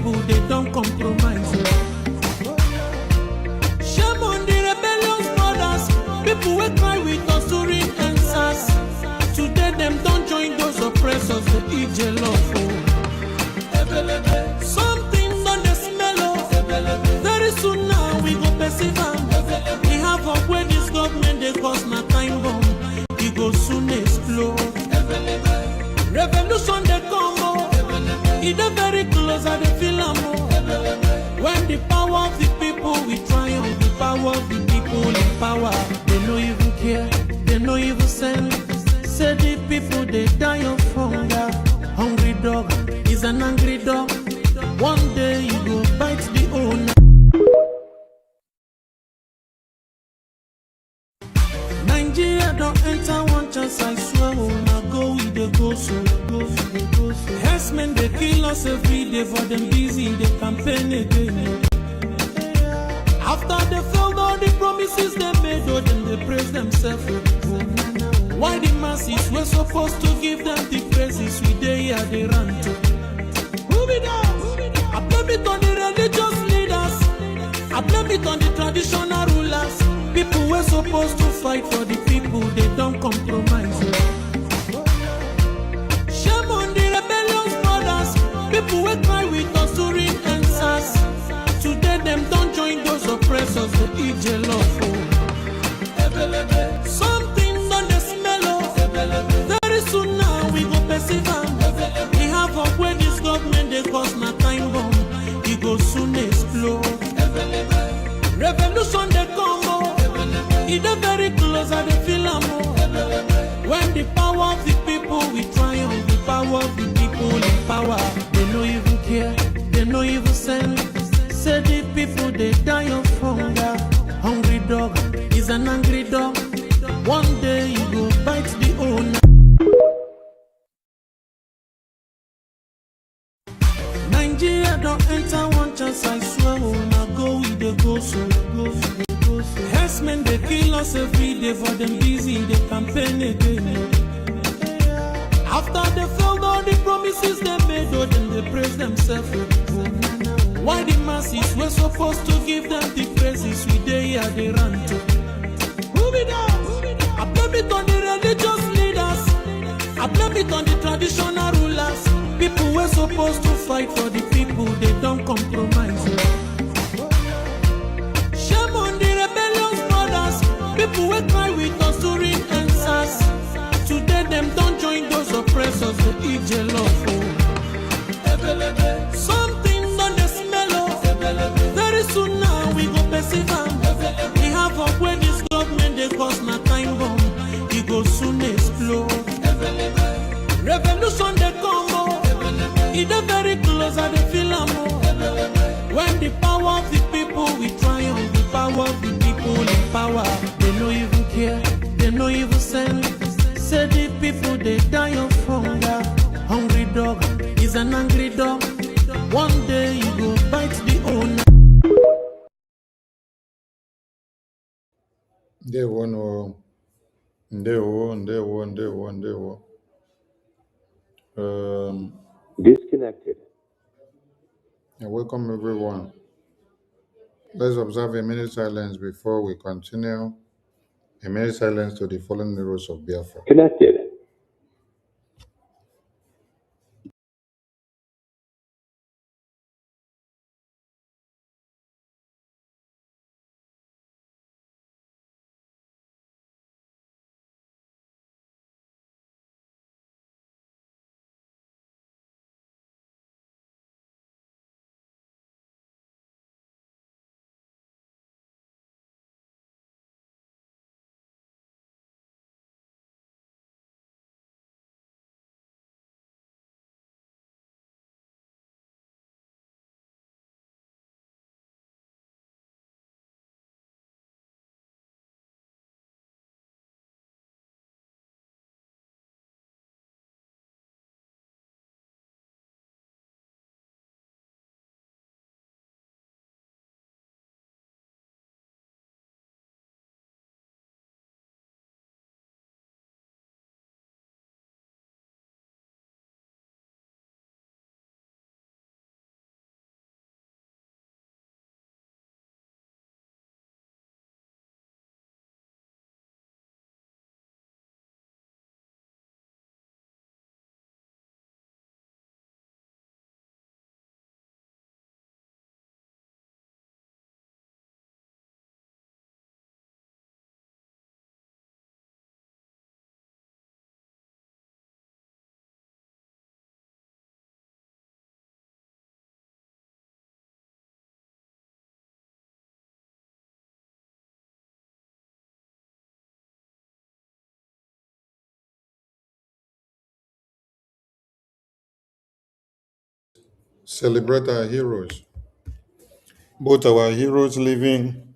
people, they don't compromise. Shame on the rebellious brothers, people will cry with us during answers. Today them don't join those oppressors, they eat jollof. Something on the smell of. Very soon now we go perceive them. We have up where this government they cause my time bomb. It go soon explode. Revolution they come oh. It is very close and they feel more. When the power of the people we triumph, the power of the people in power. They no even care, they no even send. Say the people they die of hunger. Hungry dog is an angry dog. One day you go bite the owner. Nigeria don't enter one chance, I swear. Oh, now go with the go so. Herdsmen they kill us every day for them busy, they campaign again. After they failed all the promises they made, oh, then they praise themselves. Why the masses were supposed to give them the praises we they here they run to? Who be that? I blame it on the religious leaders. I blame it on the traditional rulers. People were supposed to fight for the people, they don't compromise. Shame on the rebellious brothers. People will cry with us during answers. Today them don't join those oppressors, they eat jollof. Something on the smell of. Very soon now we go perceive them. We have up where this government they cause my time bomb. It go soon explode. Revolution they come oh. It is very close and they feel more. When the power of the people we triumph, the power of the people in power. They no even care, they no even send. Say the people they die of hunger. Hungry dog is an angry dog. One day you go bite the owner. Nigeria don't enter one chance, I swear. Oh, now go with the go so. Herdsmen they kill us every day for them busy, they campaign again. After they failed all the promises they made, oh, then they praise themselves. Why the masses were supposed to give them the praises we they here they run to? Who be that? I blame it on the religious leaders. I blame it on the traditional rulers. People were supposed to fight for the people, they don't compromise. Shame on the rebellious brothers. People will cry with us during answers. Today them don't join those oppressors, they eat jollof. Something on the smell of. Very soon now we go perceive them. We have up where this government they cause my time bomb. It go soon explode. Revolution they come oh. It is very close and they feel more. When the power of the people we triumph, the power of the people in power. They no even care, they no even send. Say the people they die of hunger. Hungry dog is an angry dog. One day you go bite the owner. Ndewo. Disconnected. Welcome everyone. Let's observe a minute silence before we continue. A minute silence to the fallen heroes of Biafra. Connected. celebrate our heroes, both our heroes living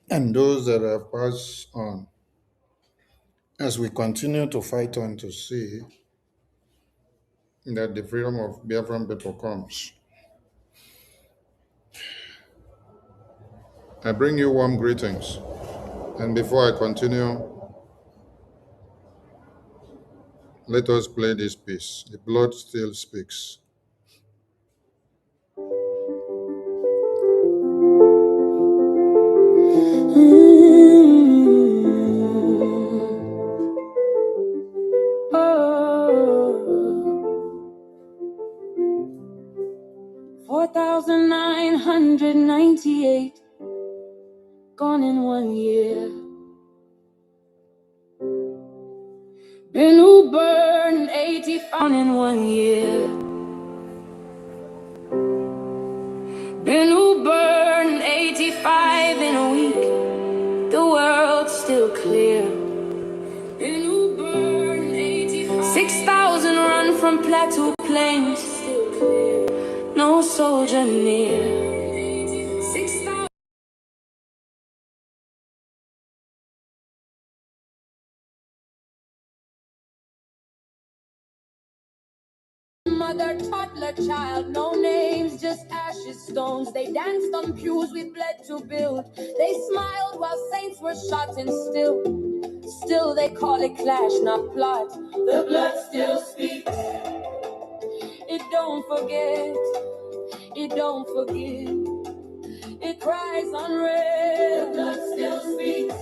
and those that have passed on, as we continue to fight on to see that the freedom of Biafran people comes. I bring you warm greetings, and before I continue, let us play this piece. The blood still speaks. Oh, 4,998 gone in 1 year. Benue burned 85 in 1 year. Benue burned 85 in a week. The world's still clear. Benue burned 85. 6,000 run from Plateau Plains. Still clear. No soldier near. 6,000. Mother, toddler, child, no names, just ashes, stones. They danced on pews we bled to build. They smiled while saints were shot, and still they call it clash, not plot. The blood still speaks. It don't forget, it don't forgive. It cries unreal. The blood still speaks.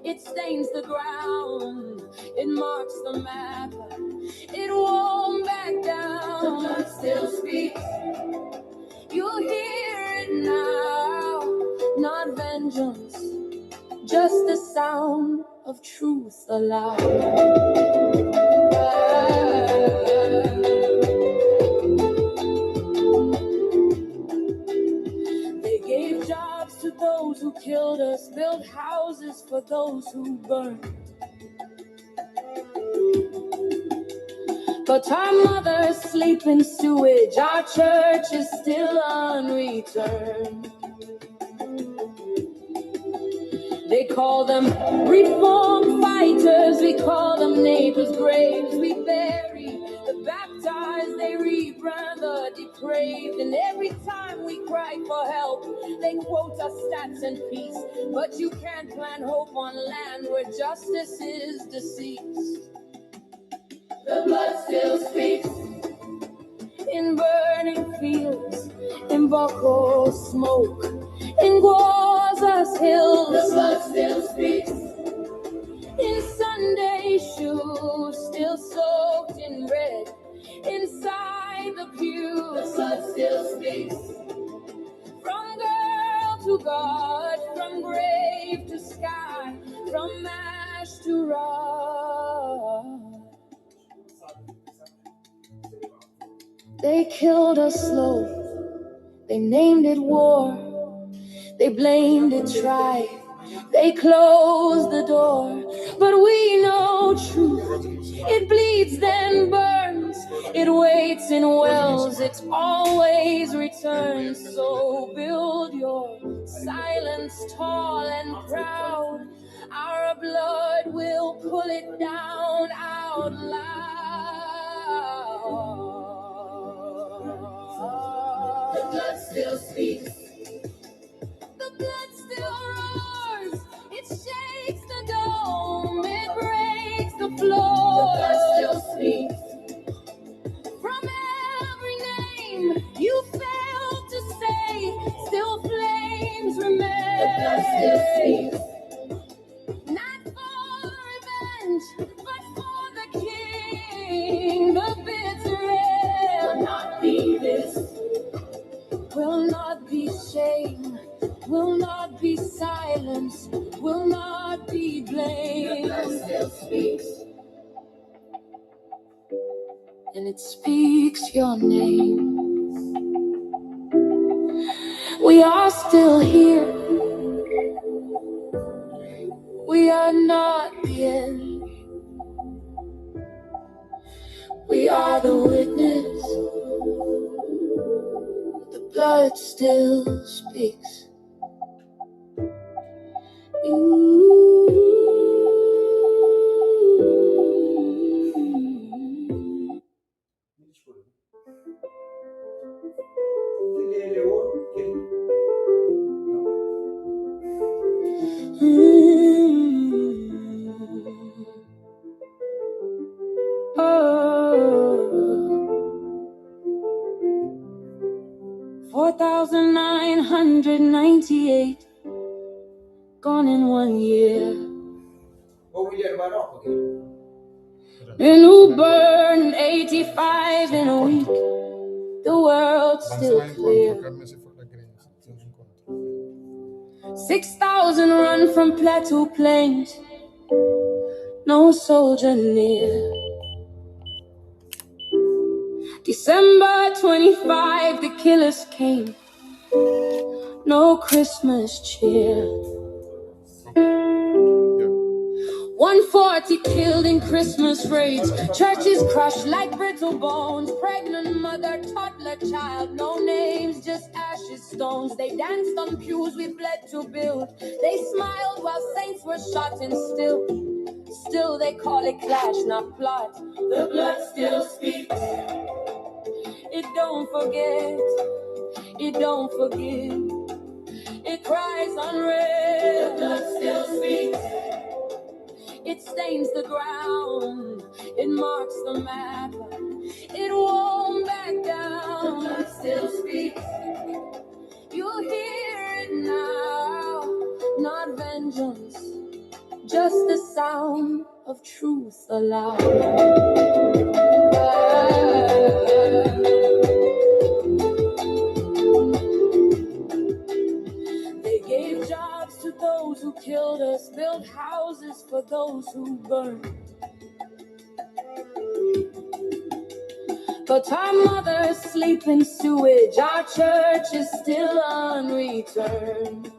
It stains the ground, it marks the map. It won't back down. The blood still speaks. You'll hear it now. Not vengeance, just the sound of truth aloud. They gave jobs to those who killed us, built houses for those who burned. But our mothers sleep in sewage, our church is still unreturned. They call them reform fighters, we call them neighbors' graves. We bury the baptized, they rebrand the depraved. And every time we cry for help, they quote us stats and peace. But you can't plant hope on land where justice is deceased. The blood still speaks. In burning fields, in Boko smoke, in Gwaza's hills. The blood still speaks. In Sunday shoes, still soaked in red, inside the pews. The blood still speaks. From girl to God, from grave to sky, from ash to rock. They killed us slow, they named it war, they blamed it strife, they closed the door. But we know truth, it bleeds then burns, it waits in wells, it always returns. So build your silence tall and proud, our blood will pull it down out loud. The blood still speaks. The blood still roars. It shakes the dome. It breaks the floor. The blood still speaks. From every name you failed to say, still flames remain. The blood still speaks. Not for revenge, but for the king. The betrayal will not be this. Will not be shame, will not be silence, will not be blame. The blood still speaks. And it speaks your name. We are still here. We are not the end. We are the witness. blood still speaks. Oh, 4,998 gone in 1 year. Benue burned 85 in a week. The world's still clear. 6,000 run from Plateau Plains. No soldier near. December 25, the killers came. No Christmas cheer. 140 killed in Christmas raids. Churches crushed like brittle bones. Pregnant mother, toddler child. No names, just ashes, stones. They danced on pews we bled to build. They smiled while saints were shot and still they call it clash, not plot. The blood still speaks. It don't forget. It don't forgive. It cries unreal. The blood still speaks. It stains the ground. It marks the map. It won't back down. The blood still speaks. You'll hear it now. Not vengeance, just the sound of truth aloud. They gave jobs to those who killed us, built houses for those who burned. But our mothers sleep in sewage, our church is still unreturned.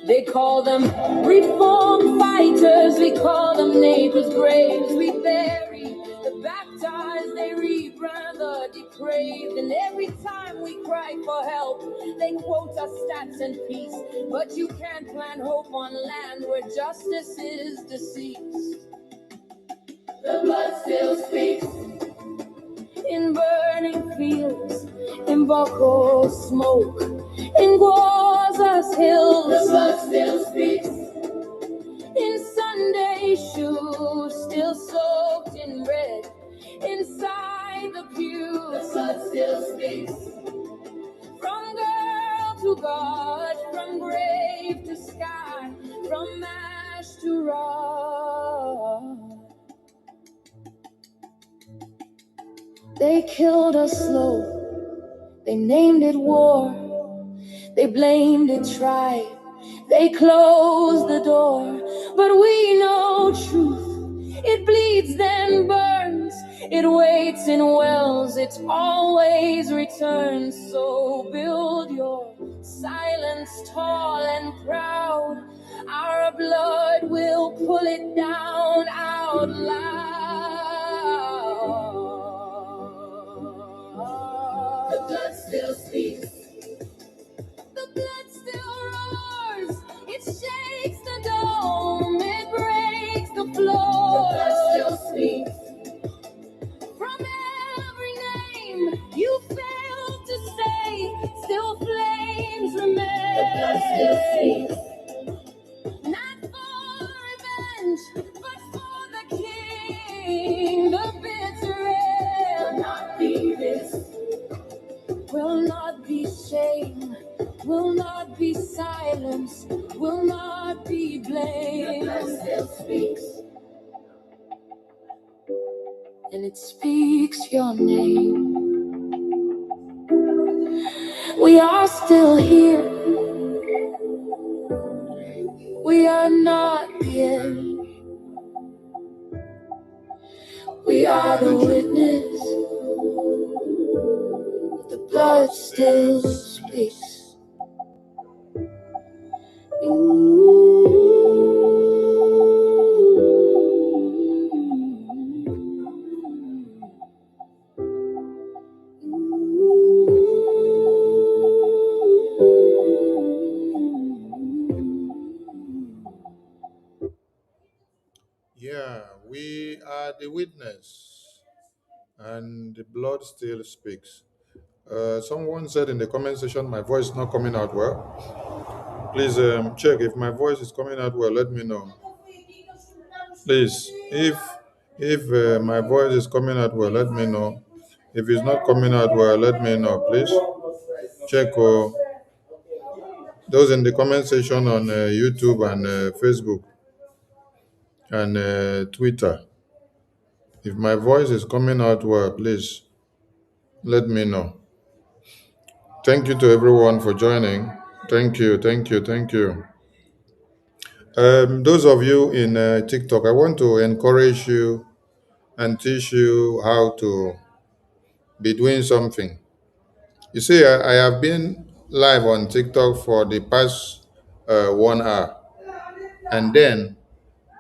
They call them reform fighters, we call them neighbors' graves. We bury the baptized, they rebrand the depraved. And every time we cry for help, they quote us stats and peace. But you can't plant hope on land where justice is deceased. The blood still speaks. In burning fields, in Boko smoke, in Gwaza's hills, the blood still speaks. In Sunday shoes, still soaked in red, inside the pew, the blood still speaks. From girl to God, from grave to sky, from ash to rod. They killed us slow, they named it war, they blamed it tribe, they closed the door. But we know truth, it bleeds then burns, it waits in wells, it always returns. So build your silence tall and proud, our blood will pull it down out loud. The blood still speaks. The blood still roars. It shakes the dome. It breaks the floor. The blood still speaks. From every name you failed to say, still flames remain. The blood still speaks. Not for revenge, but for the king. The betrayal will not be this. Will not be shame, will not be silence, will not be blame. The blood still speaks. And it speaks your name. We are still here. We are not the end. We are the witness. The blood still speaks. Ooh. Yes. And the blood still speaks. Someone said in the comment section, my voice is not coming out well. Please check if my voice is coming out well. Let me know. Please, if my voice is coming out well, let me know. If it's not coming out well, let me know. Please check those in the comment section on YouTube and Facebook and Twitter. If my voice is coming out well, please let me know. Thank you to everyone for joining. Thank you, thank you, thank you. Those of you in TikTok, I want to encourage you and teach you how to be doing something. You see, I have been live on TikTok for the past 1 hour, and then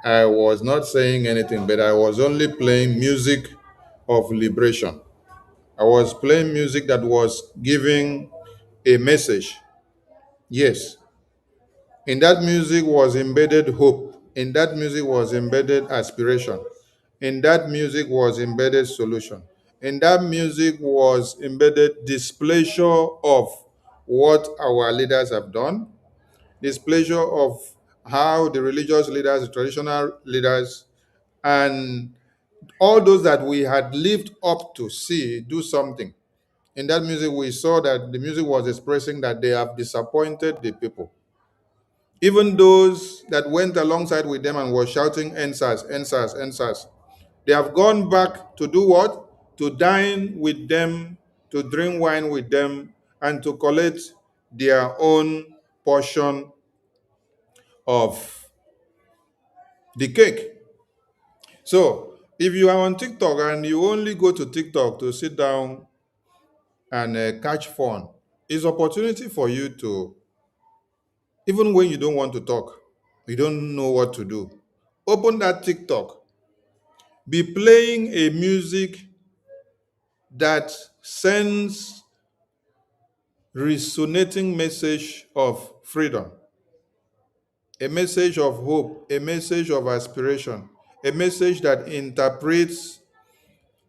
I was not saying anything, but I was only playing music of liberation. I was playing music that was giving a message. Yes, in that music was embedded hope. In that music was embedded aspiration. In that music was embedded solution. In that music was embedded displeasure of what our leaders have done, displeasure of how the religious leaders, the traditional leaders, and all those that we had lived up to see do something. In that music, we saw that the music was expressing that they have disappointed the people. Even those that went alongside with them and were shouting NSAS, NSAS, NSAS, they have gone back to do what? To dine with them, to drink wine with them, and to collect their own portion of the cake. So, if you are on TikTok and you only go to TikTok to sit down and catch fun, it's opportunity for you to, even when you don't want to talk, you don't know what to do, open that TikTok, be playing a music that sends resonating message of freedom, a message of hope, a message of aspiration, a message that interprets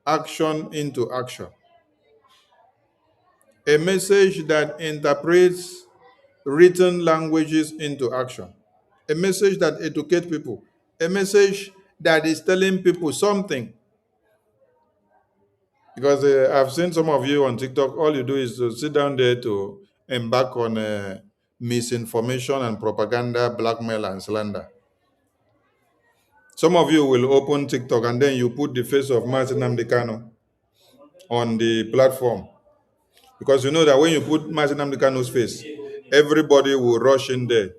action into action, a message that interprets written languages into action, a message that educates people, a message that is telling people something. Because I've seen some of you on TikTok, all you do is to sit down there to embark on misinformation and propaganda, blackmail and slander. Some of you will open TikTok and then you put the face of Martin Namdekano on the platform. Because you know that when you put Martin Namdekano's face, everybody will rush in there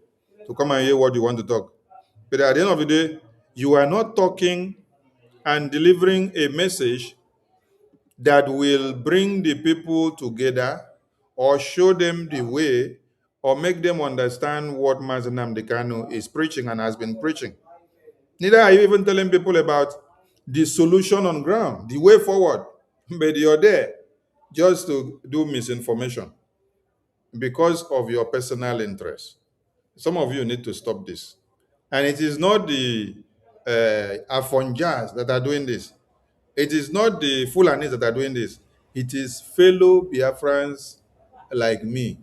to come and hear what you want to talk. But at the end of the day, you are not talking and delivering a message that will bring the people together or show them the way or make them understand what Mazi Nnamdi Kanu is preaching and has been preaching. Neither are you even telling people about the solution on ground, the way forward. But you're there just to do misinformation because of your personal interest. Some of you need to stop this. And it is not the Afonjas that are doing this. It is not the Fulanis that are doing this. It is fellow Biafrans like me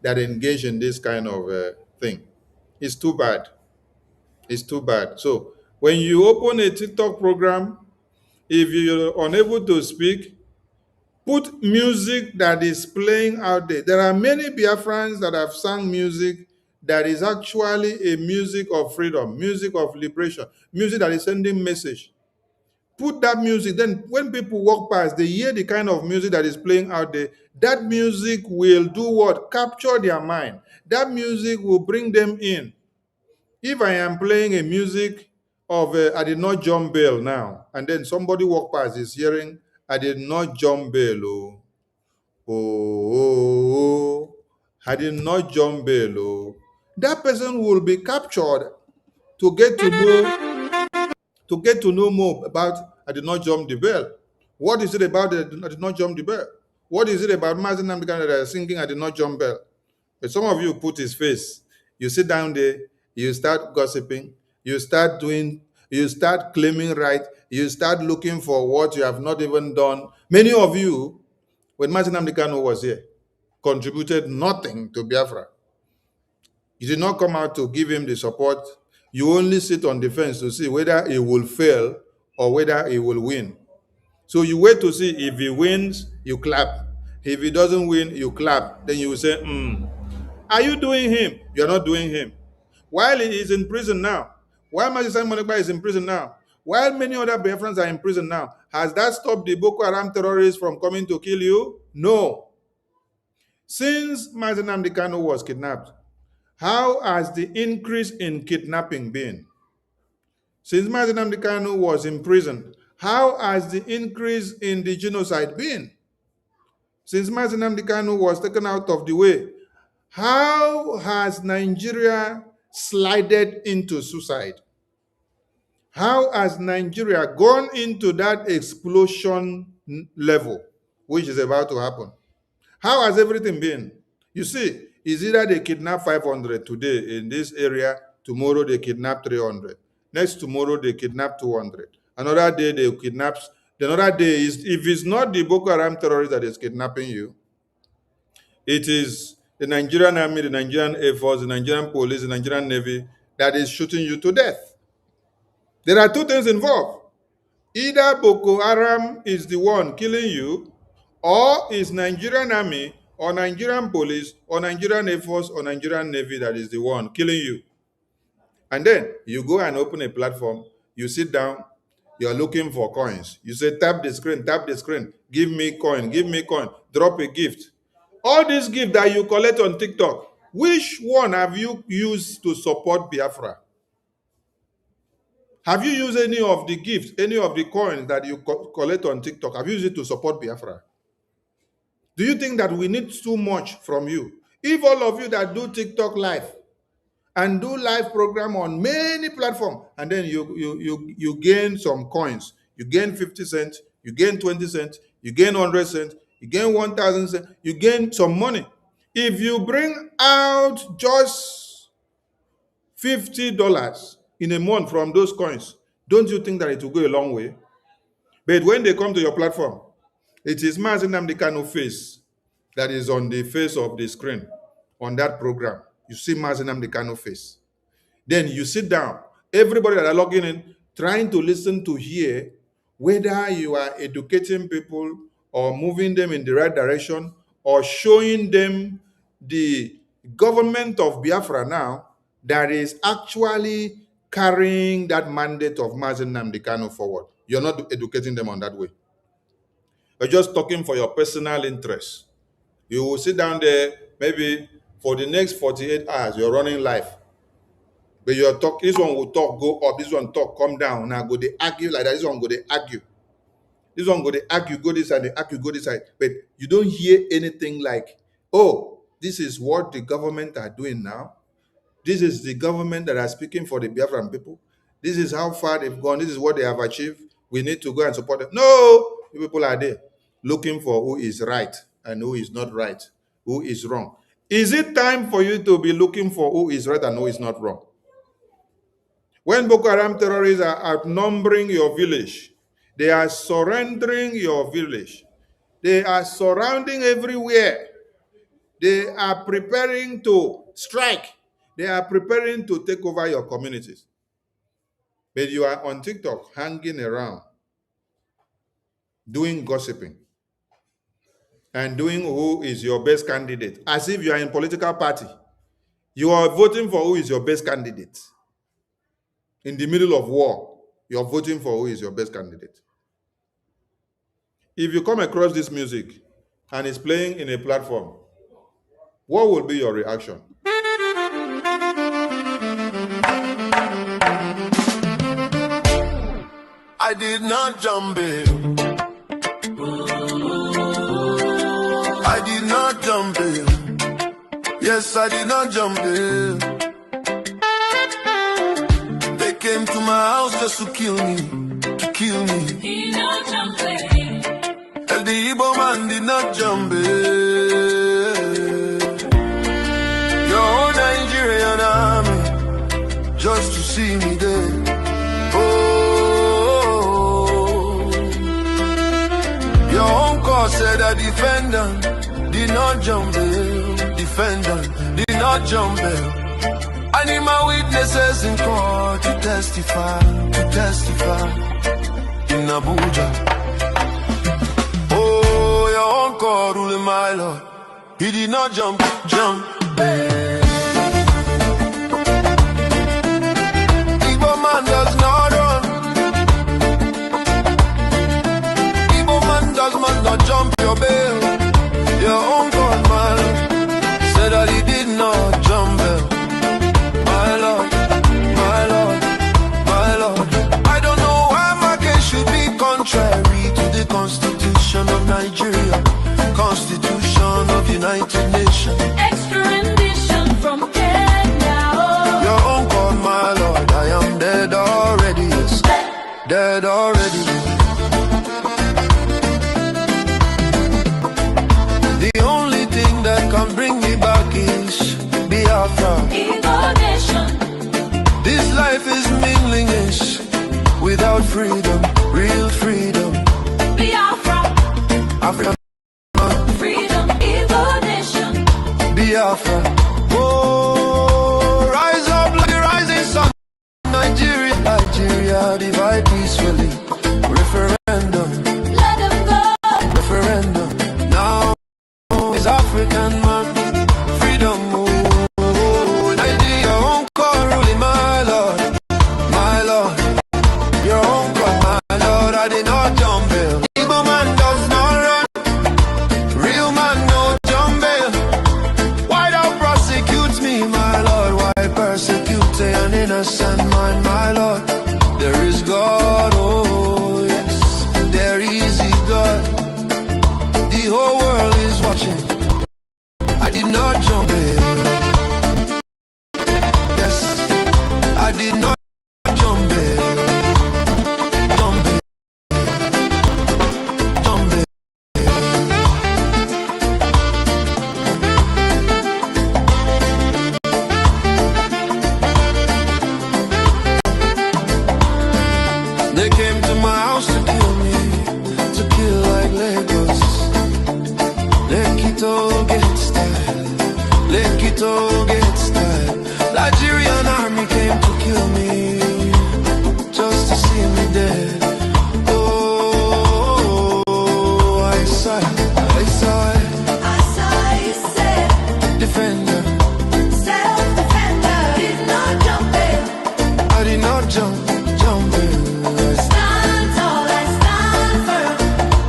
that engage in this kind of thing. It's too bad. It's too bad. So when you open a TikTok program, if you're unable to speak, put music that is playing out there. There are many Biafrans that have sung music that is actually a music of freedom, music of liberation, music that is sending message. Put that music, then when people walk past, they hear the kind of music that is playing out there. That music will do what? Capture their mind. That music will bring them in. If I am playing a music of I did not jump bail now, and then somebody walk past is hearing I did not jump bail, oh, I did not jump bail, that person will be captured to get to know more about I did not jump the bell. What is it about I did not jump the bell? What is it about Mazen Namdekan that are singing I did not jump bell? But some of you put his face. You sit down there, you start gossiping, you start doing You start claiming right. You start looking for what you have not even done. Many of you, when Martin Amdekano was here, contributed nothing to Biafra. You did not come out to give him the support. You only sit on the fence to see whether he will fail or whether he will win. So you wait to see if he wins, you clap. If he doesn't win, you clap. Then you will say, Are you doing him? You're not doing him. While he is in prison now, while Mazi Simon Ekpa is in prison now, while many other Biafrans are in prison now, has that stopped the Boko Haram terrorists from coming to kill you? No. Since Mazi Amdekano was kidnapped, how has the increase in kidnapping been? Since Mazi Amdekano was in prison, how has the increase in the genocide been? Since Mazi Amdekano was taken out of the way, how has Nigeria slided into suicide? How has Nigeria gone into that explosion level, which is about to happen? How has everything been? You see, it's either they kidnap 500 today in this area, tomorrow they kidnap 300. Next tomorrow they kidnap 200. Another day they kidnap, another day is, if it's not the Boko Haram terrorist that is kidnapping you, it is the Nigerian Army, the Nigerian Air Force, the Nigerian Police, the Nigerian Navy that is shooting you to death. There are two things involved. Either Boko Haram is the one killing you, or is Nigerian Army or Nigerian Police or Nigerian Air Force or Nigerian Navy that is the one killing you. And then you go and open a platform, you sit down, you're looking for coins. You say, tap the screen, give me coin, drop a gift. All these gifts that you collect on TikTok, which one have you used to support Biafra? Have you used any of the gifts, any of the coins that you collect on TikTok? Have you used it to support Biafra? Do you think that we need too much from you? If all of you that do TikTok live and do live program on many platforms, and then you gain some coins, you gain 50 cents, you gain 20 cents, you gain 100 cents, you gain 1,000 cents, you gain some money. If you bring out just $50 in a month from those coins, don't you think that it will go a long way? But when they come to your platform, it is Mazi Amdekano face that is on the face of the screen on that program. You see Mazi Amdekano face. Then you sit down, everybody that are logging in, trying to listen to hear whether you are educating people or moving them in the right direction or showing them the government of Biafra now that is actually carrying that mandate of Mazi Amdekano forward. You're not educating them on that way. You're just talking for your personal interest. You will sit down there, maybe for the next 48 hours, you're running live. But you're talking, this one will talk, go up, this one talk, come down. Now go, they argue like that. This one go, they argue. This one go, they argue, go this side, they argue, go this side. But you don't hear anything like, oh, this is what the government are doing now. This is the government that are speaking for the Biafran people. This is how far they've gone. This is what they have achieved. We need to go and support them. No, you people are there looking for who is right and who is not right, who is wrong. Is it time for you to be looking for who is right and who is not wrong? When Boko Haram terrorists are outnumbering your village, they are surrendering your village. They are surrounding everywhere. They are preparing to strike. They are preparing to take over your communities. But you are on TikTok hanging around, doing gossiping, and doing who is your best candidate, as if you are in a political party. You are voting for who is your best candidate. In the middle of war, you are voting for who is your best candidate. If you come across this music and it's playing in a platform, what will be your reaction? I did not jump in. I did not jump in. Yes, I did not jump in. They came to my house just to kill me, to kill me. Did not jump in. And the Igbo man did not jump in. Your Nigerian army just to see me there. Oh. law said a defendant did not jump bail. Defendant did not jump bail. I need my witnesses in court to testify in Abuja. Oh, your uncle ruling my lord. He did not jump bail. Igbo man does not run. Igbo man must not jump your bail. Your uncle man said that he did not jump bail. My lord, my lord, my lord. I don't know why my case should be contrary to the Constitution of Nigeria, Constitution of United Nations. Extradition from Kenya. Your uncle, my lord, I am dead already, yes, dead already. The only thing that can bring me back is Biafra. Igbo nation. This life is meaningless without freedom, real freedom. Biafra. African Freedom. Igbo nation. Biafra. Oh, rise up like the rising sun. Nigeria, Nigeria, divide peacefully. Referendum, Let them go. referendum. Now is African man. Freedom. Oh, Nigeria, your uncle ruling my lord. My lord. Your uncle, my lord, I did not jump bail. Igbo man does not run. Real man no jump bail. Why thou prosecute me, my lord? Why persecute an innocent man, my lord? There is God, oh yes, there is a God. The whole world is watching. I did not jump bail. Yes, I did not jump bail. Jump bail. Jump bail. They came to my house to kill me, to kill like Lagos. Lekito get style, Lekito get style. Nigerian army came to kill me, just to see me dead. Oh, I saw it, I saw it. I saw you said. Defender, Self-defender. Did not jump bail. I did not jump bail. Stand tall. I stand firm.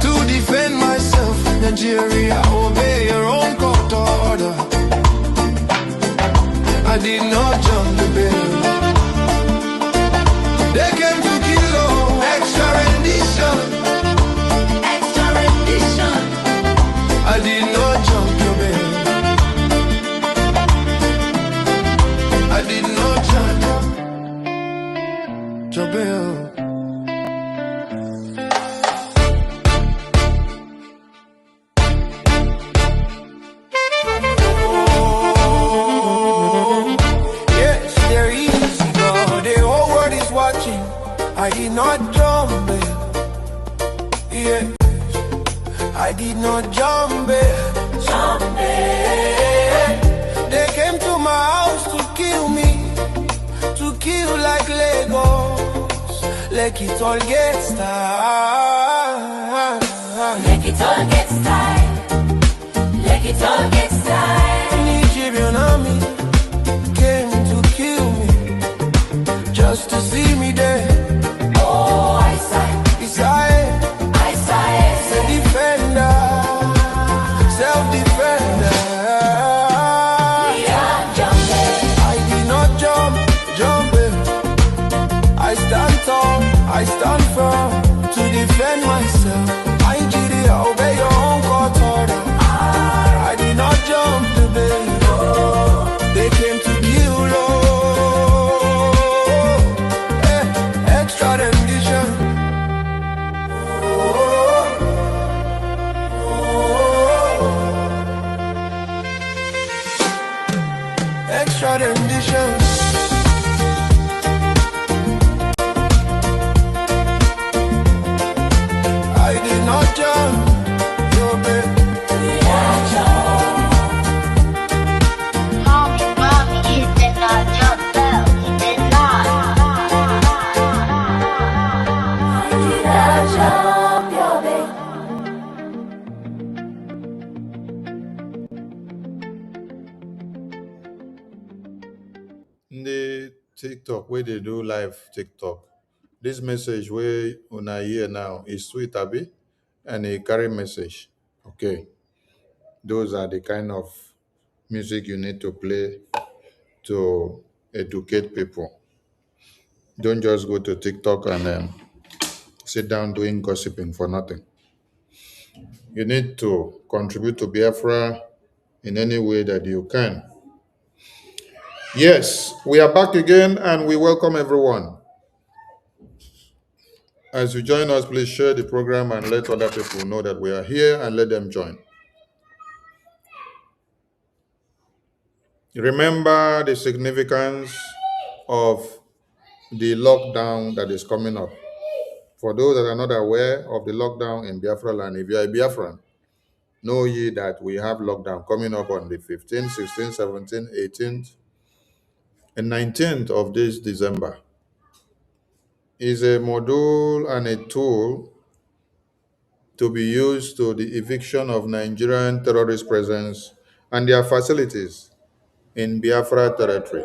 To defend myself, Nigeria, obey your own court order. I did not jump the bail. They came to kill, oh, extra rendition. Extra rendition. I did not jump your bail. I did not jump your bail. Yes, there is God. The whole world is watching. I did not jump bail. Yeah, I did not jump bail. Jump bail. They came to my house to kill me, to kill like Lagos. Like it all gets time. Let it all get style. Let it all get style. Nigerian army came to kill me, just to see me there. Oh, I saw it. Beside I saw it. the defender, self-defender. Yeah, jump bail. I did not jump in. I stand tall, I stand firm to defend myself. Nigeria, obey your own court order. I did not jump the bail. They came to kill, oh, extra rendition. Extra rendition. I did not jump your TikTok where they do live TikTok. This message where una hear now is sweet abi and a carry message. Okay. Those are the kind of music you need to play to educate people. Don't just go to TikTok and sit down doing gossiping for nothing. You need to contribute to Biafra in any way that you can. Yes, we are back again and we welcome everyone. As you join us, please share the program and let other people know that we are here and let them join. Remember the significance of the lockdown that is coming up. For those that are not aware of the lockdown in Biafra land, if you are a Biafran, know ye that we have lockdown coming up on the 15th, 16th, 17th, 18th, and 19th of this December. Is a module and a tool to be used to the eviction of Nigerian terrorist presence and their facilities in Biafra territory.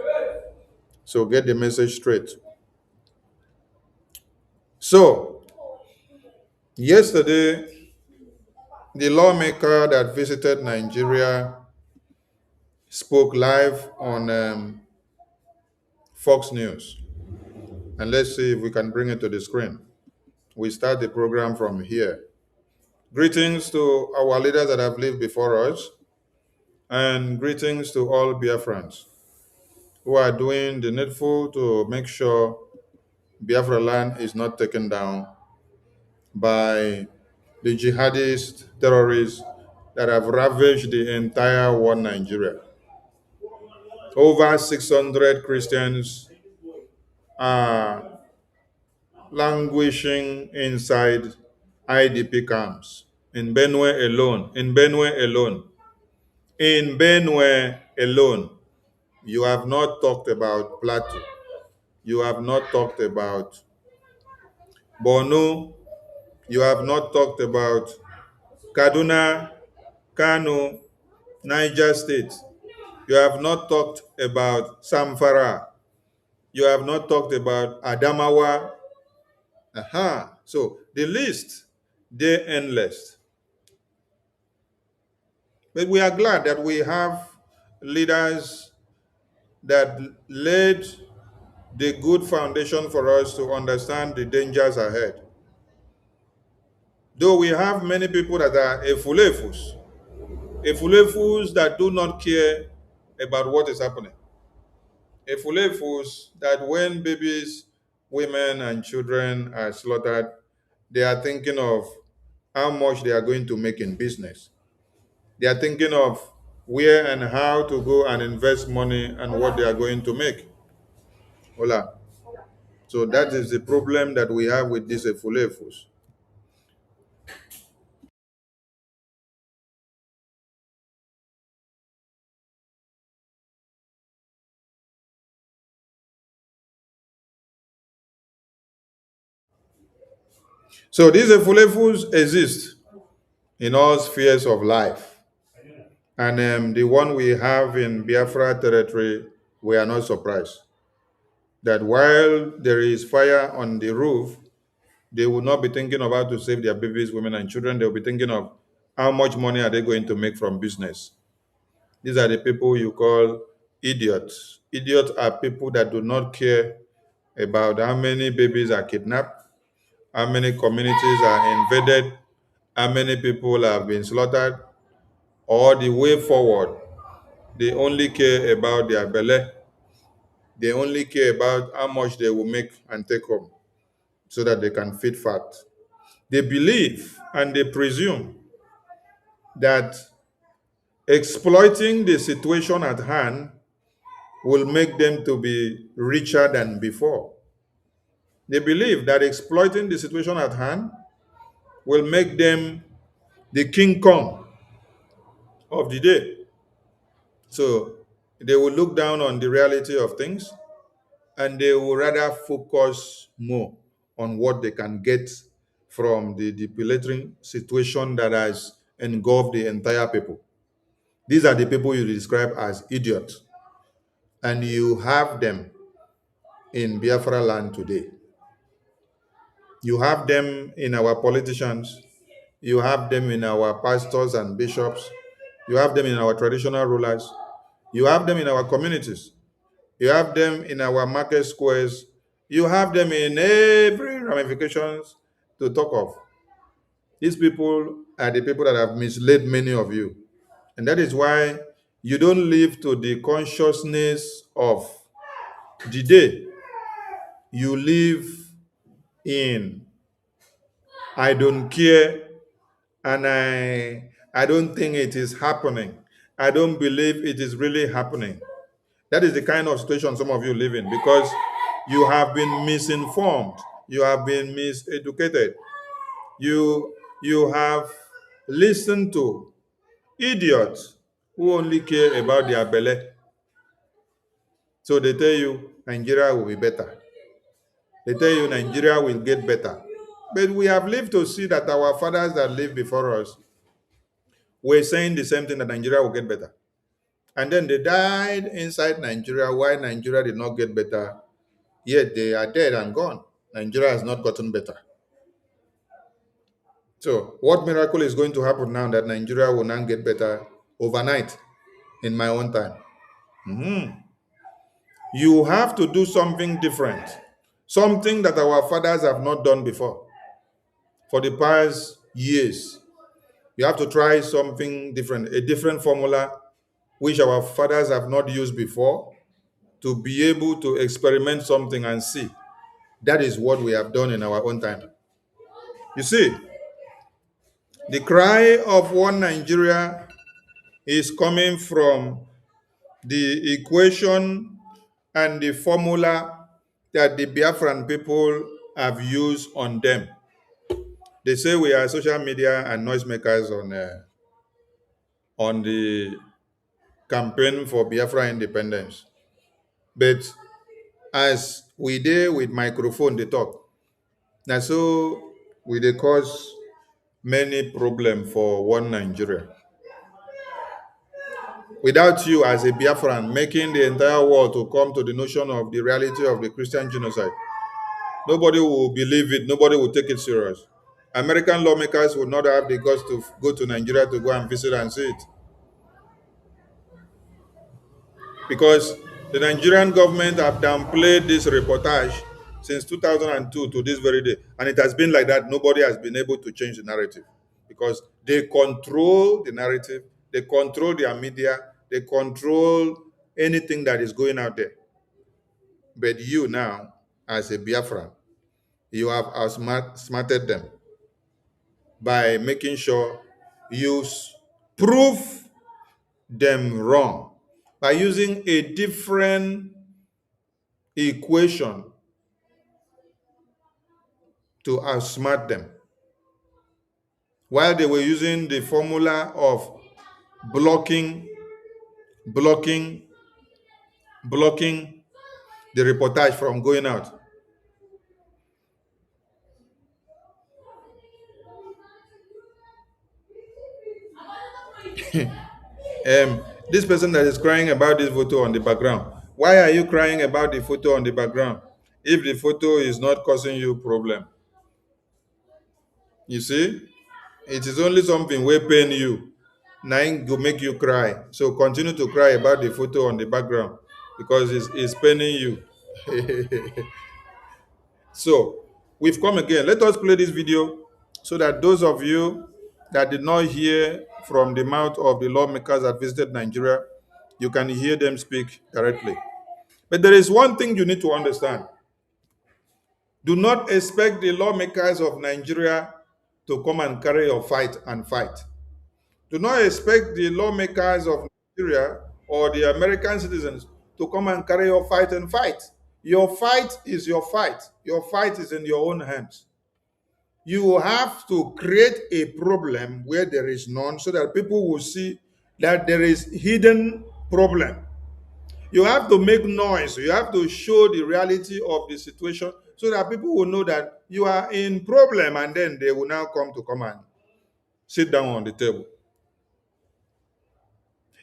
So get the message straight. So, yesterday, the lawmaker that visited Nigeria spoke live on Fox News. And let's see if we can bring it to the screen. We start the program from here. Greetings to our leaders that have lived before us, and greetings to all Biafrans who are doing the needful to make sure Biafra land is not taken down by the jihadist terrorists that have ravaged the entire one Nigeria. Over 600 Christians are languishing inside IDP camps in Benue alone. In Benue alone. In Benue alone. You have not talked about Plateau. You have not talked about Borno. You have not talked about Kaduna, Kano, Niger State. You have not talked about Samfara. You have not talked about Adamawa. Aha. So the list, they're endless. But we are glad that we have leaders that laid the good foundation for us to understand the dangers ahead. Though we have many people that are efulefus that do not care about what is happening. Efulefus that when babies, women, and children are slaughtered, they are thinking of how much they are going to make in business. They are thinking of where and how to go and invest money and what they are going to make. Hola. So that is the problem that we have with these efulefus. So these efulefus exist in all spheres of life. And the one we have in Biafra territory, we are not surprised that while there is fire on the roof, they will not be thinking of how to save their babies, women, and children. They will be thinking of how much money are they going to make from business. These are the people you call idiots. Idiots are people that do not care about how many babies are kidnapped, how many communities are invaded, how many people have been slaughtered, or the way forward. They only care about their belly. They only care about how much they will make and take home so that they can feed fat. They believe and they presume that exploiting the situation at hand will make them to be richer than before. They believe that exploiting the situation at hand will make them the King Kong of the day. So they will look down on the reality of things and they will rather focus more on what they can get from the depleting situation that has engulfed the entire people. These are the people you describe as idiots. And you have them in Biafra land today. You have them in our politicians, you have them in our pastors and bishops, you have them in our traditional rulers, you have them in our communities, you have them in our market squares, you have them in every ramifications to talk of. These people are the people that have misled many of you. And that is why you don't live to the consciousness of the day. You live in I don't care, and I don't think it is happening. I don't believe it is really happening. That is the kind of situation some of you live in because you have been misinformed, you have been miseducated, you have listened to idiots who only care about their belly. So they tell you Nigeria will be better. They tell you Nigeria will get better. But we have lived to see that our fathers that lived before us were saying the same thing, that Nigeria will get better. And then they died inside Nigeria. Why Nigeria did not get better? Yet they are dead and gone. Nigeria has not gotten better. So what miracle is going to happen now that Nigeria will now get better overnight in my own time? You have to do something different. Something that our fathers have not done before. For the past years, you have to try something different, a different formula which our fathers have not used before, to be able to experiment something and see. That is what we have done in our own time. You see, the cry of one Nigeria is coming from the equation and the formula that the Biafran people have used on them. They say we are social media and noisemakers on the campaign for Biafra independence. But as we did with microphone, they talk. Now, so we they cause many problems for one Nigeria. Without you as a Biafran making the entire world to come to the notion of the reality of the Christian genocide, nobody will believe it. Nobody will take it serious. American lawmakers will not have the guts to go to Nigeria to go and visit and see it. Because the Nigerian government have downplayed this reportage since 2002 to this very day. And it has been like that. Nobody has been able to change the narrative because they control the narrative, they control their media, they control anything that is going out there. But you now, as a Biafran, you have outsmarted them by making sure you prove them wrong by using a different equation to outsmart them. While they were using the formula of blocking, blocking, blocking the reportage from going out. This person that is crying about this photo on the background, why are you crying about the photo on the background if the photo is not causing you problem? You see, it is only something will pain you, now go make you cry. So continue to cry about the photo on the background because it's paining you. So we've come again. Let us play this video so that those of you that did not hear from the mouth of the lawmakers that visited Nigeria, you can hear them speak directly. But there is one thing you need to understand. Do not expect the lawmakers of Nigeria to come and carry your fight and fight. Do not expect the lawmakers of Nigeria or the American citizens to come and carry your fight and fight. Your fight is your fight. Your fight is in your own hands. You have to create a problem where there is none so that people will see that there is hidden problem. You have to make noise. You have to show the reality of the situation so that people will know that you are in problem, and then they will now come and sit down on the table.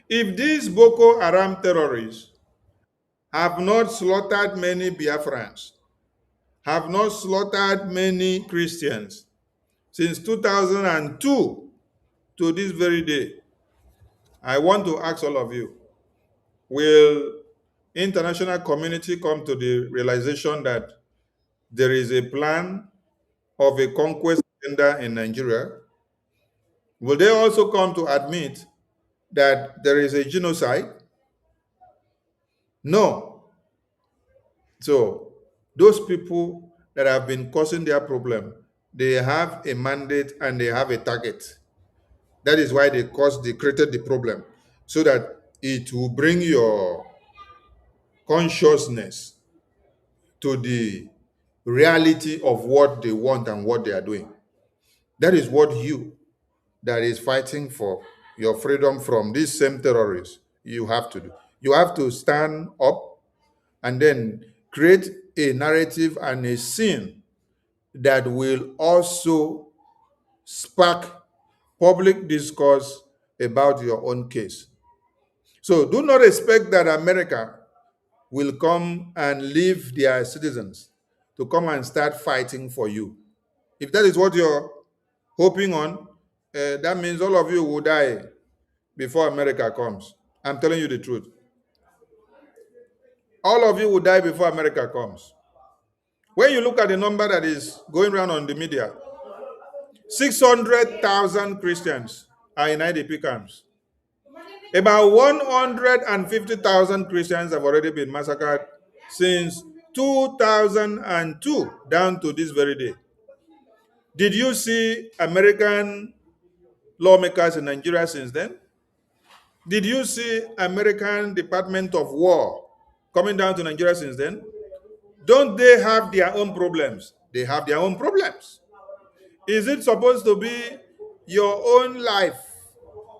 If these Boko Haram terrorists have not slaughtered many Biafrans, have not slaughtered many Christians since 2002 to this very day. I want to ask all of you, will international community come to the realization that there is a plan of a conquest agenda in Nigeria? Will they also come to admit that there is a genocide? No. So those people that have been causing their problem, they have a mandate and they have a target. That is why they created the problem, so that it will bring your consciousness to the reality of what they want and what they are doing. That is what you, that is fighting for your freedom from these same terrorists, you have to do. You have to stand up and then create a narrative and a scene that will also spark public discourse about your own case. So do not expect that America will come and leave their citizens to come and start fighting for you. If that is what you're hoping on, that means all of you will die before America comes. I'm telling you the truth. All of you will die before America comes. When you look at the number that is going around on the media, 600,000 Christians are in IDP camps. About 150,000 Christians have already been massacred since 2002 down to this very day. Did you see American lawmakers in Nigeria since then? Did you see American Department of War coming down to Nigeria since then? Don't they have their own problems? They have their own problems. Is it supposed to be your own life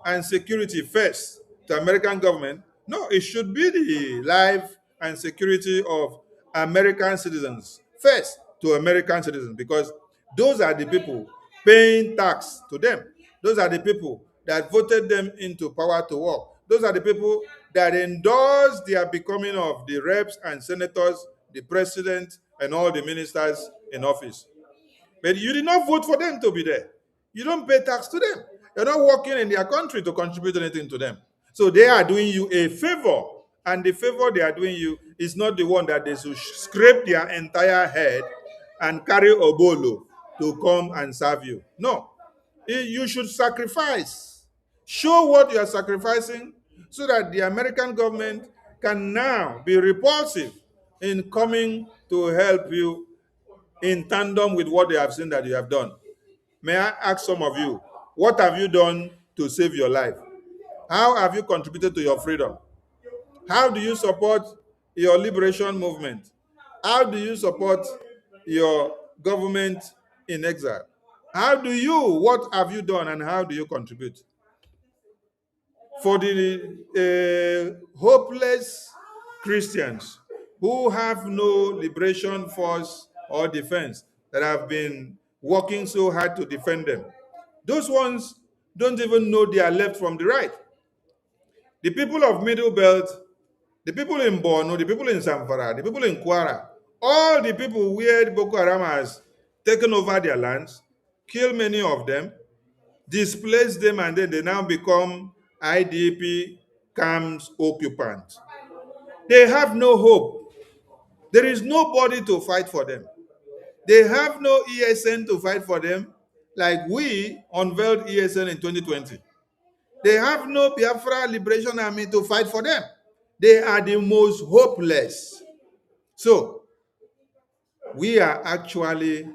and security first to American government? No, it should be the life and security of American citizens first to American citizens, because those are the people paying tax to them. Those are the people that voted them into power to work. Those are the people that endorsed their becoming of the reps and senators, the president, and all the ministers in office. But you did not vote for them to be there. You don't pay tax to them. You're not working in their country to contribute anything to them. So they are doing you a favor. And the favor they are doing you is not the one that they should scrape their entire head and carry obolo to come and serve you. No. You should sacrifice. Show what you are sacrificing so that the American government can now be repulsive in coming to help you in tandem with what they have seen that you have done. May I ask some of you, what have you done to save your life? How have you contributed to your freedom? How do you support your liberation movement? How do you support your government in exile? What have you done and how do you contribute? For the hopeless Christians who have no liberation force or defense that have been working so hard to defend them, those ones don't even know their left from the right. The people of Middle Belt, the people in Borno, the people in Zamfara, the people in Kwara, all the people where Boko Haram has taken over their lands, killed many of them, displaced them, and then they now become IDP camps occupants. They have no hope. There is nobody to fight for them. They have no ESN to fight for them, like we unveiled ESN in 2020. They have no Biafra Liberation Army to fight for them. They are the most hopeless. So we are actually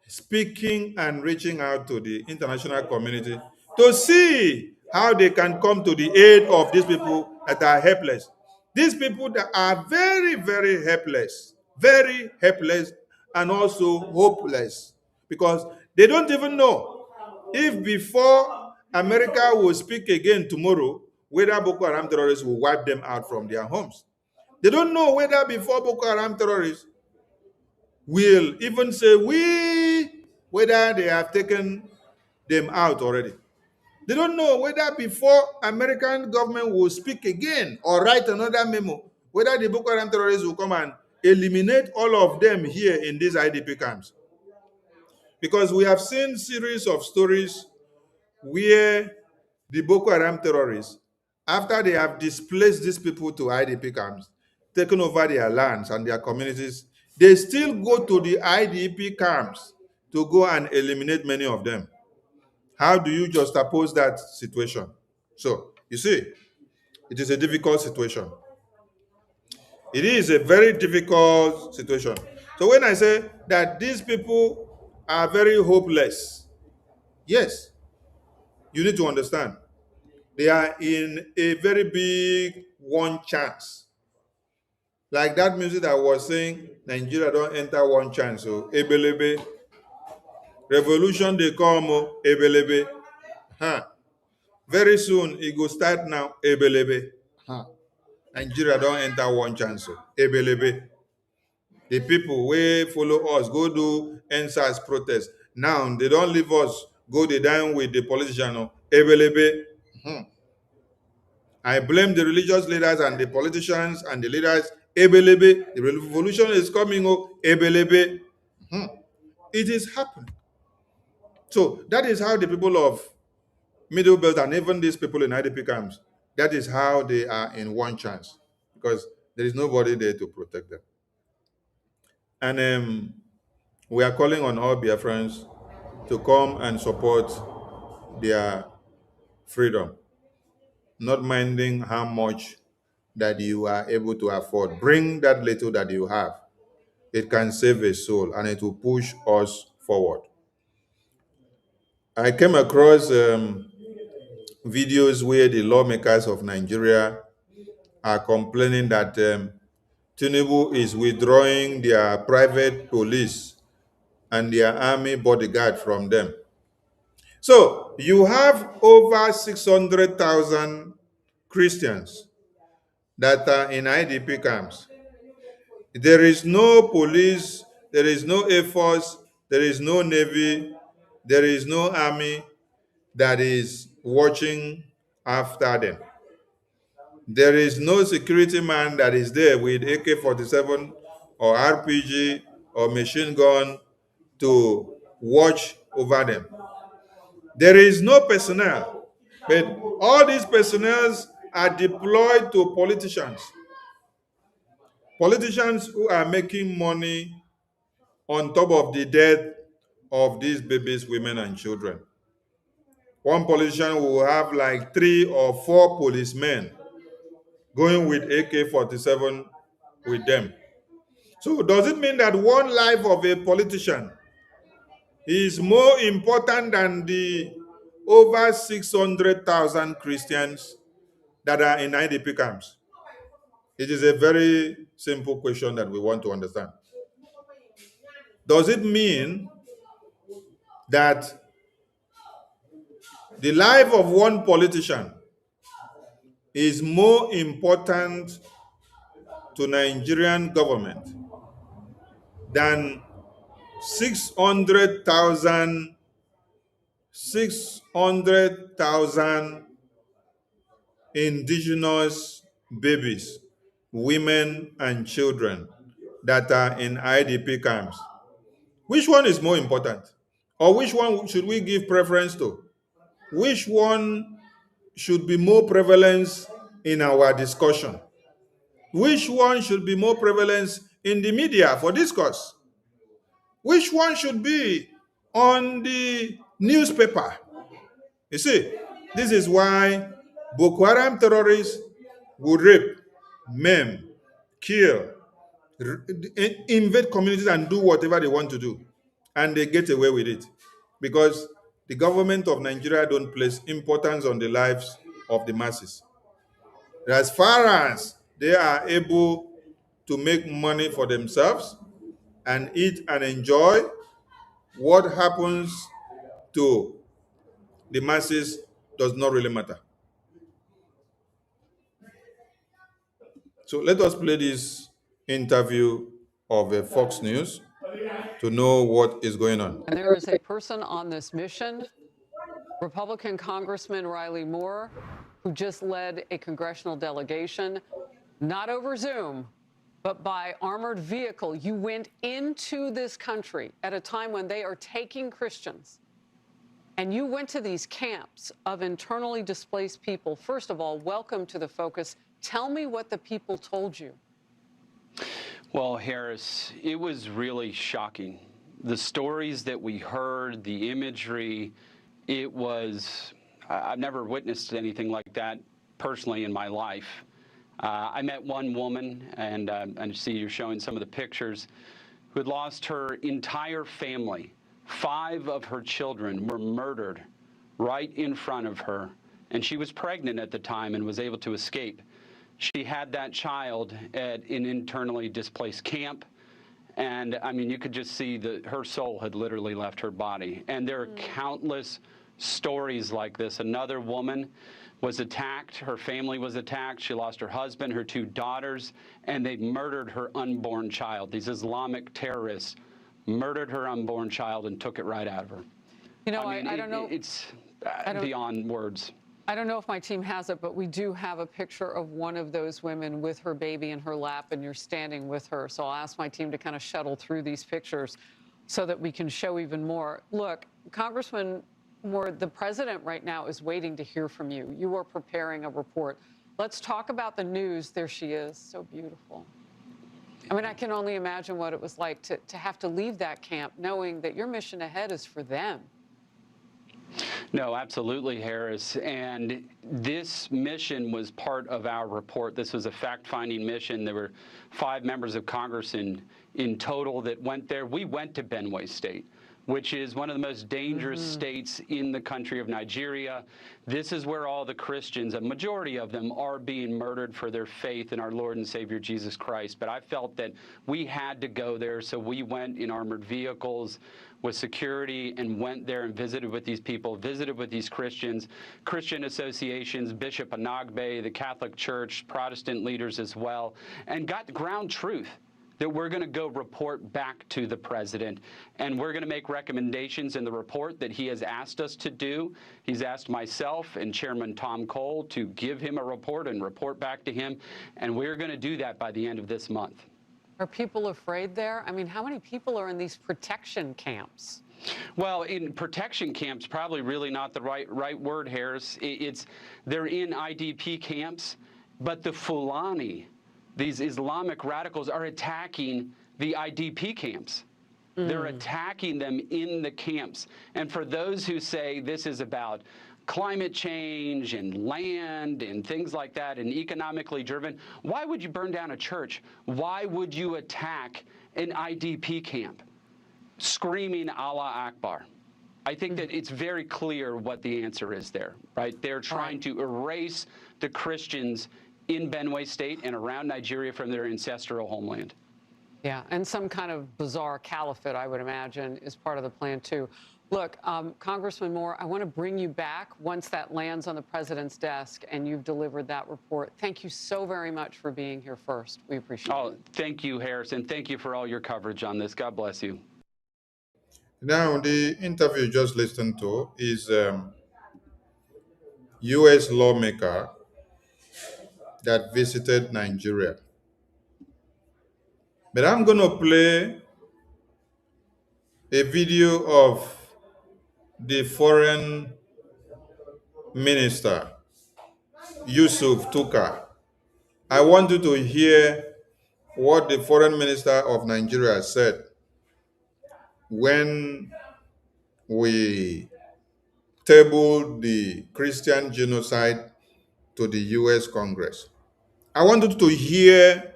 speaking and reaching out to the international community to see how they can come to the aid of these people that are helpless. These people that are very, very helpless, and also hopeless, because they don't even know if before America will speak again tomorrow, whether Boko Haram terrorists will wipe them out from their homes. They don't know whether before Boko Haram terrorists will even say whether they have taken them out already. They don't know whether before American government will speak again or write another memo, whether the Boko Haram terrorists will come and eliminate all of them here in these IDP camps. Because we have seen series of stories where the Boko Haram terrorists, after they have displaced these people to IDP camps, taken over their lands and their communities, they still go to the IDP camps to go and eliminate many of them. How do you juxtapose that situation? So, you see, it is a difficult situation. It is a very difficult situation. So when I say that these people are very hopeless, yes, you need to understand. They are in a very big one chance. Like that music that was saying, Nigeria don't enter one chance. So, ebelebe, revolution they come, ebelebe. Huh. Very soon, it go start now, ebelebe. Huh. Nigeria don't enter one chance. So, ebelebe. The people wey follow us go do NSAS protest. Now, they don't leave us, go they dine with the politician. Ebelebe. I blame the religious leaders and the politicians and the leaders. Ebelebe, the revolution is coming. Oh, ebelebe. It is happening. So that is how the people of Middle Belt and even these people in IDP camps, that is how they are in one chance because there is nobody there to protect them. And we are calling on all Biafrans to come and support their freedom, not minding how much that you are able to afford. Bring that little that you have. It can save a soul and it will push us forward. I came across videos where the lawmakers of Nigeria are complaining that Tinubu is withdrawing their private police and their army bodyguard from them. So you have over 600,000 Christians that are in IDP camps. There is no police, there is no Air Force, there is no Navy, there is no army that is watching after them. There is no security man that is there with AK-47 or RPG or machine gun to watch over them. There is no personnel, but all these personnel are deployed to politicians. Politicians who are making money on top of the death of these babies, women, and children. One politician will have like 3 or 4 policemen going with AK-47 with them. So does it mean that one life of a politician is more important than the over 600,000 Christians that are in IDP camps? It is a very simple question that we want to understand. Does it mean that the life of one politician is more important to Nigerian government than 600,000 indigenous babies, women, and children that are in IDP camps? Which one is more important? Or which one should we give preference to? Which one should be more prevalent in our discussion? Which one should be more prevalent in the media for discourse? Which one should be on the newspaper? You see, this is why Boko Haram terrorists would rape, maim, kill, invade communities and do whatever they want to do. And they get away with it because the government of Nigeria don't place importance on the lives of the masses. As far as they are able to make money for themselves and eat and enjoy, what happens to the masses does not really matter. So let us play this interview of Fox News to know what is going on. And there is a person on this mission, Republican Congressman Riley Moore, who just led a congressional delegation not over Zoom, but by armored vehicle. You went into this country at a time when they are taking Christians, and you went to these camps of internally displaced people. First of all, welcome to The Focus. Tell me what the people told you. Well, Harris, it was really shocking. The stories that we heard, the imagery, it was, I've never witnessed anything like that personally in my life. I met one woman, and I see you're showing some of the pictures, who had lost her entire family. 5 of her children were murdered right in front of her, and she was pregnant at the time and was able to escape. She had that child at an internally displaced camp, and I mean, you could just see that her soul had literally left her body. And there are countless stories like this. Another woman was attacked. Her family was attacked. She lost her husband, her 2 daughters, and they murdered her unborn child. These Islamic terrorists murdered her unborn child and took it right out of her. You know, I don't know. It's beyond words. I don't know if my team has it, but we do have a picture of one of those women with her baby in her lap, and you're standing with her. So I'll ask my team to kind of shuttle through these pictures so that we can show even more. Look, Congressman Moore, the president right now is waiting to hear from you. You are preparing a report. Let's talk about the news. There she is, so beautiful. I mean, I can only imagine what it was like to have to leave that camp knowing that your mission ahead is for them. No, absolutely, Harris. And this mission was part of our report. This was a fact-finding mission. There were 5 members of Congress in total that went there. We went to Benue State, which is one of the most dangerous states in the country of Nigeria. This is where all the Christians, a majority of them, are being murdered for their faith in our Lord and Savior Jesus Christ. But I felt that we had to go there, so we went in armored vehicles with security and went there and visited with these people, visited with these Christians, Christian associations, Bishop Anagbe, the Catholic Church, Protestant leaders as well, and got ground truth that we're going to go report back to the president, and we're going to make recommendations in the report that he has asked us to do. He's asked myself and Chairman Tom Cole to give him a report and report back to him, and we're going to do that by the end of this month. Are people afraid there? I mean, how many people are in these protection camps? Well, in protection camps, probably really not the right word, Harris. They're in IDP camps, but the Fulani, these Islamic radicals, are attacking the IDP camps. They're attacking them in the camps. And for those who say this is about climate change and land and things like that and economically driven, why would you burn down a church? Why would you attack an IDP camp? Screaming Allah Akbar. I think that it's very clear what the answer is there, right? They're trying to erase the Christians in Benue State and around Nigeria from their ancestral homeland. Yeah, and some kind of bizarre caliphate, I would imagine, is part of the plan, too. Look, Congressman Moore, I want to bring you back once that lands on the president's desk and you've delivered that report. Thank you so very much for being here first. We appreciate it. Thank you, Harris, and thank you for all your coverage on this. God bless you. Now, the interview you just listened to is U.S. lawmaker that visited Nigeria. But I'm going to play a video of the foreign minister, Yusuf Tuka. I want you to hear what the foreign minister of Nigeria said when we tabled the Christian genocide to the U.S. Congress. I want you to hear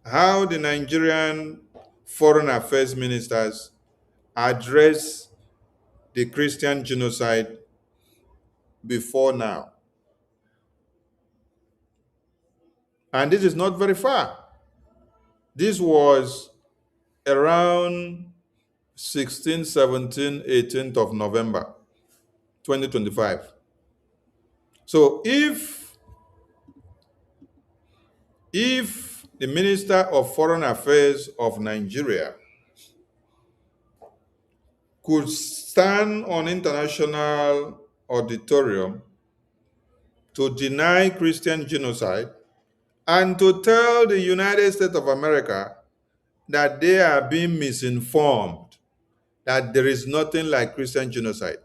how the Nigerian foreign affairs ministers address the Christian genocide before now. And this is not very far. This was around 16th, 17th, 18th of November, 2025. So if the Minister of Foreign Affairs of Nigeria could stand on international auditorium to deny Christian genocide and to tell the United States of America that they are being misinformed, that there is nothing like Christian genocide.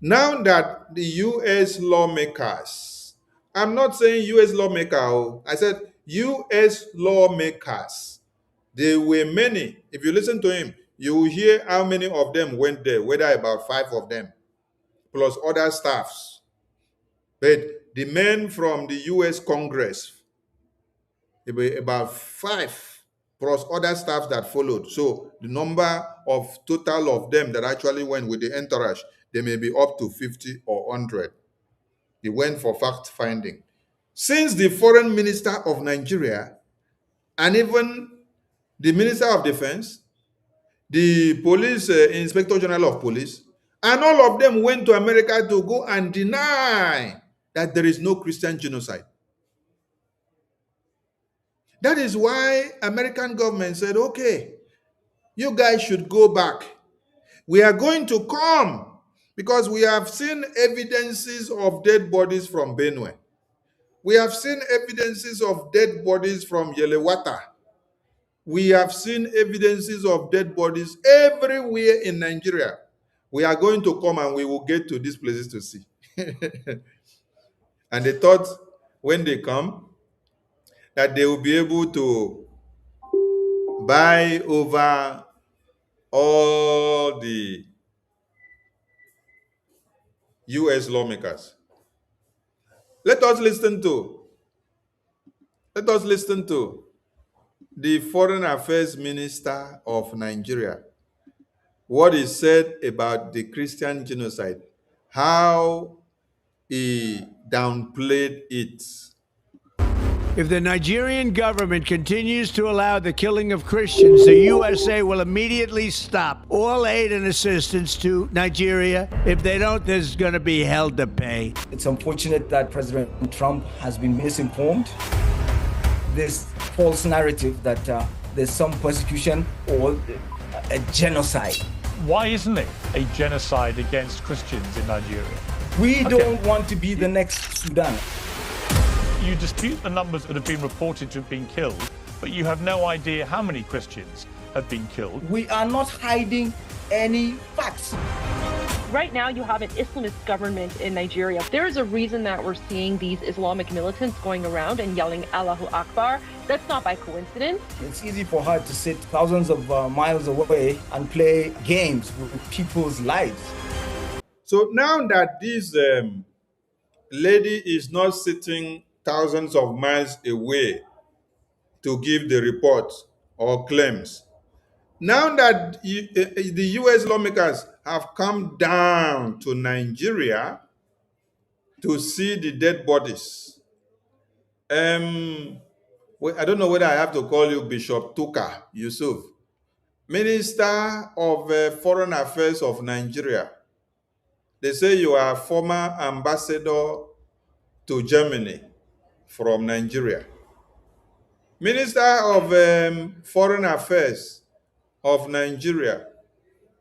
Now that the U.S. lawmakers, I'm not saying U.S. lawmaker, oh, I said U.S. lawmakers, there were many. If you listen to him, you will hear how many of them went there, whether about 5 of them, plus other staffs. But the men from the U.S. Congress, about 5, plus other staff that followed. So the number of total of them that actually went with the entourage, they may be up to 50 or 100. They went for fact finding. Since the foreign minister of Nigeria and even the minister of defense, the police inspector general of police, and all of them went to America to go and deny that there is no Christian genocide. That is why American government said, okay, you guys should go back. We are going to come because we have seen evidences of dead bodies from Benue. We have seen evidences of dead bodies from Yelewata. We have seen evidences of dead bodies everywhere in Nigeria. We are going to come and we will get to these places to see. And they thought when they come that they will be able to buy over all the U.S. lawmakers. Let us listen to the Foreign Affairs Minister of Nigeria, what he said about the Christian genocide, how he downplayed it. If the Nigerian government continues to allow the killing of Christians, the USA will immediately stop all aid and assistance to Nigeria. If they don't, there's going to be hell to pay. It's unfortunate that President Trump has been misinformed. This false narrative that there's some persecution or a genocide. Why isn't it a genocide against Christians in Nigeria? We don't want to be the next Sudan. You dispute the numbers that have been reported to have been killed, but you have no idea how many Christians have been killed. We are not hiding any facts. Right now, you have an Islamist government in Nigeria. There is a reason that we're seeing these Islamic militants going around and yelling Allahu Akbar. That's not by coincidence. It's easy for her to sit thousands of miles away and play games with people's lives. So now that this lady is not sitting thousands of miles away to give the report or claims, now that the U.S. lawmakers have come down to Nigeria to see the dead bodies, I don't know whether I have to call you Bishop Tuka Yusuf, Minister of Foreign Affairs of Nigeria. They say you are former ambassador to Germany from Nigeria. Minister of Foreign Affairs of Nigeria.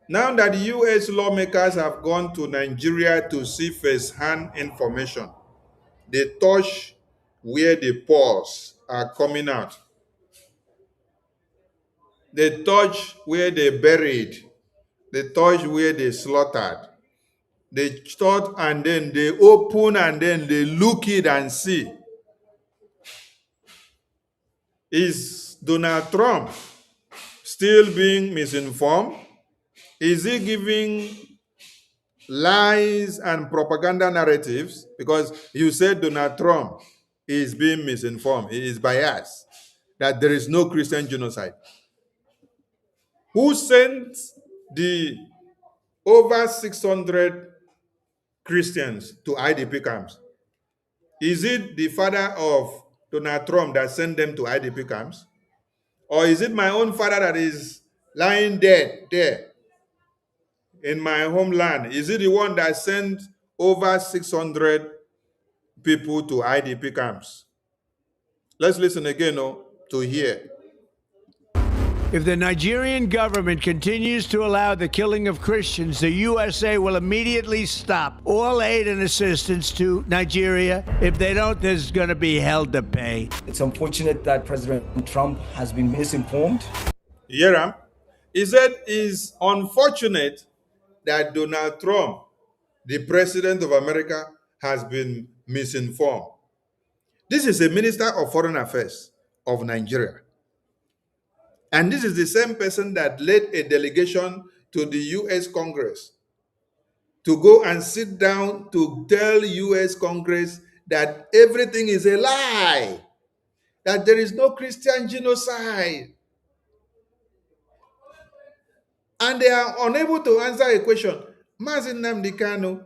Now that the U.S. lawmakers have gone to Nigeria to see first-hand information, they touch where the pores are coming out. They touch where they buried. They touch where they slaughtered. They touch and then they open and then they look it and see. Is Donald Trump still being misinformed? Is he giving lies and propaganda narratives? Because you said Donald Trump is being misinformed. He is biased, that there is no Christian genocide. Who sent the over 600 Christians to IDP camps? Is it the father of Donald Trump that sent them to IDP camps? Or is it my own father that is lying dead there in my homeland? Is it the one that sent over 600 people to IDP camps? Let's listen again to hear. If the Nigerian government continues to allow the killing of Christians, the USA will immediately stop all aid and assistance to Nigeria. If they don't, there's going to be hell to pay. It's unfortunate that President Trump has been misinformed. Yeram, he said it's unfortunate that Donald Trump, the president of America, has been misinformed. This is a minister of foreign affairs of Nigeria. And this is the same person that led a delegation to the U.S. Congress to go and sit down to tell U.S. Congress that everything is a lie, that there is no Christian genocide. And they are unable to answer a question. Mazin Nnamdi Kanu,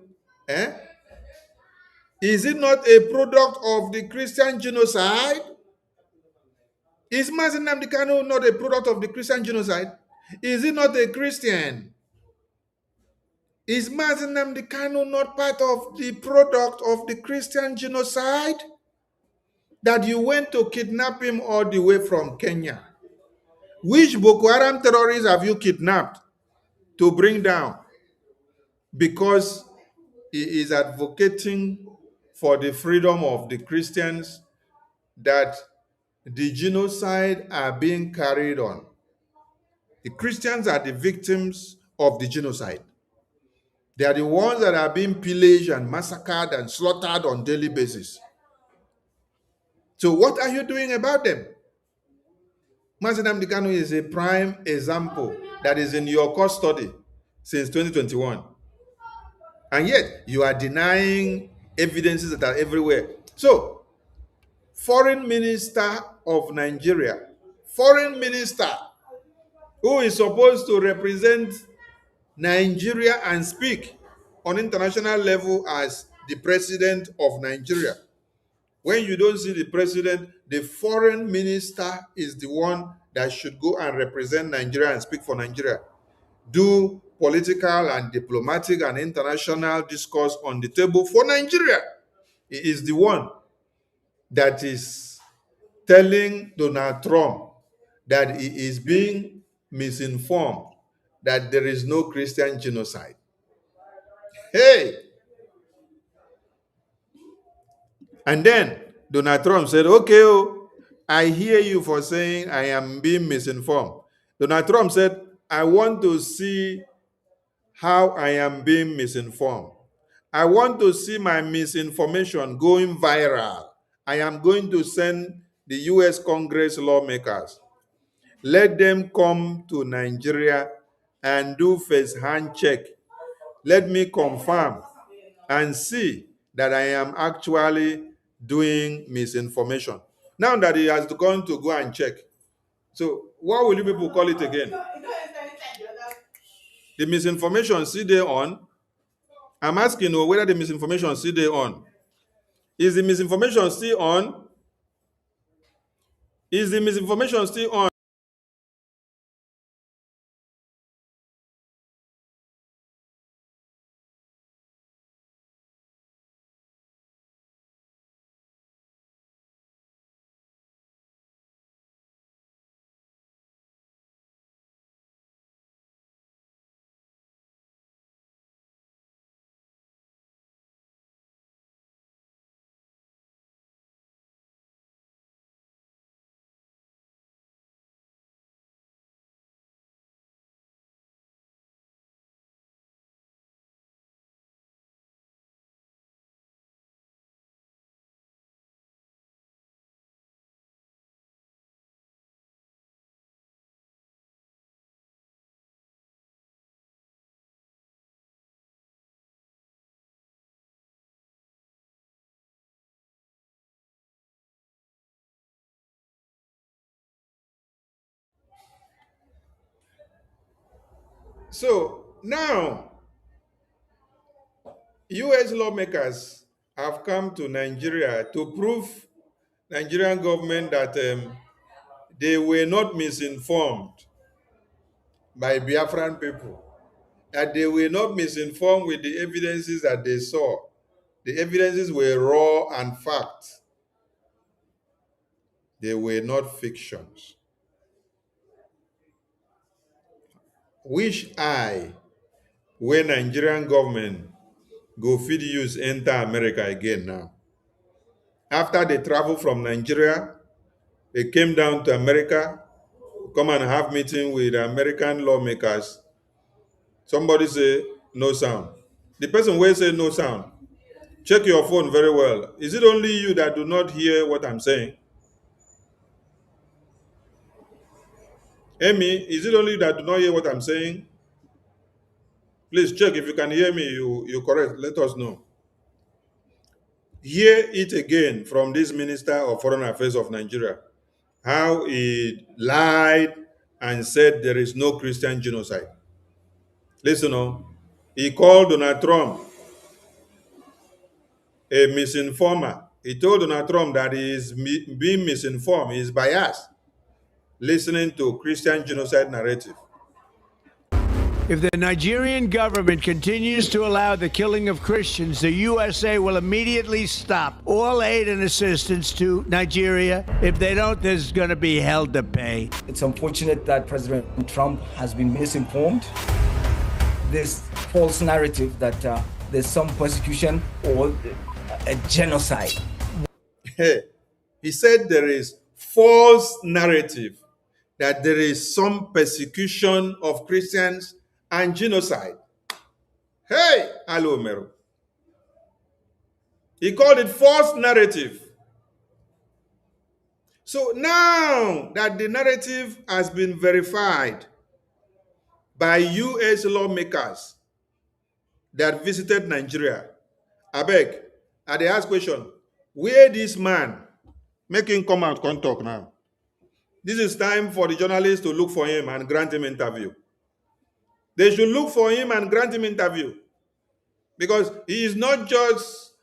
is it not a product of the Christian genocide? Is Mazin Nnamdi Kanu not a product of the Christian genocide? Is he not a Christian? Is Mazin Nnamdi Kanu not part of the product of the Christian genocide? That you went to kidnap him all the way from Kenya. Which Boko Haram terrorists have you kidnapped to bring down? Because he is advocating for the freedom of the Christians, that the genocide are being carried on. The Christians are the victims of the genocide. They are the ones that are being pillaged and massacred and slaughtered on a daily basis. So what are you doing about them? Mazin Nnamdi Kanu is a prime example that is in your custody since 2021. And yet you are denying evidences that are everywhere. So, foreign minister of Nigeria, foreign minister who is supposed to represent Nigeria and speak on international level as the president of Nigeria. When you don't see the president, the foreign minister is the one that should go and represent Nigeria and speak for Nigeria. Do political and diplomatic and international discourse on the table for Nigeria. He is the one that is telling Donald Trump that he is being misinformed, that there is no Christian genocide. Hey! And then Donald Trump said, okay, I hear you for saying I am being misinformed. Donald Trump said, I want to see how I am being misinformed. I want to see my misinformation going viral. I am going to send the U.S. Congress lawmakers. Let them come to Nigeria and do first-hand check. Let me confirm and see that I am actually doing misinformation. Now that he has gone to go and check. So what will you people call it again? The misinformation still there on? I'm asking you whether the misinformation still there on. Is the misinformation still on? Is the misinformation still on? So now, U.S. lawmakers have come to Nigeria to prove Nigerian government that they were not misinformed by Biafran people, that they were not misinformed with the evidences that they saw. The evidences were raw and fact. They were not fictions. which eye when Nigerian government go fit use enter America again now. After they travel from Nigeria, they came down to America, come and have meeting with American lawmakers. Somebody say no sound. The person will say no sound. Check your phone very well. Is it only you that do not hear what I'm saying? Amy, is it only you that do not hear what I'm saying? Please check if you can hear me. You correct. Let us know. Hear it again from this Minister of Foreign Affairs of Nigeria, how he lied and said there is no Christian genocide. Listen on. He called Donald Trump a misinformer. He told Donald Trump that he is being misinformed, he is biased, listening to Christian genocide narrative. If the Nigerian government continues to allow the killing of Christians, the USA will immediately stop all aid and assistance to Nigeria. If they don't, there's going to be hell to pay. It's unfortunate that President Trump has been misinformed. This false narrative that there's some persecution or a genocide. He said there is false narrative that there is some persecution of Christians and genocide. Hey, hello, Meru. He called it false narrative. So now that the narrative has been verified by U.S. lawmakers that visited Nigeria, I beg, they ask question, where this man, make him come out, come talk now. This is time for the journalists to look for him and grant him interview. They should look for him and grant him interview. Because he is not just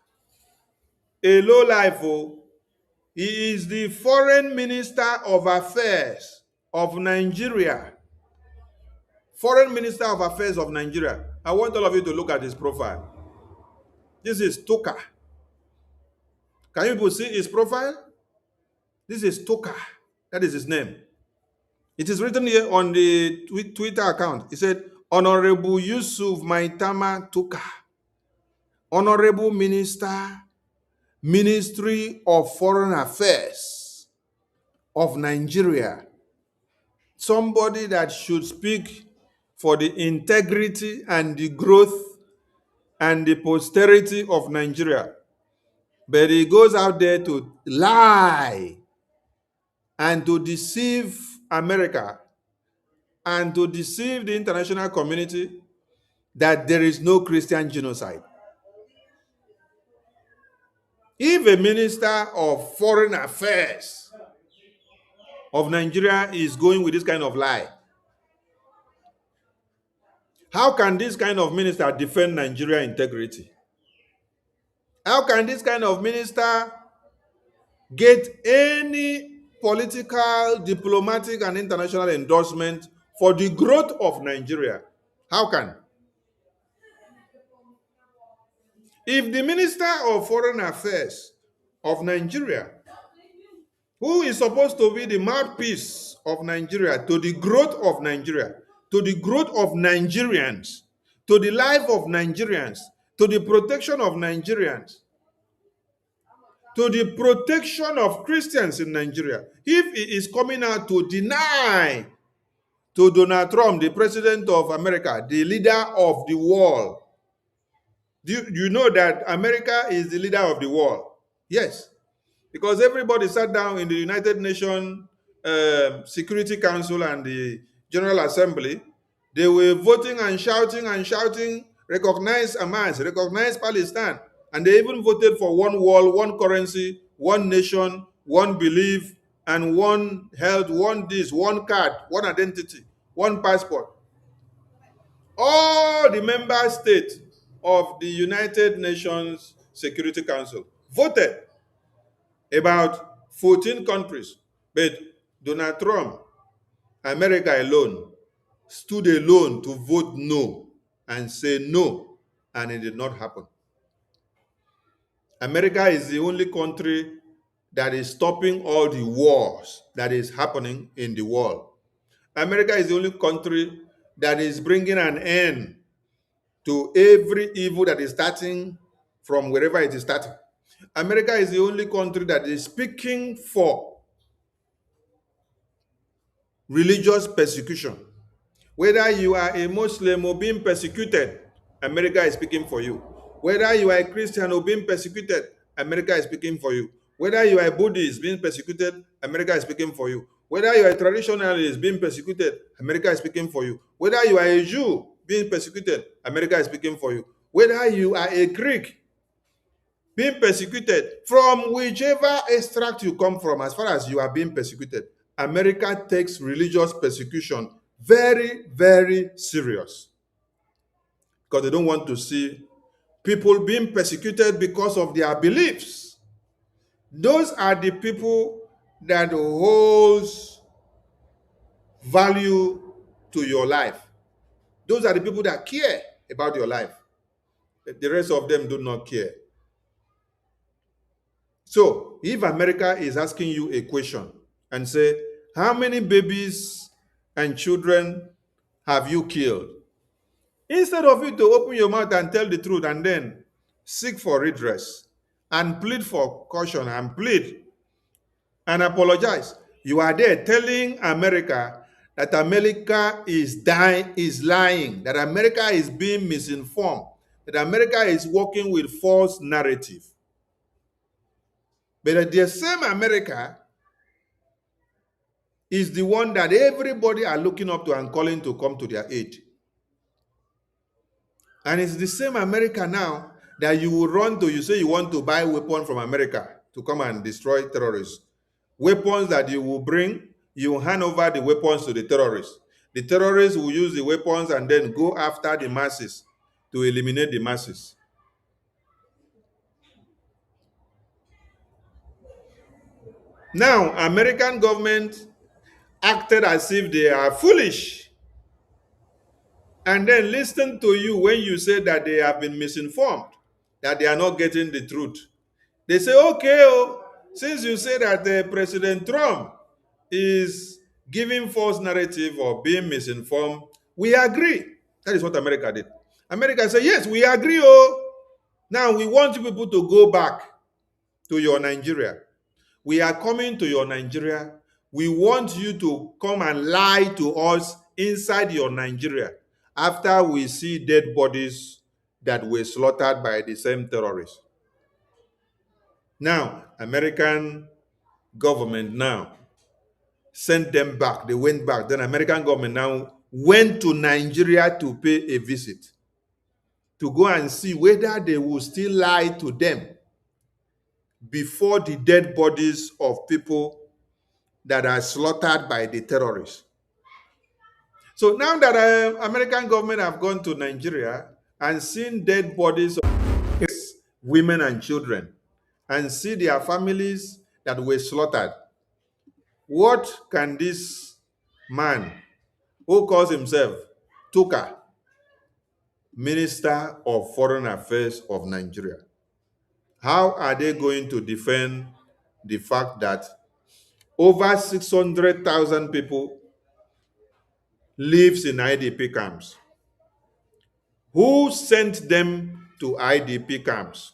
a lowlife. He is the Foreign Minister of Affairs of Nigeria. Foreign Minister of Affairs of Nigeria. I want all of you to look at his profile. This is Tuka. Can you people see his profile? This is Tuka. That is his name. It is written here on the Twitter account. He said, Honorable Yusuf Maitama Tuka, Honorable Minister, Ministry of Foreign Affairs of Nigeria. Somebody that should speak for the integrity and the growth and the posterity of Nigeria. But he goes out there to lie and to deceive America and to deceive the international community that there is no Christian genocide. If a minister of foreign affairs of Nigeria is going with this kind of lie, how can this kind of minister defend Nigeria integrity? How can this kind of minister get any political, diplomatic, and international endorsement for the growth of Nigeria? How can? If the Minister of Foreign Affairs of Nigeria, who is supposed to be the mouthpiece of Nigeria to the growth of Nigeria, to the growth of Nigerians, to the life of Nigerians, to the protection of Nigerians, to the protection of Christians in Nigeria, if he is coming out to deny to Donald Trump, the president of America, the leader of the world, do you know that America is the leader of the world? Yes, because everybody sat down in the United Nations Security Council and the General Assembly. They were voting and shouting, recognize Hamas, recognize Palestine. And they even voted for one world, one currency, one nation, one belief, and one health, one this, one card, one identity, one passport. All the member states of the United Nations Security Council voted, about 14 countries. But Donald Trump, America alone, stood alone to vote no and say no, and it did not happen. America is the only country that is stopping all the wars that is happening in the world. America is the only country that is bringing an end to every evil that is starting from wherever it is starting. America is the only country that is speaking for religious persecution. Whether you are a Muslim or being persecuted, America is speaking for you. Whether you are a Christian or being persecuted, America is speaking for you. Whether you are a Buddhist being persecuted, America is speaking for you. Whether you are a traditionalist being persecuted, America is speaking for you. Whether you are a Jew being persecuted, America is speaking for you. Whether you are a Greek being persecuted, from whichever extract you come from, as far as you are being persecuted, America takes religious persecution very, very serious, because they don't want to see people being persecuted because of their beliefs. Those are the people that holds value to your life. Those are the people that care about your life. The rest of them do not care. So if America is asking you a question and say, how many babies and children have you killed? Instead of you to open your mouth and tell the truth and then seek for redress and plead for caution and plead and apologize, you are there telling America that America is lying, that America is being misinformed, that America is working with false narrative. But the same America is the one that everybody are looking up to and calling to come to their aid. And it's the same America now that you will run to. You say you want to buy weapons from America to come and destroy terrorists. Weapons that you will bring, you will hand over the weapons to the terrorists. The terrorists will use the weapons and then go after the masses to eliminate the masses. Now, American government acted as if they are foolish and then listen to you when you say that they have been misinformed, that they are not getting the truth. They say, okay, since you say that President Trump is giving false narrative or being misinformed, we agree. That is what America did. America said, yes, we agree. Now we want you people to go back to your Nigeria. We are coming to your Nigeria. We want you to come and lie to us inside your Nigeria after we see dead bodies that were slaughtered by the same terrorists. Now, American government now sent them back. They went back. Then American government now went to Nigeria to pay a visit to go and see whether they will still lie to them before the dead bodies of people that are slaughtered by the terrorists. So now that American government have gone to Nigeria and seen dead bodies of women and children and see their families that were slaughtered, what can this man who calls himself Tuka, Minister of Foreign Affairs of Nigeria, how are they going to defend the fact that over 600,000 people lives in IDP camps? Who sent them to IDP camps?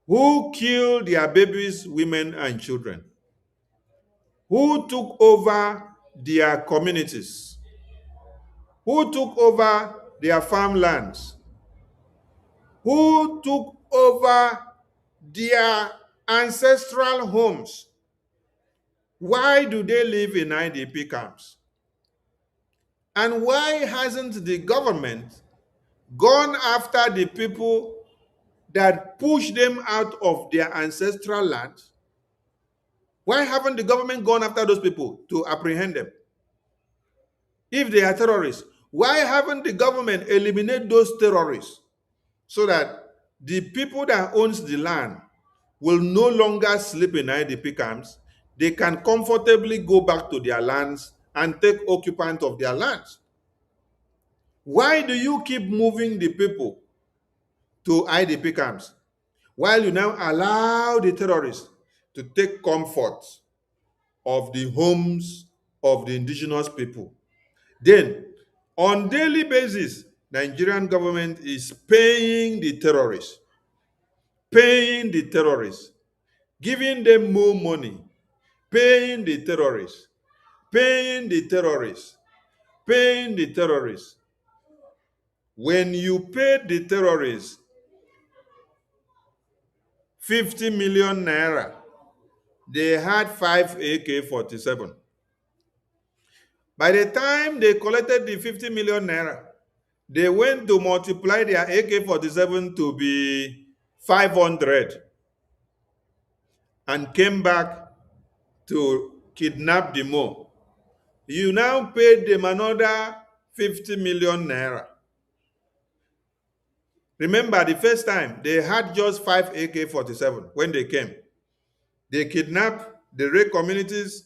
Who killed their babies, women, and children? Who took over their communities? Who took over their farmlands? Who took over their ancestral homes? Why do they live in IDP camps? And why hasn't the government gone after the people that pushed them out of their ancestral land? Why haven't the government gone after those people to apprehend them? If they are terrorists, why haven't the government eliminated those terrorists so that the people that owns the land will no longer sleep in IDP camps? They can comfortably go back to their lands and take occupant of their lands. Why do you keep moving the people to IDP camps while you now allow the terrorists to take comfort of the homes of the indigenous people? Then On daily basis, Nigerian government is paying the terrorists, giving them more money, paying the terrorists, paying the terrorists, paying the terrorists. When you pay the terrorists 50 million naira, they had 5 AK-47. By the time they collected the 50 million naira, they went to multiply their AK-47 to be 500 and came back to kidnap the more. You now paid them another 50 million naira. Remember, the first time they had just 5 AK-47 when they came. They kidnapped, they raped communities.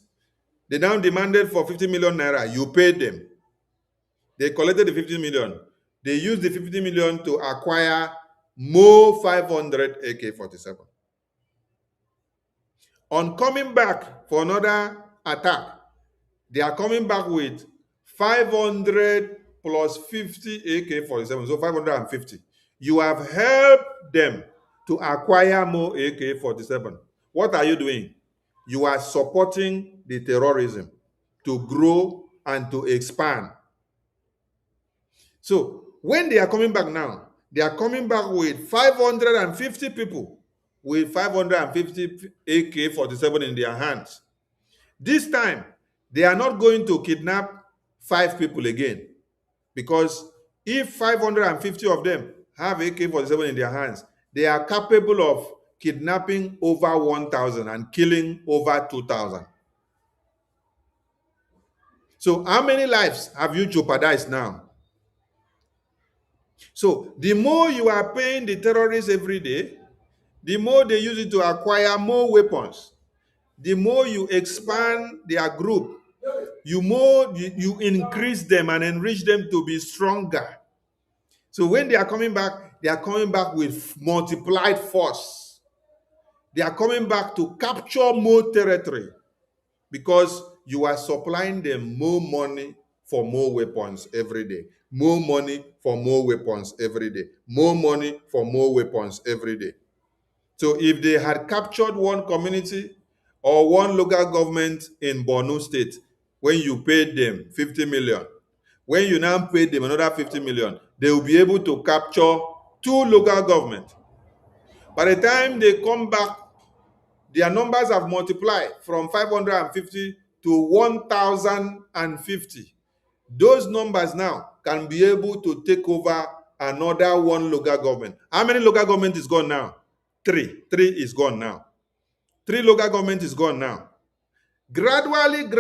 They now demanded for 50 million naira. You paid them. They collected the 50 million. They used the 50 million to acquire more 500 AK-47. On coming back for another attack, they are coming back with 500 plus 50 AK-47, so 550. You have helped them to acquire more AK-47. What are you doing? You are supporting the terrorism to grow and to expand. So when they are coming back now, they are coming back with 550 people with 550 AK-47 in their hands. This time, they are not going to kidnap 5 people again, because if 550 of them have AK-47 in their hands, they are capable of kidnapping over 1,000 and killing over 2,000. So how many lives have you jeopardized now? So the more you are paying the terrorists every day, the more they use it to acquire more weapons. The more you expand their group, you increase them and enrich them to be stronger. So when they are coming back with multiplied force. They are coming back to capture more territory because you are supplying them more money for more weapons every day. More money for more weapons every day. More money for more weapons every day. So if they had captured one community or one local government in Borno State, when you paid them 50 million, when you now pay them another 50 million, they will be able to capture 2 local governments. By the time they come back, their numbers have multiplied from 550 to 1,050. Those numbers now can be able to take over another 1 local government. How many local government is gone now? 3. 3 is gone now. 3 local government is gone now. Gradually, the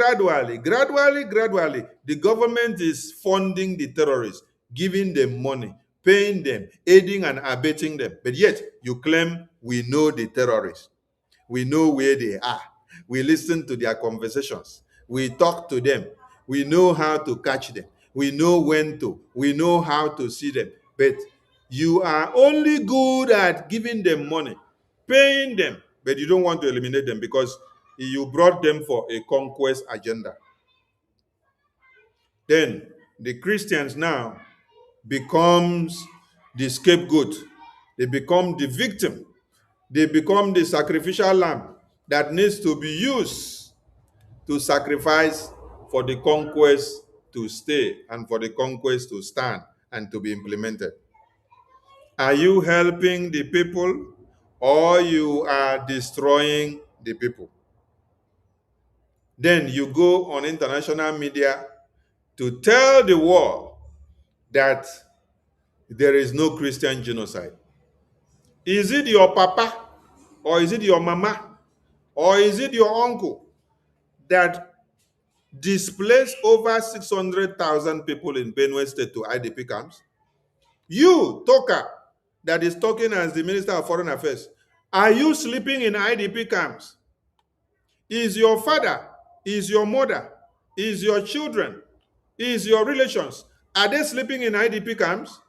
government is funding the terrorists, giving them money, paying them, aiding and abetting them. But yet, you claim we know the terrorists. We know where they are. We listen to their conversations. We talk to them. We know how to catch them. We know when to. We know how to see them. But you are only good at giving them money, paying them, but you don't want to eliminate them because you brought them for a conquest agenda. Then the Christians now becomes the scapegoat. They become the victim. They become the sacrificial lamb that needs to be used to sacrifice for the conquest to stay and for the conquest to stand and to be implemented. Are you helping the people or you are destroying the people? Then you go on international media to tell the world that there is no Christian genocide. Is it your papa or is it your mama or is it your uncle that displaced over 600,000 people in Benue State to IDP camps? You, Toka, that is talking as the Minister of Foreign Affairs, are you sleeping in IDP camps? Is your father, is your mother, is your children, is your relations, are they sleeping in IDP camps?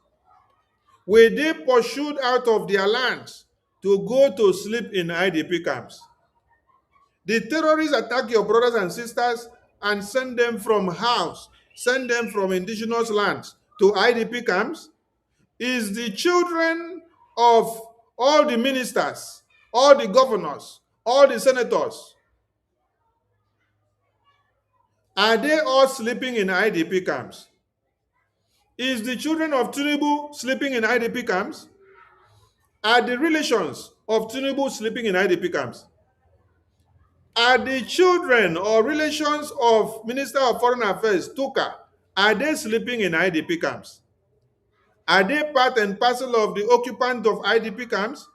Were they pursued out of their lands to go to sleep in IDP camps? The terrorists attack your brothers and sisters and send them from house send them from indigenous lands to IDP camps? Is the children of all the ministers, all the governors, all the senators, are they all sleeping in IDP camps? Is the children of Tinubu sleeping in IDP camps? Are the relations of Tinubu sleeping in IDP camps? Are the children or relations of Minister of Foreign Affairs, Tuka, are they sleeping in IDP camps? Are they part and parcel of the occupant of IDP camps?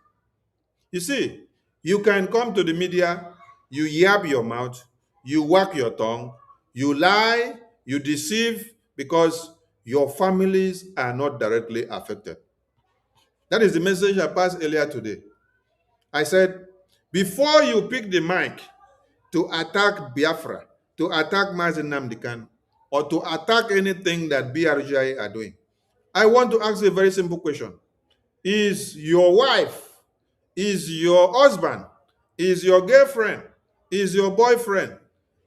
You see, you can come to the media, you yab your mouth, you whack your tongue, you lie, you deceive because your families are not directly affected. That is the message I passed earlier today. I said, before you pick the mic to attack Biafra, to attack Mazen Namdekan, or to attack anything that BRGI are doing, I want to ask a very simple question. Is your wife, is your husband, is your girlfriend, is your boyfriend,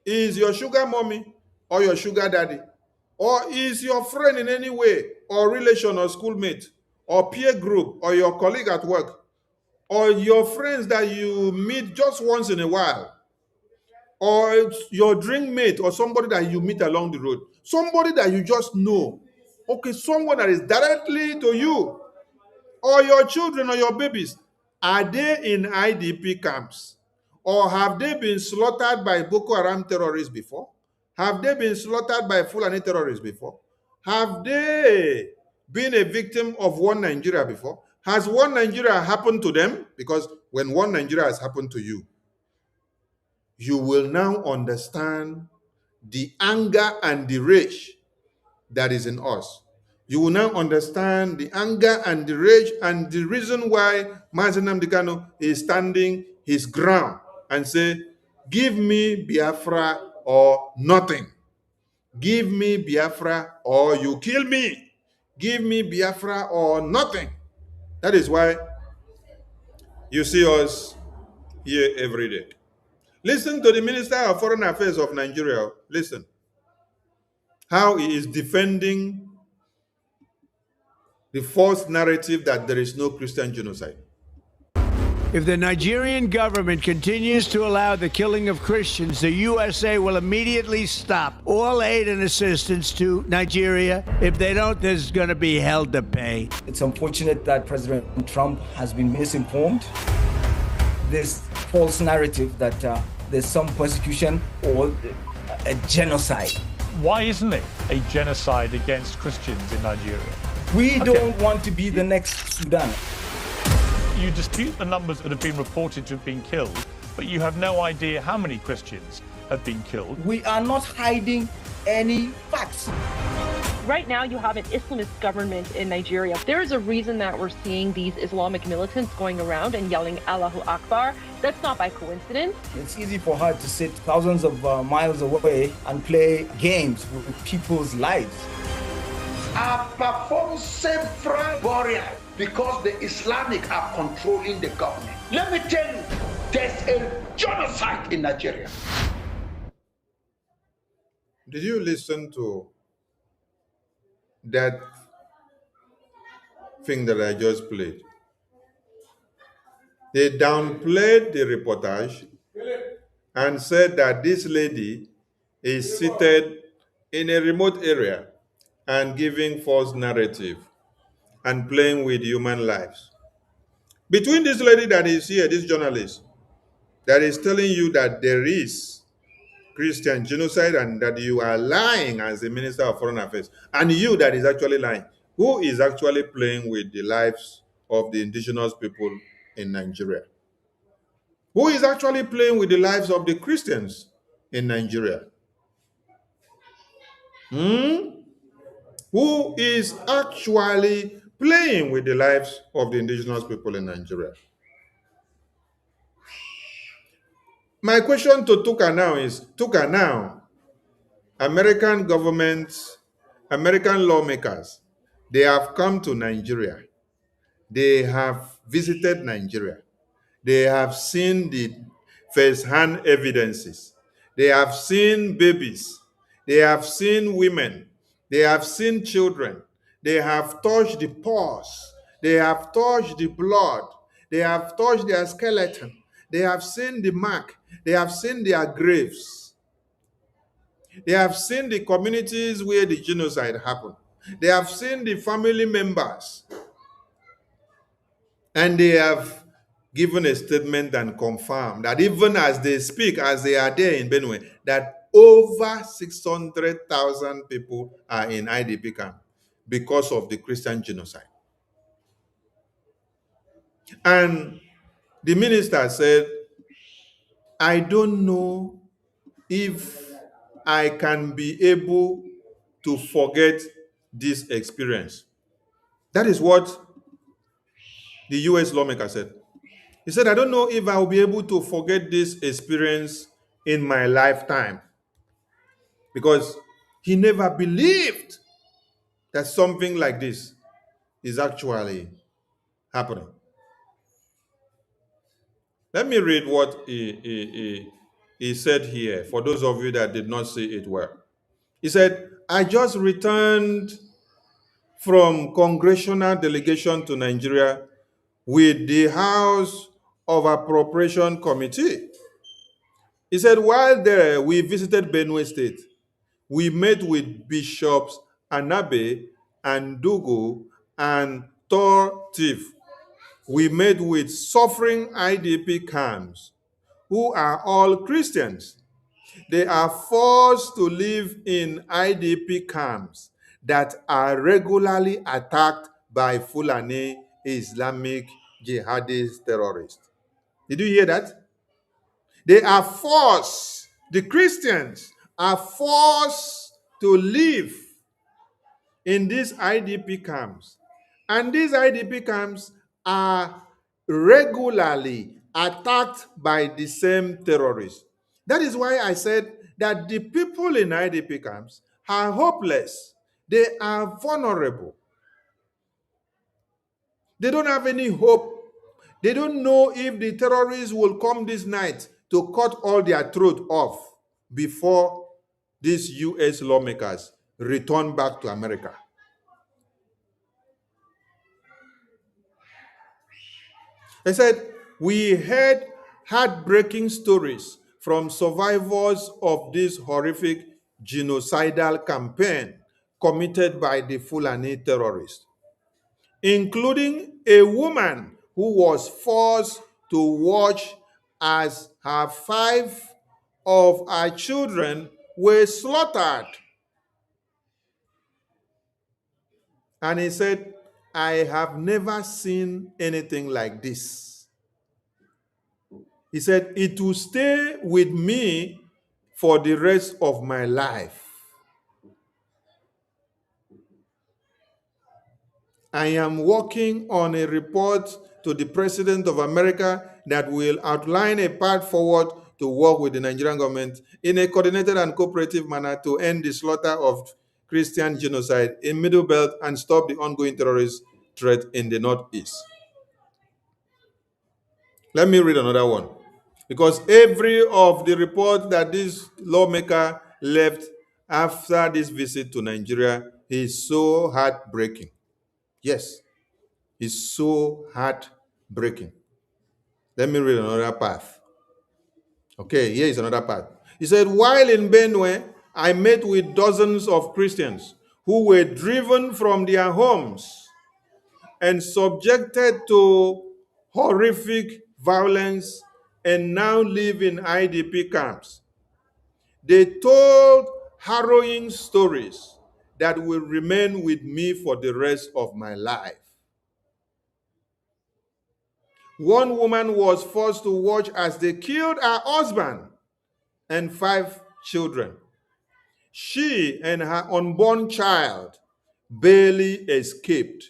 is your sugar mommy or your sugar daddy, or is your friend in any way, or relation or schoolmate, or peer group, or your colleague at work, or your friends that you meet just once in a while, or it's your drink mate, or somebody that you meet along the road, somebody that you just know, okay, someone that is directly to you, or your children or your babies, are they in IDP camps? Or have they been slaughtered by Boko Haram terrorists before? Have they been slaughtered by Fulani terrorists before? Have they been a victim of one Nigeria before? Has one Nigeria happened to them? Because when one Nigeria has happened to you, you will now understand the anger and the rage that is in us. You will now understand the anger and the rage and the reason why Mazen Nnamdi Kanu is standing his ground and say, give me Biafra or nothing. Give me Biafra or you kill me. Give me Biafra or nothing. That is why you see us here every day. Listen to the Minister of Foreign Affairs of Nigeria. Listen how he is defending the false narrative that there is no Christian genocide. If the Nigerian government continues to allow the killing of Christians, the USA will immediately stop all aid and assistance to Nigeria. If they don't, there's going to be hell to pay. It's unfortunate that President Trump has been misinformed. This false narrative that there's some persecution or a genocide. Why isn't it a genocide against Christians in Nigeria? We don't want to be the next Sudan. You dispute the numbers that have been reported to have been killed, but you have no idea how many Christians have been killed. We are not hiding any facts. Right now, you have an Islamist government in Nigeria. There is a reason that we're seeing these Islamic militants going around and yelling Allahu Akbar. That's not by coincidence. It's easy for her to sit thousands of miles away and play games with people's lives. I perform several burials because the Islamic are controlling the government. Let me tell you, there's a genocide in Nigeria. Did you listen to that thing that I just played? They downplayed the reportage and said that this lady is seated in a remote area and giving false narrative and playing with human lives. Between this lady that is here, this journalist, that is telling you that there is Christian genocide and that you are lying as the Minister of Foreign Affairs, and you that is actually lying, who is actually playing with the lives of the indigenous people in Nigeria? Who is actually playing with the lives of the Christians in Nigeria? Who is actually playing with the lives of the indigenous people in Nigeria? My question to Tuka now is, Tuka now, American government, American lawmakers, they have come to Nigeria. They have visited Nigeria. They have seen the first-hand evidences. They have seen babies. They have seen women. They have seen children. They have touched the pus. They have touched the blood. They have touched their skeleton. They have seen the mark. They have seen their graves. They have seen the communities where the genocide happened. They have seen the family members. And they have given a statement and confirmed that even as they speak, as they are there in Benue, that over 600,000 people are in IDP camp because of the Christian genocide. And the minister said, I don't know if I can be able to forget this experience. That is what the U.S. lawmaker said. He said, I don't know if I will be able to forget this experience in my lifetime, because he never believed that something like this is actually happening. Let me read what he said here for those of you that did not see it well. He said, I just returned from congressional delegation to Nigeria with the House of Appropriation Committee. He said, while there, we visited Benue State. We met with Bishops Anabe and Dugu and Tor Tif. We met with suffering IDP camps who are all Christians. They are forced to live in IDP camps that are regularly attacked by Fulani Islamic jihadist terrorists. Did you hear that? They are forced, the Christians are forced to live in these IDP camps. And these IDP camps are regularly attacked by the same terrorists. That is why I said that the people in IDP camps are hopeless. They are vulnerable. They don't have any hope. They don't know if the terrorists will come this night to cut all their throat off before these U.S. lawmakers return back to America. They said, we heard heartbreaking stories from survivors of this horrific genocidal campaign committed by the Fulani terrorists, including a woman who was forced to watch as her 5 of her children were slaughtered. And he said, I have never seen anything like this. He said, it will stay with me for the rest of my life. I am working on a report to the President of America that will outline a path forward to work with the Nigerian government in a coordinated and cooperative manner to end the slaughter of Christian genocide in Middle Belt and stop the ongoing terrorist threat in the Northeast. Let me read another one. Because every of the reports that this lawmaker left after this visit to Nigeria is so heartbreaking. Yes, it's so heartbreaking. Let me read another path. Okay, here is another part. He said, while in Benue, I met with dozens of Christians who were driven from their homes and subjected to horrific violence and now live in IDP camps. They told harrowing stories that will remain with me for the rest of my life. One woman was forced to watch as they killed her husband and 5 children. She and her unborn child barely escaped.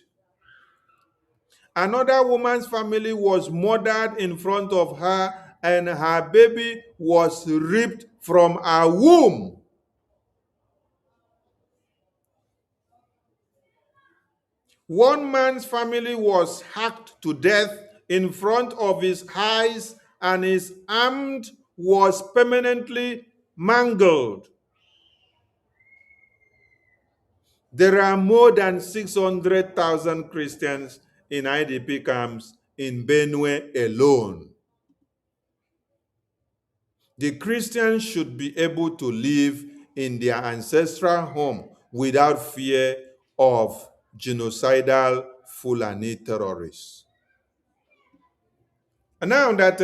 Another woman's family was murdered in front of her, and her baby was ripped from her womb. One man's family was hacked to death in front of his eyes, and his arm was permanently mangled. There are more than 600,000 Christians in IDP camps in Benue alone. The Christians should be able to live in their ancestral home without fear of genocidal Fulani terrorists. And now that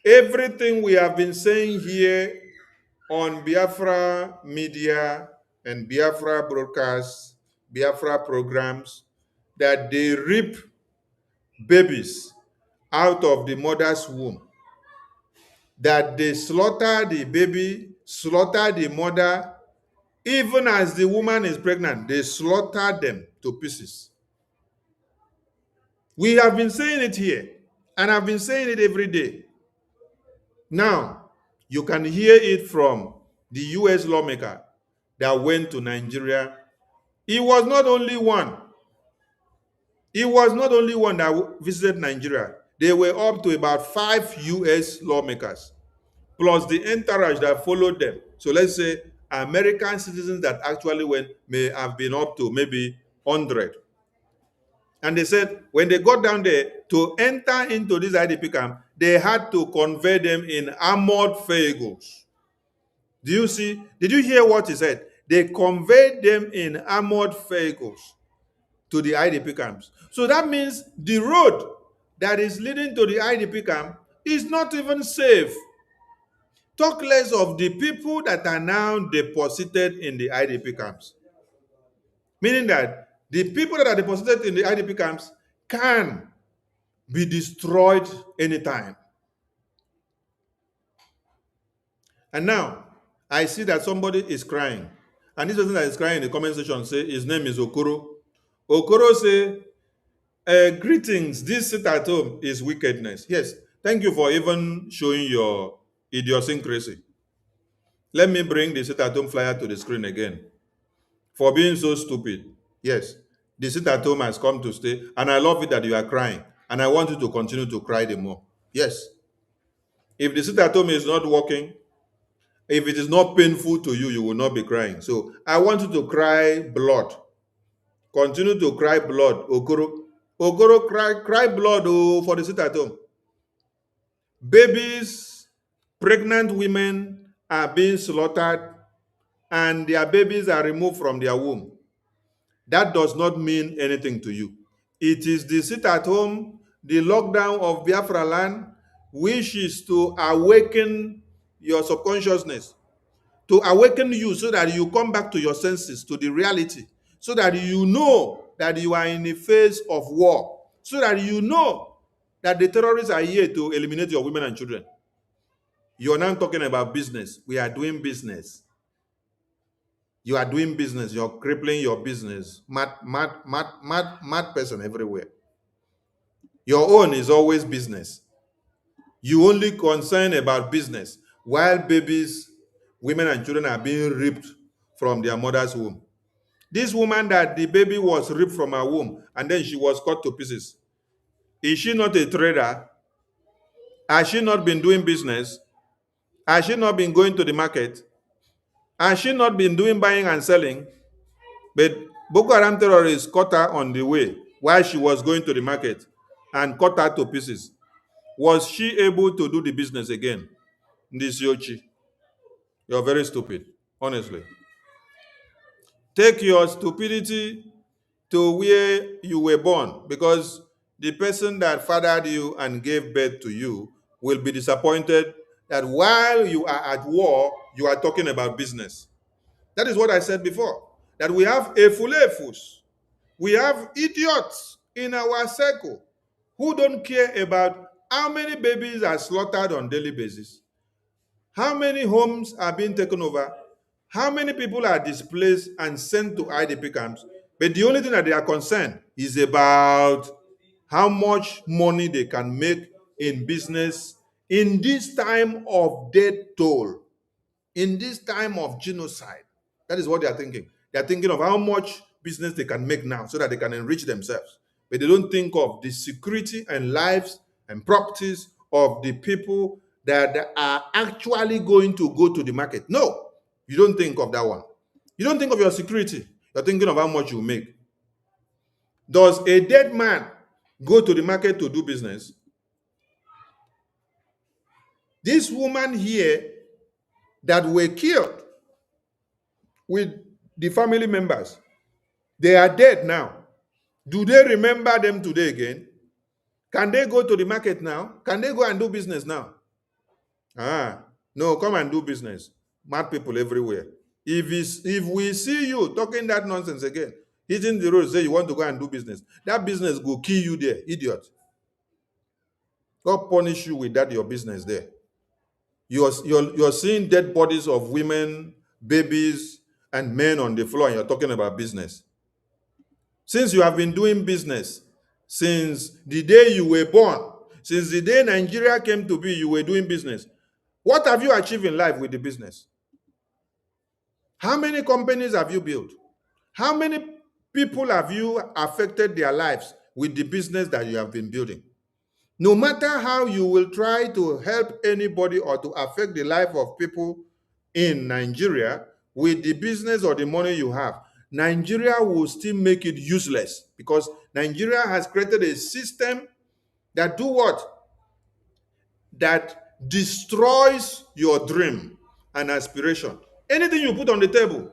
everything we have been saying here on Biafra media and Biafra broadcasts, Biafra programs, that they rip babies out of the mother's womb, that they slaughter the baby, slaughter the mother, even as the woman is pregnant, they slaughter them to pieces. We have been saying it here, and I've been saying it every day. Now, you can hear it from the U.S. lawmaker that went to Nigeria. He was not only one. He was not only one that visited Nigeria. They were up to about 5 U.S. lawmakers, plus the entourage that followed them. So let's say American citizens that actually went may have been up to maybe 100. And they said when they got down there to enter into this IDP camp, they had to convey them in armored vehicles. Do you see? Did you hear what he said? They conveyed them in armored vehicles to the IDP camps. So that means the road that is leading to the IDP camp is not even safe. Talk less of the people that are now deposited in the IDP camps. Meaning that the people that are deposited in the IDP camps can be destroyed anytime. And now, I see that somebody is crying. And this person that is crying in the comment section say his name is Okoro. Okoro say, greetings, this sit at home is wickedness. Yes, thank you for even showing your idiosyncrasy. Let me bring the sit at home flyer to the screen again. For being so stupid. Yes, the sit at home has come to stay, and I love it that you are crying, and I want you to continue to cry the more. Yes. If the sit at home is not working, if it is not painful to you, you will not be crying. So I want you to cry blood. Continue to cry blood, Okoro. Okoro, cry blood for the sit at home. Babies, pregnant women are being slaughtered, and their babies are removed from their womb. That does not mean anything to you. It is the sit at home, the lockdown of Biafra land, which is to awaken your subconsciousness, to awaken you so that you come back to your senses, to the reality, so that you know that you are in a phase of war, so that you know that the terrorists are here to eliminate your women and children. You are now talking about business. We are doing business. You are doing business. You're crippling your business. Mad person everywhere. Your own is always business. You only concern about business while babies, women and children are being ripped from their mother's womb. This woman that the baby was ripped from her womb and then she was cut to pieces. Is she not a trader? Has she not been doing business? Has she not been going to the market? Has she not been doing buying and selling? But Boko Haram terrorists caught her on the way while she was going to the market and cut her to pieces. Was she able to do the business again? This Yochi, you're very stupid, honestly. Take your stupidity to where you were born, because the person that fathered you and gave birth to you will be disappointed that while you are at war, you are talking about business. That is what I said before, that we have efulefus, we have idiots in our circle who don't care about how many babies are slaughtered on a daily basis, how many homes are being taken over, how many people are displaced and sent to IDP camps. But the only thing that they are concerned is about how much money they can make in business in this time of death toll, in this time of genocide. That is what they are thinking. They are thinking of how much business they can make now so that they can enrich themselves. But they don't think of the security and lives and properties of the people that are actually going to go to the market. No, you don't think of that one. You don't think of your security. You're thinking of how much you make. Does a dead man go to the market to do business? This woman here that were killed with the family members, they are dead now. Do they remember them today again? Can they go to the market now? Can they go and do business now? No, come and do business. Mad people everywhere. If we see you talking that nonsense again, hitting the road, say you want to go and do business, that business go kill you there, idiot. God punish you with that your business there. You're seeing dead bodies of women, babies, and men on the floor, and you're talking about business. Since you have been doing business, since the day you were born, since the day Nigeria came to be, you were doing business. What have you achieved in life with the business? How many companies have you built? How many people have you affected their lives with the business that you have been building? No matter how you will try to help anybody or to affect the life of people in Nigeria with the business or the money you have, Nigeria will still make it useless, because Nigeria has created a system that do what? That destroys your dream and aspiration. Anything you put on the table.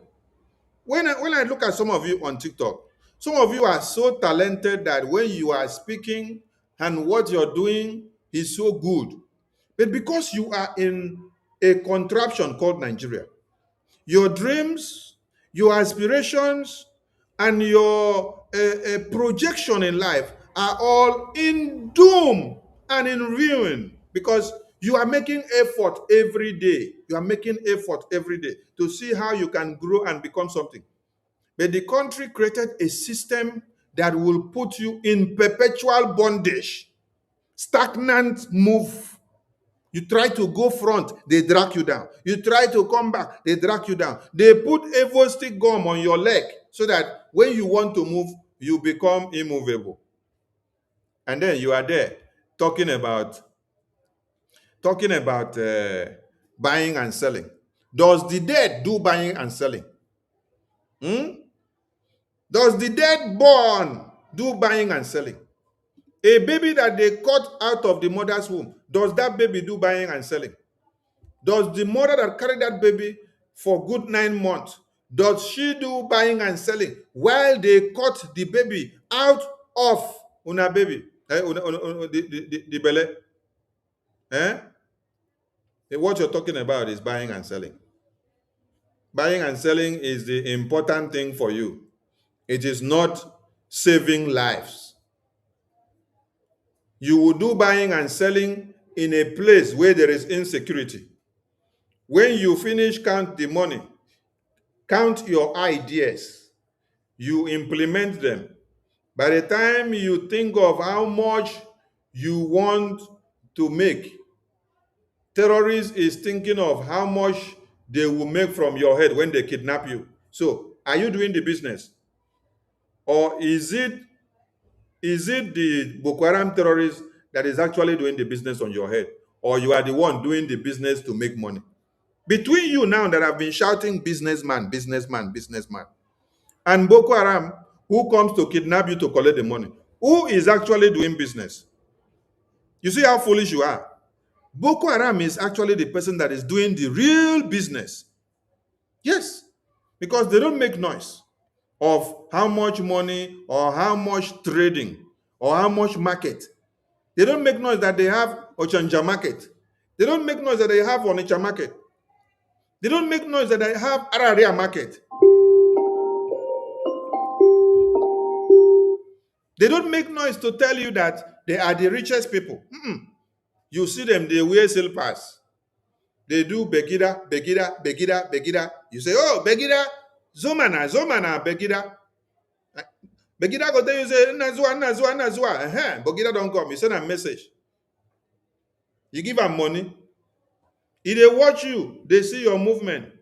When I look at some of you on TikTok, some of you are so talented that when you are speaking and what you're doing is so good. But because you are in a contraption called Nigeria, your dreams, your aspirations, and your projection in life are all in doom and in ruin, because you are making effort every day. You are making effort every day to see how you can grow and become something. But the country created a system that will put you in perpetual bondage, stagnant move. You try to go front, they drag you down. You try to come back, they drag you down. They put a stick gum on your leg so that when you want to move, you become immovable. And then you are there talking about buying and selling. Does the dead do buying and selling? Does the dead born do buying and selling? A baby that they cut out of the mother's womb, does that baby do buying and selling? Does the mother that carried that baby for good 9 months, does she do buying and selling while they cut the baby out of una baby, the belly? What you're talking about is buying and selling. Buying and selling is the important thing for you. It is not saving lives. You will do buying and selling in a place where there is insecurity. When you finish count the money, count your ideas, you implement them. By the time you think of how much you want to make, terrorists is thinking of how much they will make from your head when they kidnap you. So, are you doing the business? Or is it the Boko Haram terrorist that is actually doing the business on your head? Or you are the one doing the business to make money? Between you now that have been shouting businessman, businessman, businessman, and Boko Haram, who comes to kidnap you to collect the money, who is actually doing business? You see how foolish you are? Boko Haram is actually the person that is doing the real business. Yes, because they don't make noise of how much money or how much trading or how much market. They don't make noise that they have Ochanja market. They don't make noise that they have Onitsha market. They don't make noise that they have Araria market. They don't make noise to tell you that they are the richest people. You see them, they wear slippers. They do Begida, Begida, Begida, Begida. You say, oh, Begida, Zomana, Zomana, Begida. Begida go tell you, say, Nazua, Nazua, Nazua. Begida don't come. You send a message. You give them money. If they watch you, they see your movement.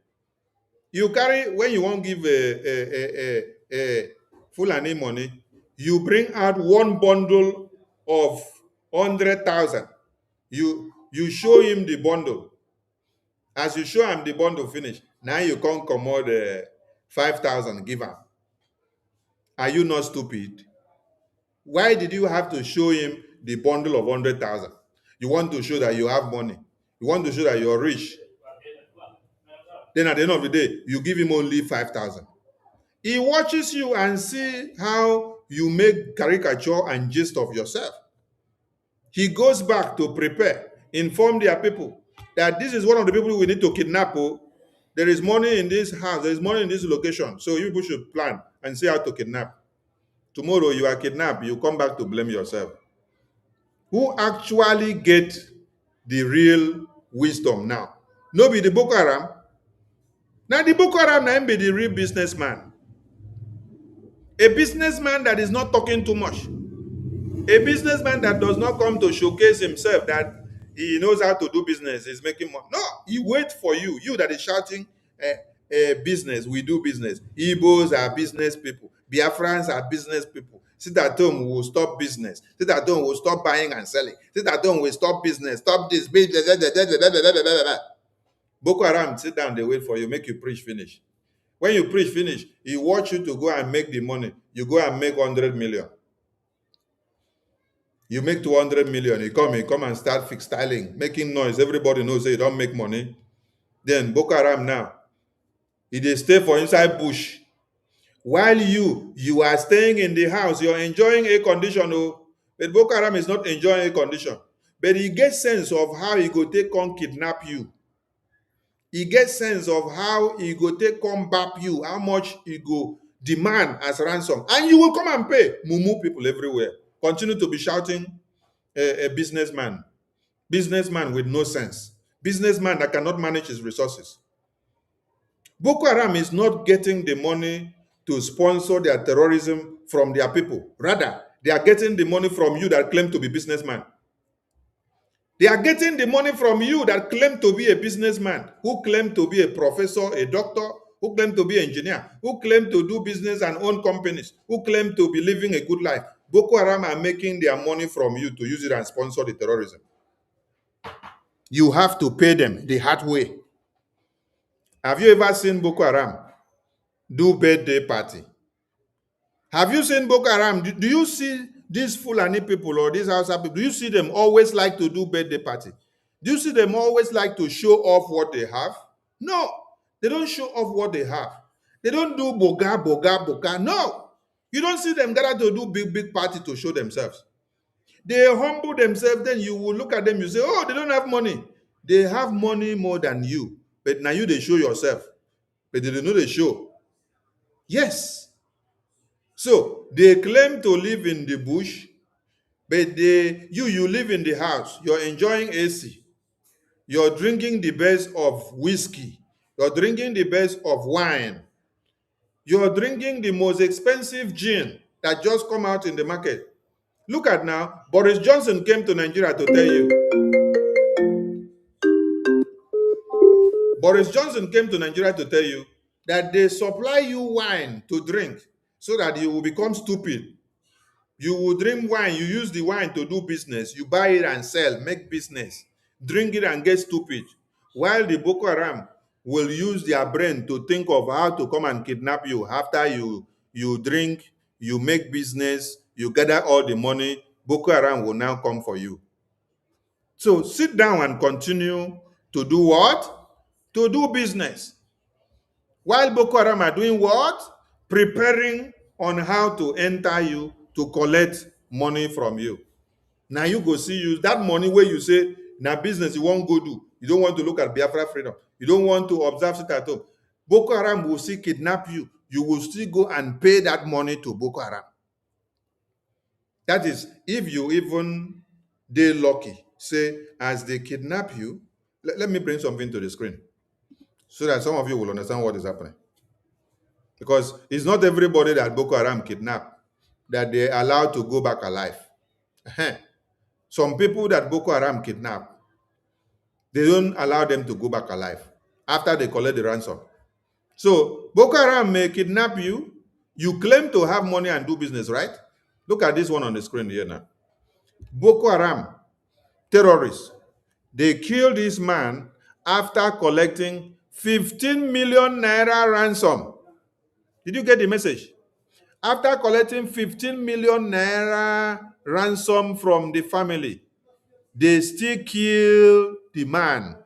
You carry, when you won't give a Fulani money, you bring out one bundle of 100,000. You show him the bundle. As you show him the bundle finish, now you can't commode 5,000, give her. Are you not stupid? Why did you have to show him the bundle of 100,000? You want to show that you have money. You want to show that you're rich. Then at the end of the day, you give him only 5,000. He watches you and see how you make caricature and gist of yourself. He goes back to prepare, inform their people that this is one of the people we need to kidnap. Oh. There is money in this house, there is money in this location. So you people should plan and see how to kidnap. Tomorrow you are kidnapped, you come back to blame yourself. Who actually get the real wisdom now? No be the Boko Haram. Now the Boko Haram now be the real businessman. A businessman that is not talking too much. A businessman that does not come to showcase himself that he knows how to do business, is making money. No, he waits for you. You that is shouting, business, we do business. Igbos are business people. Biafrans are business people. Sit at home, we will stop business. Sit at home, we will stop buying and selling. Sit at home, we will stop business. Stop this. Boko Haram, sit down, they wait for you, make you preach finish. When you preach finish, he wants you to go and make the money. You go and make 100 million. You make 200 million, you come and start fix styling, making noise. Everybody knows that you don't make money. Then Boko Haram now, they stay for inside bush. While you are staying in the house, you're enjoying air condition. Oh, but Boko Haram is not enjoying air condition. But he gets sense of how he go take on kidnap you. He gets sense of how he go take come bap you, how much he go demand as ransom. And you will come and pay. Mumu people everywhere. Continue to be shouting a businessman with no sense, businessman that cannot manage his resources. Boko Haram is not getting the money to sponsor their terrorism from their people. Rather, they are getting the money from you that claim to be businessman. They are getting the money from you that claim to be a businessman, who claim to be a professor, a doctor, who claim to be an engineer, who claim to do business and own companies, who claim to be living a good life. Boko Haram are making their money from you to use it and sponsor the terrorism. You have to pay them the hard way. Have you ever seen Boko Haram do birthday party? Have you seen Boko Haram? Do you see these Fulani people or these Hausa people? Do you see them always like to do birthday party? Do you see them always like to show off what they have? No, they don't show off what they have. They don't do boga. No, you don't see them gather to do big party to show themselves. They humble themselves, then you will look at them, you say, oh, they don't have money. They have money more than you. But now you, they show yourself. But they don't know they show. Yes. So they claim to live in the bush, but you live in the house. You're enjoying AC. You're drinking the best of whiskey. You're drinking the best of wine. You're drinking the most expensive gin that just come out in the market. Look at now, Boris Johnson came to Nigeria to tell you. Boris Johnson came to Nigeria to tell you that they supply you wine to drink so that you will become stupid. You will drink wine, you use the wine to do business, you buy it and sell, make business, drink it and get stupid. While the Boko Haram will use their brain to think of how to come and kidnap you after you drink, you make business, you gather all the money, Boko Haram will now come for you. So sit down and continue to do what? To do business. While Boko Haram are doing what? Preparing on how to enter you to collect money from you. Now you go see use that money where you say, now business you won't go do. You don't want to look at Biafra freedom. You don't want to observe it at home. Boko Haram will still kidnap you. You will still go and pay that money to Boko Haram. That is, if you even they lucky, say, as they kidnap you, let me bring something to the screen so that some of you will understand what is happening. Because it's not everybody that Boko Haram kidnap that they allowed to go back alive. Some people that Boko Haram kidnap, they don't allow them to go back alive after they collect the ransom. So Boko Haram may kidnap you. You claim to have money and do business, right? Look at this one on the screen here now. Boko Haram terrorists, they killed this man after collecting 15 million naira ransom. Did you get the message? After collecting 15 million naira ransom from the family, they still kill the man.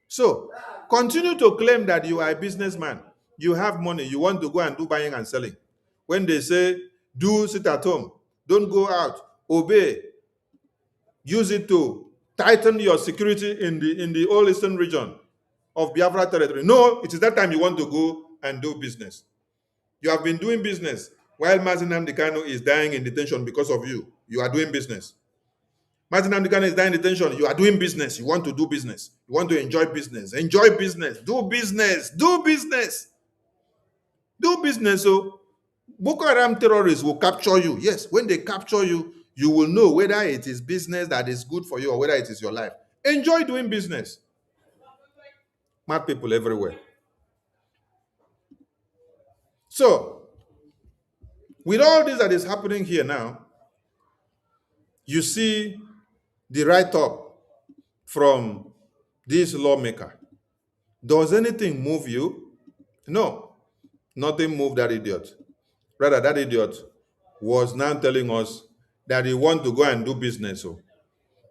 So continue to claim that you are a businessman. You have money. You want to go and do buying and selling. When they say, do sit at home, don't go out, obey, use it to tighten your security in the whole eastern region of Biafra territory. No, it is that time you want to go and do business. You have been doing business while Mazi Nnamdi Kanu is dying in detention because of you. You are doing business. Mazi Nnamdi Kanu is dying in detention. You are doing business. You want to do business. You want to enjoy business. Enjoy business. Do business. Do business. Do business. So Boko Haram terrorists will capture you. Yes, when they capture you, you will know whether it is business that is good for you or whether it is your life. Enjoy doing business. Mad people everywhere. So, with all this that is happening here now, you see the write-up from this lawmaker. Does anything move you? No, nothing moved that idiot. Rather, that idiot was now telling us that he want to go and do business. So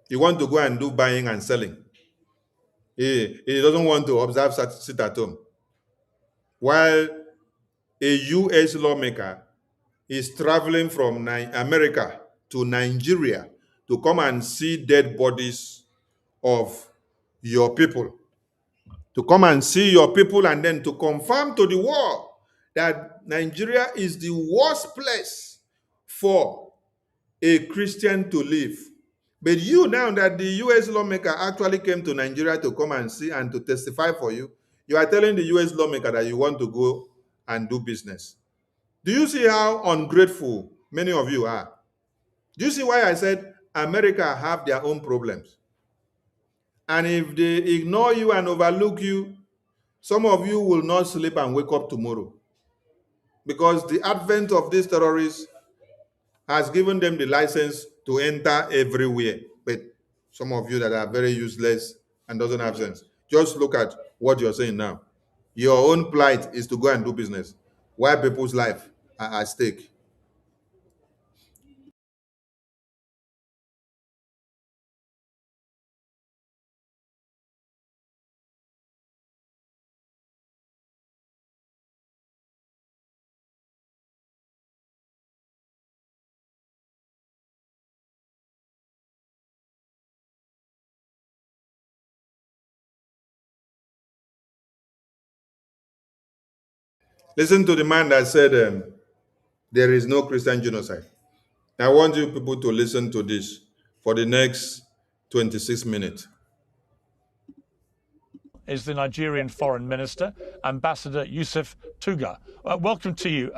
he want to go and do buying and selling. He doesn't want to observe sit at home. While a U.S. lawmaker is traveling from America to Nigeria to come and see dead bodies of your people, to come and see your people and then to confirm to the world that Nigeria is the worst place for a Christian to live. But you, now that the U.S. lawmaker actually came to Nigeria to come and see and to testify for you, you are telling the U.S. lawmaker that you want to go and do business. Do you see how ungrateful many of you are? Do you see why I said America have their own problems? And if they ignore you and overlook you, some of you will not sleep and wake up tomorrow. Because the advent of these terrorists has given them the license to enter everywhere. But some of you that are very useless and doesn't have sense, just look at what you're saying now. Your own plight is to go and do business, while people's life are at stake. Listen to the man that said there is no Christian genocide. I want you people to listen to this for the next 26 minutes. Is the Nigerian Foreign Minister, Ambassador Yusuf Tuga. Welcome to you,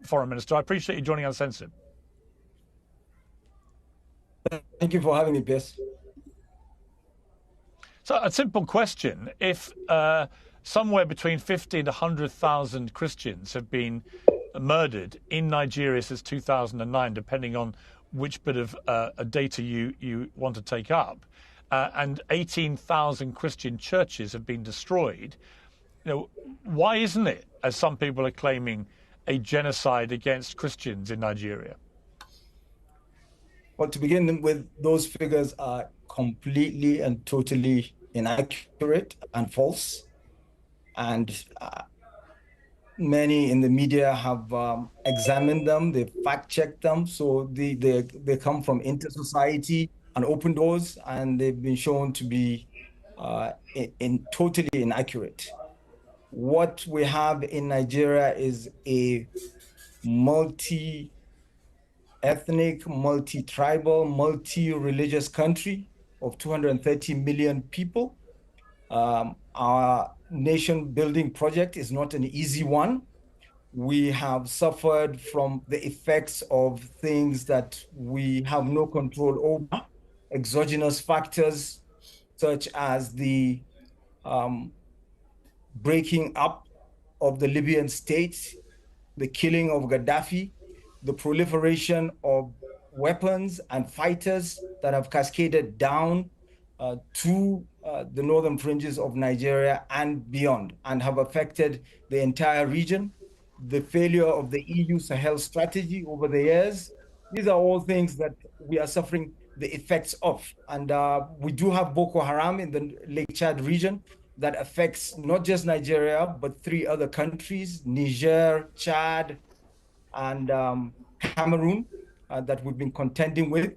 Foreign Minister. I appreciate you joining Uncensored. Thank you for having me, Piers. So a simple question. If somewhere between 50 and 100,000 Christians have been murdered in Nigeria since 2009, depending on which bit of data you want to take up, and 18,000 Christian churches have been destroyed, why isn't it, as some people are claiming, a genocide against Christians in Nigeria? Well, to begin with, those figures are completely and totally inaccurate and false. And many in the media have examined them, they fact-checked them. So they come from Inter-Society and Open Doors, and they've been shown to be totally inaccurate. What we have in Nigeria is a multi-ethnic, multi-tribal, multi-religious country of 230 million people. Our nation-building project is not an easy one. We have suffered from the effects of things that we have no control over, exogenous factors such as the breaking up of the Libyan state, the killing of Gaddafi, the proliferation of weapons and fighters that have cascaded down to the northern fringes of Nigeria and beyond, and have affected the entire region. the failure of the EU Sahel strategy over the years. These are all things that we are suffering the effects of. And we do have Boko Haram in the Lake Chad region that affects not just Nigeria, but 3 other countries, Niger, Chad, and Cameroon, that we've been contending with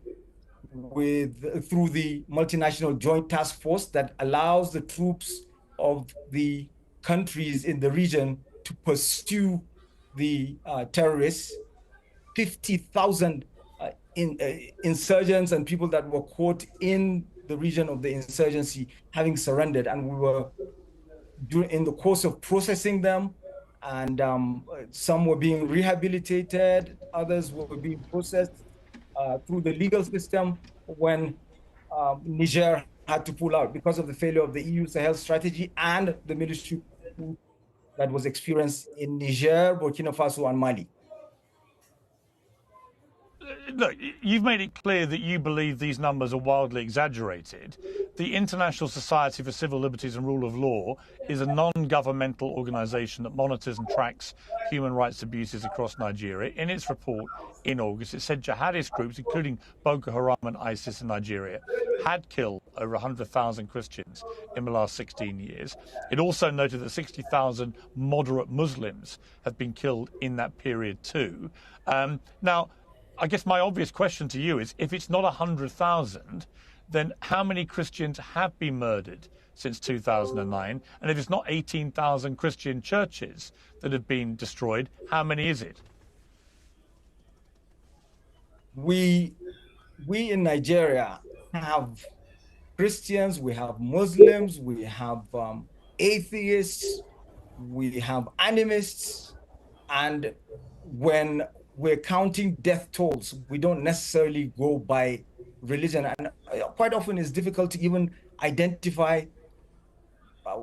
through the multinational joint task force that allows the troops of the countries in the region to pursue the terrorists. 50,000 insurgents and people that were caught in the region of the insurgency having surrendered, and we were in the course of processing them, and some were being rehabilitated, others were being processed through the legal system when Niger had to pull out because of the failure of the EU Sahel strategy and the military coup that was experienced in Niger, Burkina Faso, and Mali. Look, you've made it clear that you believe these numbers are wildly exaggerated. The International Society for Civil Liberties and Rule of Law is a non-governmental organisation that monitors and tracks human rights abuses across Nigeria. In its report in August, it said jihadist groups, including Boko Haram and ISIS in Nigeria, had killed over 100,000 Christians in the last 16 years. It also noted that 60,000 moderate Muslims have been killed in that period too. Now, I guess my obvious question to you is, if it's not 100,000, then how many Christians have been murdered since 2009? And if it's not 18,000 Christian churches that have been destroyed, how many is it? We in Nigeria have Christians, we have Muslims, we have atheists, we have animists, and when we're counting death tolls, we don't necessarily go by religion. And quite often it's difficult to even identify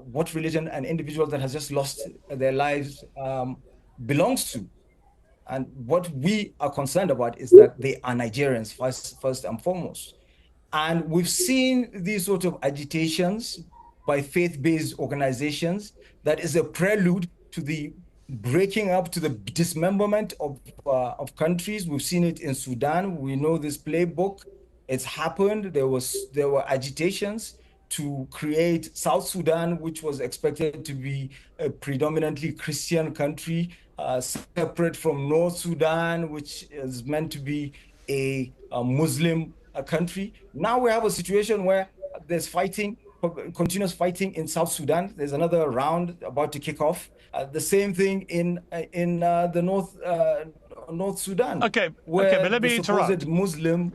what religion an individual that has just lost their lives belongs to. And what we are concerned about is that they are Nigerians first and foremost. And we've seen these sort of agitations by faith-based organizations that is a prelude to the breaking up, to the dismemberment of countries. We've seen it in Sudan. We know this playbook. It's happened. There were agitations to create South Sudan, which was expected to be a predominantly Christian country, separate from North Sudan, which is meant to be a Muslim country. Now we have a situation where there's fighting, continuous fighting in South Sudan. There's another round about to kick off. The same thing in the North Sudan. Okay, where but let me interrupt. Muslim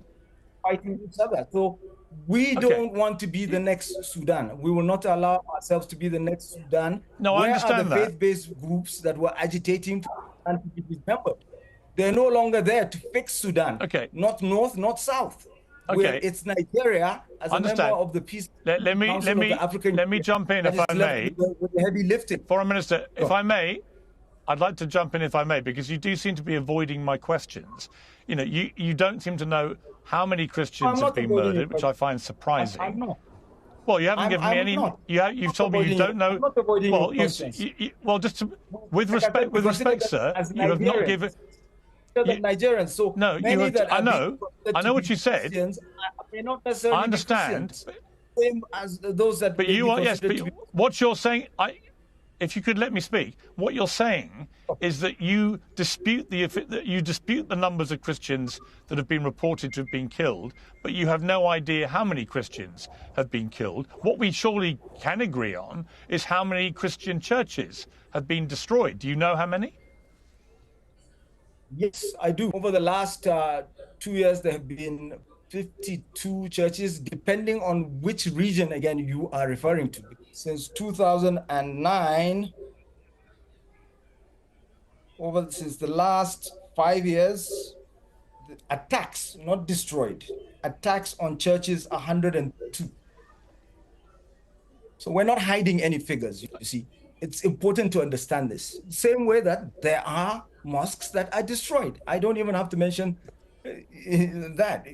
fighting each other. So we don't want to be the next Sudan. We will not allow ourselves to be the next Sudan. No, I understand that. Where are the faith-based groups that were agitating to be dismembered? They're no longer there to fix Sudan. Okay. Not North, not South. Okay. It's Nigeria as a member of the Peace Council of the African Union. Let me jump in if I may. With the heavy lifting. Foreign Minister, if I may, I'd like to jump in if I may, because you do seem to be avoiding my questions. You know, you don't seem to know how many Christians have been murdered, which I find surprising. I'm not. Well, you haven't given me any. You've told me you don't know. Well, well, just with respect, sir, you have not given. Nigerians. So no, I know what you said. They're not necessarily I understand. Same as those that. But you are, yes. But what you're saying, if you could let me speak, what you're saying is that you dispute the numbers of Christians that have been reported to have been killed, but you have no idea how many Christians have been killed. What we surely can agree on is how many Christian churches have been destroyed. Do you know how many? Yes, I do. Over the last 2 years, there have been 52 churches, depending on which region, again, you are referring to. Since 2009, since the last 5 years, the attacks, not destroyed, attacks on churches, 102. So we're not hiding any figures, you see. It's important to understand this. Same way that there are mosques that are destroyed. I don't even have to mention that.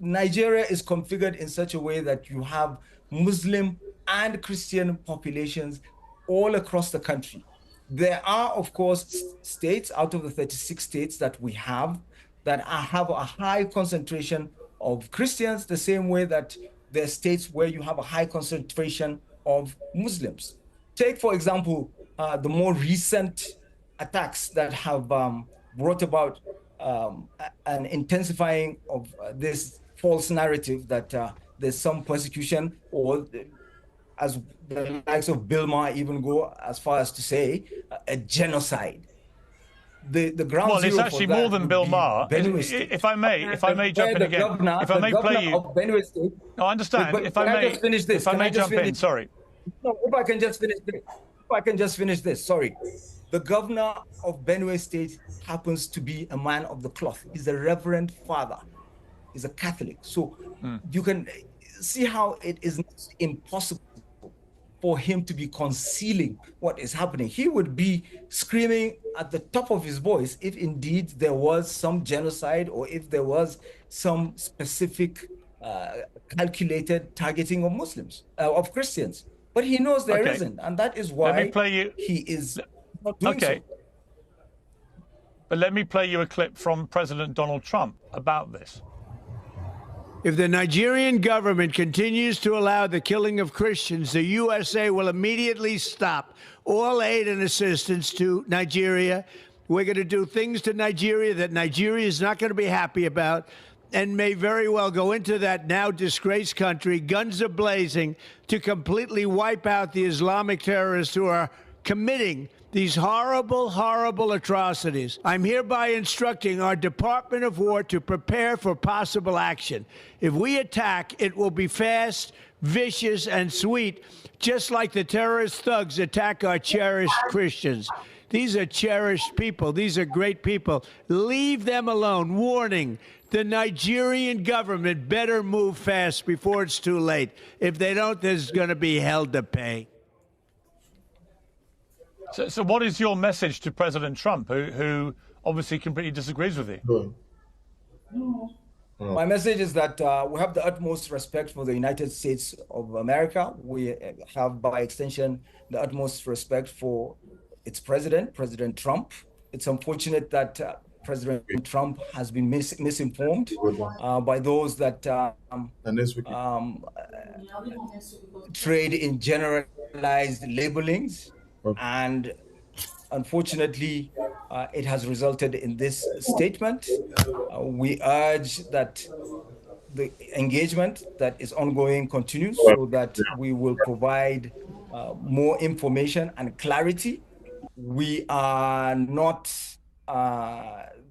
Nigeria is configured in such a way that you have Muslim and Christian populations all across the country. There are, of course, states out of the 36 states that we have that have a high concentration of Christians, the same way that there are states where you have a high concentration of Muslims. Take, for example, the more recent attacks that have brought about an intensifying of this false narrative that there's some persecution, or as the likes of Bill Maher even go as far as to say, a genocide. The ground well, zero it's actually for that more than Bill Maher. If I may jump in again. If I may play you. Of Benue State. No, I understand. But If I may just finish this. If I may jump in, sorry. No, if I can just finish this. If I can just finish this, sorry. The governor of Benue State happens to be a man of the cloth. He's a reverend father. He's a Catholic. So you can see how it is impossible for him to be concealing what is happening. He would be screaming at the top of his voice if indeed there was some genocide, or if there was some specific calculated targeting of Muslims, of Christians. But he knows there isn't, and that is why he is not doing so. But let me play you a clip from President Donald Trump about this. If the Nigerian government continues to allow the killing of Christians, the USA will immediately stop all aid and assistance to Nigeria. We're going to do things to Nigeria that Nigeria is not going to be happy about, and may very well go into that now disgraced country, guns are blazing, to completely wipe out the Islamic terrorists who are committing these horrible, horrible atrocities. I'm hereby instructing our Department of War to prepare for possible action. If we attack, it will be fast, vicious, and sweet, just like the terrorist thugs attack our cherished Christians. These are cherished people. These are great people. Leave them alone. Warning, the Nigerian government better move fast before it's too late. If they don't, there's going to be hell to pay. So what is your message to President Trump, who obviously completely disagrees with you? My message is that we have the utmost respect for the United States of America. We have, by extension, the utmost respect for its president, President Trump. It's unfortunate that President Trump has been misinformed by those that trade in generalized labelings. And unfortunately, it has resulted in this statement. We urge that the engagement that is ongoing continues, so that we will provide more information and clarity. We are not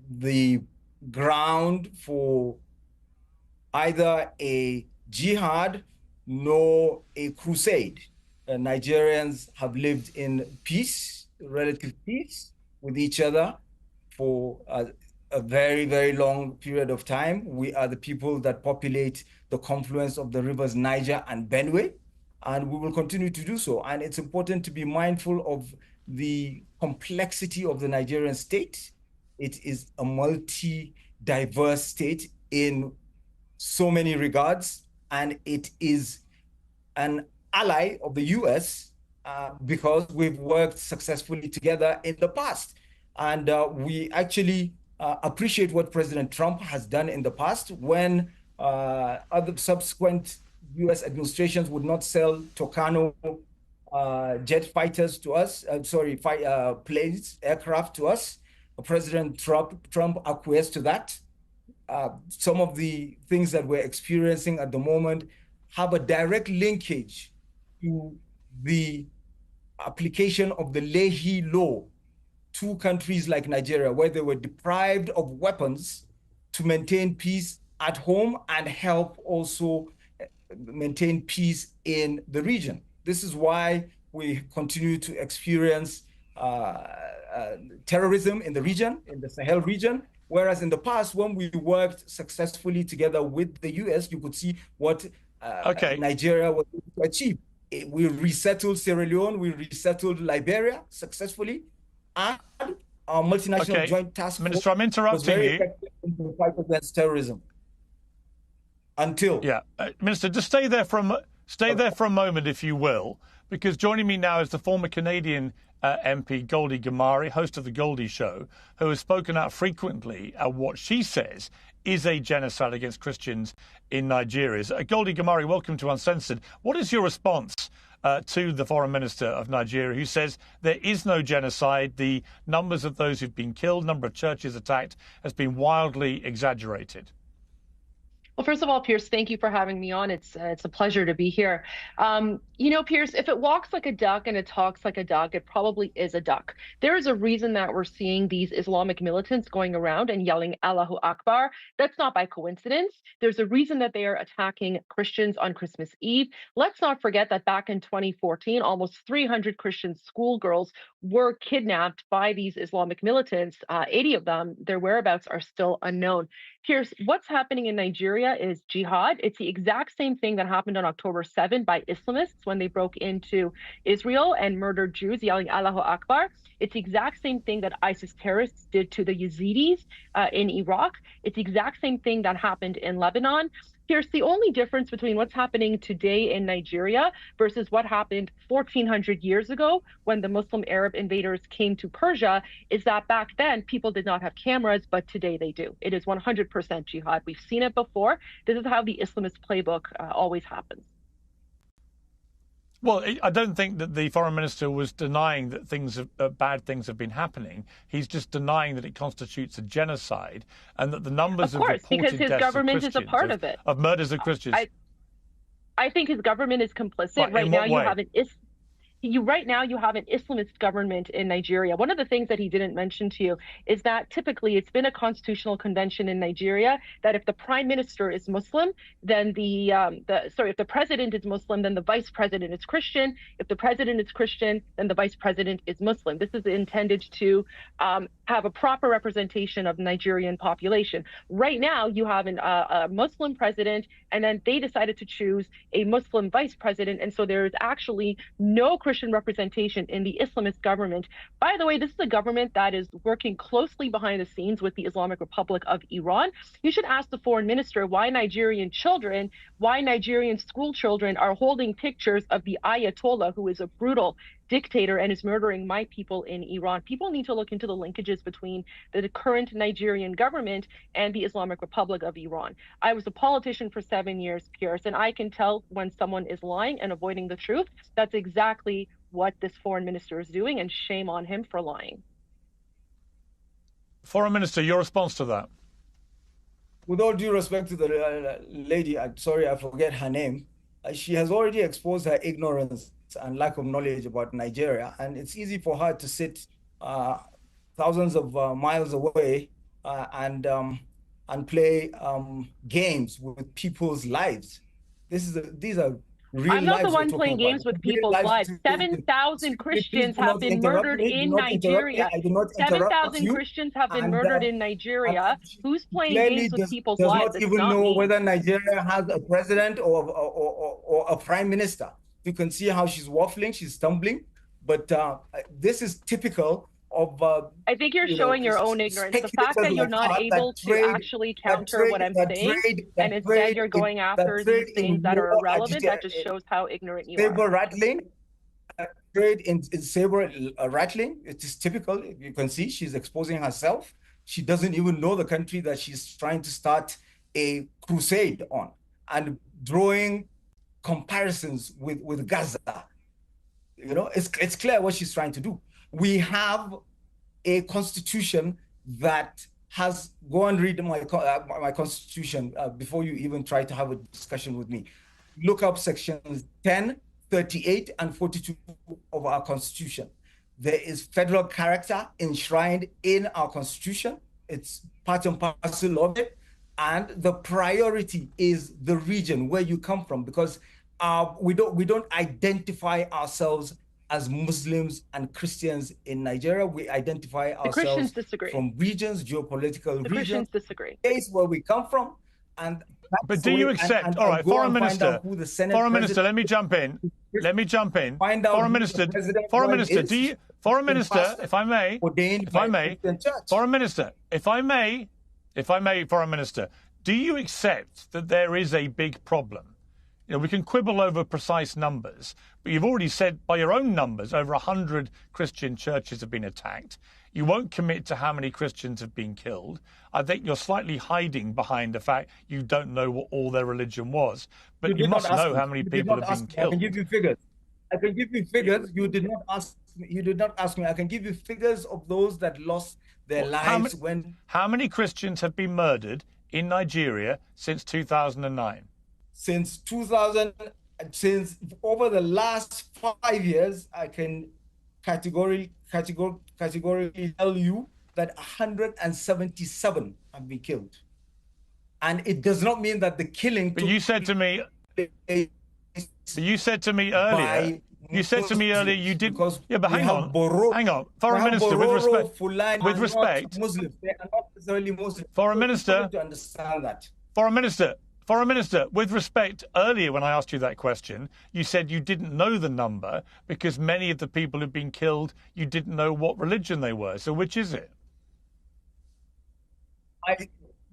the ground for either a jihad nor a crusade. Nigerians have lived in peace, relative peace with each other for a very, very long period of time. We are the people that populate the confluence of the rivers Niger and Benue, and we will continue to do so. And it's important to be mindful of the complexity of the Nigerian state. It is a multi-diverse state in so many regards, and it is an ally of the U.S. Because we've worked successfully together in the past. And we actually appreciate what President Trump has done in the past when other subsequent U.S. administrations would not sell Tucano jet fighters to us, planes, aircraft to us. President Trump acquiesced to that. Some of the things that we're experiencing at the moment have a direct linkage to the application of the Leahy Law to countries like Nigeria, where they were deprived of weapons to maintain peace at home and help also maintain peace in the region. This is why we continue to experience terrorism in the region, in the Sahel region, whereas in the past, when we worked successfully together with the US, you could see what Nigeria was able to achieve. We resettled Sierra Leone, we resettled Liberia successfully, and our multinational joint task force Minister, I'm interrupting was very effective in the fight against terrorism. Until Minister, just stay there for a moment, if you will, because joining me now is the former Canadian MP Goldie Gamari, host of The Goldie Show, who has spoken out frequently at what she says is a genocide against Christians in Nigeria. Goldie Gamari, welcome to Uncensored. What is your response to the Foreign Minister of Nigeria, who says there is no genocide? The numbers of those who've been killed, number of churches attacked, has been wildly exaggerated. Well, first of all, Pierce, thank you for having me on. It's a pleasure to be here. Pierce, if it walks like a duck and it talks like a duck, it probably is a duck. There is a reason that we're seeing these Islamic militants going around and yelling Allahu Akbar. That's not by coincidence. There's a reason that they are attacking Christians on Christmas Eve. Let's not forget that back in 2014, almost 300 Christian schoolgirls were kidnapped by these Islamic militants. 80 of them, their whereabouts are still unknown. Pierce, what's happening in Nigeria is jihad. It's the exact same thing that happened on October 7 by Islamists when they broke into Israel and murdered Jews, yelling Allahu Akbar. It's the exact same thing that ISIS terrorists did to the Yazidis in Iraq. It's the exact same thing that happened in Lebanon. Here's the only difference between what's happening today in Nigeria versus what happened 1,400 years ago when the Muslim Arab invaders came to Persia is that back then people did not have cameras, but today they do. It is 100% jihad. We've seen it before. This is how the Islamist playbook always happens. Well, I don't think that the foreign minister was denying that bad things have been happening. He's just denying that it constitutes a genocide and that the numbers of reported because his deaths government of is a part of it. Of murders of Christians. I think his government is complicit. Right now, you have an Islamist government in Nigeria. One of the things that he didn't mention to you is that typically it's been a constitutional convention in Nigeria that if the prime minister is Muslim, then if the president is Muslim, then the vice president is Christian. If the president is Christian, then the vice president is Muslim. This is intended to have a proper representation of the Nigerian population. Right now, you have a Muslim president, and then they decided to choose a Muslim vice president, and so there is actually no Christian representation in the Islamist government. By the way, this is a government that is working closely behind the scenes with the Islamic Republic of Iran. You should ask the foreign minister why Nigerian school children are holding pictures of the Ayatollah, who is a brutal dictator and is murdering my people in Iran. People need to look into the linkages between the current Nigerian government and the Islamic Republic of Iran. I was a politician for 7 years, Pierce, and I can tell when someone is lying and avoiding the truth. That's exactly what this foreign minister is doing, and shame on him for lying. Foreign Minister, your response to that? With all due respect to the lady, I'm sorry, I forget her name. She has already exposed her ignorance and lack of knowledge about Nigeria, and it's easy for her to sit thousands of miles away and play games with people's lives. These are real lives. I'm not the one playing games with people's lives. 7,000 Christians have been murdered in Nigeria. 7,000 Christians have been murdered in Nigeria. Who's playing games with people's lives? Does not even know whether Nigeria has a president or a prime minister. You can see how she's waffling, she's stumbling, but this is typical of. I think you're showing your own ignorance. The fact that you're not able to actually counter what I'm saying, and instead you're going after these things that are irrelevant, that just shows how ignorant you are. Saber rattling, trade in saber rattling. It is typical. You can see she's exposing herself. She doesn't even know the country that she's trying to start a crusade on, and drawing comparisons with Gaza. You know, it's clear what she's trying to do. We have a constitution that has, go and read my constitution before you even try to have a discussion with me. Look up sections 10, 38, and 42 of our constitution. There is federal character enshrined in our constitution. It's part and parcel of it. And the priority is the region where you come from, because we don't identify ourselves as Muslims and Christians in Nigeria. We identify ourselves from regions, geopolitical regions. Christians disagree. Place where we come from, and but do you accept? All right, Foreign Minister. Foreign Minister, let me jump in. Find out Foreign Minister. Foreign Minister, do you? Foreign Minister, if I may. Foreign Minister, if I may, Foreign Minister, do you accept that there is a big problem You know, we can quibble over precise numbers, but you've already said by your own numbers, over 100 Christian churches have been attacked. You won't commit to how many Christians have been killed. I think you're slightly hiding behind the fact you don't know what all their religion was. But you must know how many people have been killed. I can give you figures. I can give you figures. You did not ask. You did not ask me. I can give you figures of those that lost their lives when. How many Christians have been murdered in Nigeria since 2009? Since over the last 5 years, I can categorically tell you that 177 have been killed. And it does not mean that the killing. But you said to me. You said to me earlier. You said to me earlier you did. Yeah, but hang on. Hang on. Foreign Minister, with respect. With respect. Muslims. They are not necessarily Muslims. Foreign Minister. To understand that. Foreign Minister, with respect, earlier when I asked you that question, you said you didn't know the number because many of the people who've been killed, you didn't know what religion they were. So which is it?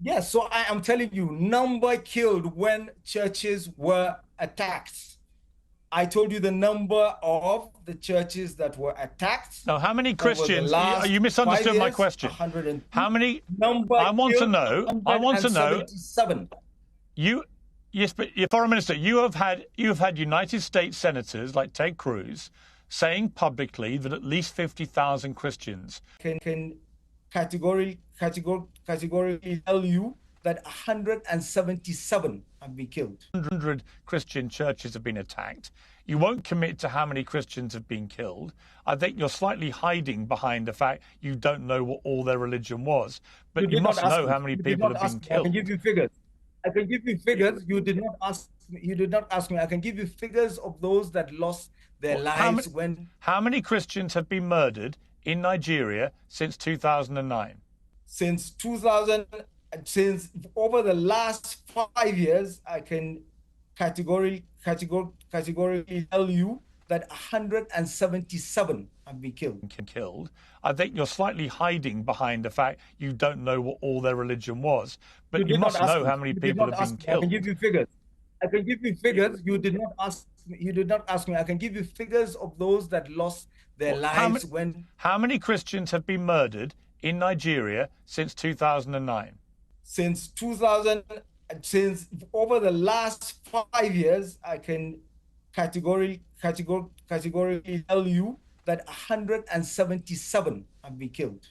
Yes, so I am telling you, number killed when churches were attacked. I told you the number of the churches that were attacked. Now, how many Christians? You misunderstood my question. How many? I want to know. I want to know. Yes, but Foreign Minister, you have had United States senators like Ted Cruz saying publicly that at least 50,000 Christians can categorically tell you that 177 have been killed. 100 Christian churches have been attacked. You won't commit to how many Christians have been killed. I think you're slightly hiding behind the fact you don't know what all their religion was. But you must know how many people have been killed. I can give you figures. I can give you figures. You did not ask. You did not ask me. I can give you figures of those that lost their lives when. How many Christians have been murdered in Nigeria since 2009? Since over the last 5 years, I can categorically tell you that 177 have been killed. I think you're slightly hiding behind the fact you don't know what all their religion was. But you must know how many people have been killed. I can give you figures. I can give you figures. You did not ask. You did not ask me. I can give you figures of those that lost their lives when. How many Christians have been murdered in Nigeria since 2009? Since over the last 5 years, I can categorically tell you that 177 have been killed.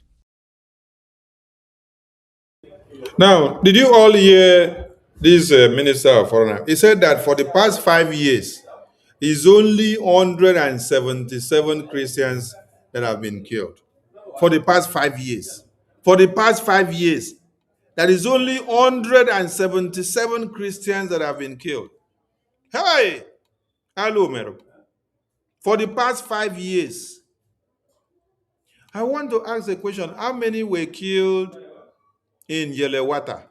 Now, did you all hear this Minister of Foreign? He said that for the past 5 years, it's only 177 Christians that have been killed. For the past 5 years. For the past 5 years, there is only 177 Christians that have been killed. Hey! Hello, Mero. For the past 5 years. I want to ask a question. How many were killed in Yelewata?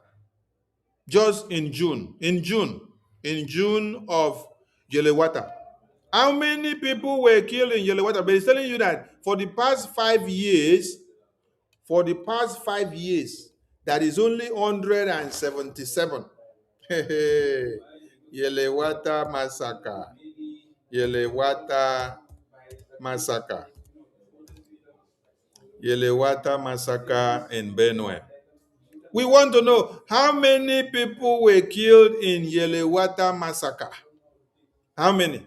Just in June. In June of Yelewata. How many people were killed in Yelewata? But he's telling you that for the past 5 years, that is only 177. Yelewata massacre. Yelewata massacre. Yelewata massacre in Benue. We want to know how many people were killed in Yelewata massacre. How many?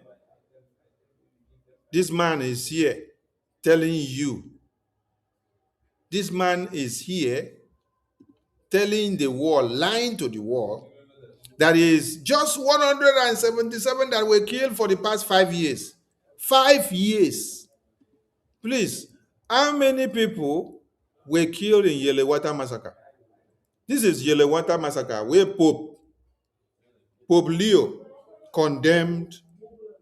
This man is here telling you. This man is here telling the world, lying to the world, that is just 177 that were killed for the past 5 years. 5 years. Please, how many people were killed in Yelewata massacre? This is Yelewata massacre where Pope Leo condemned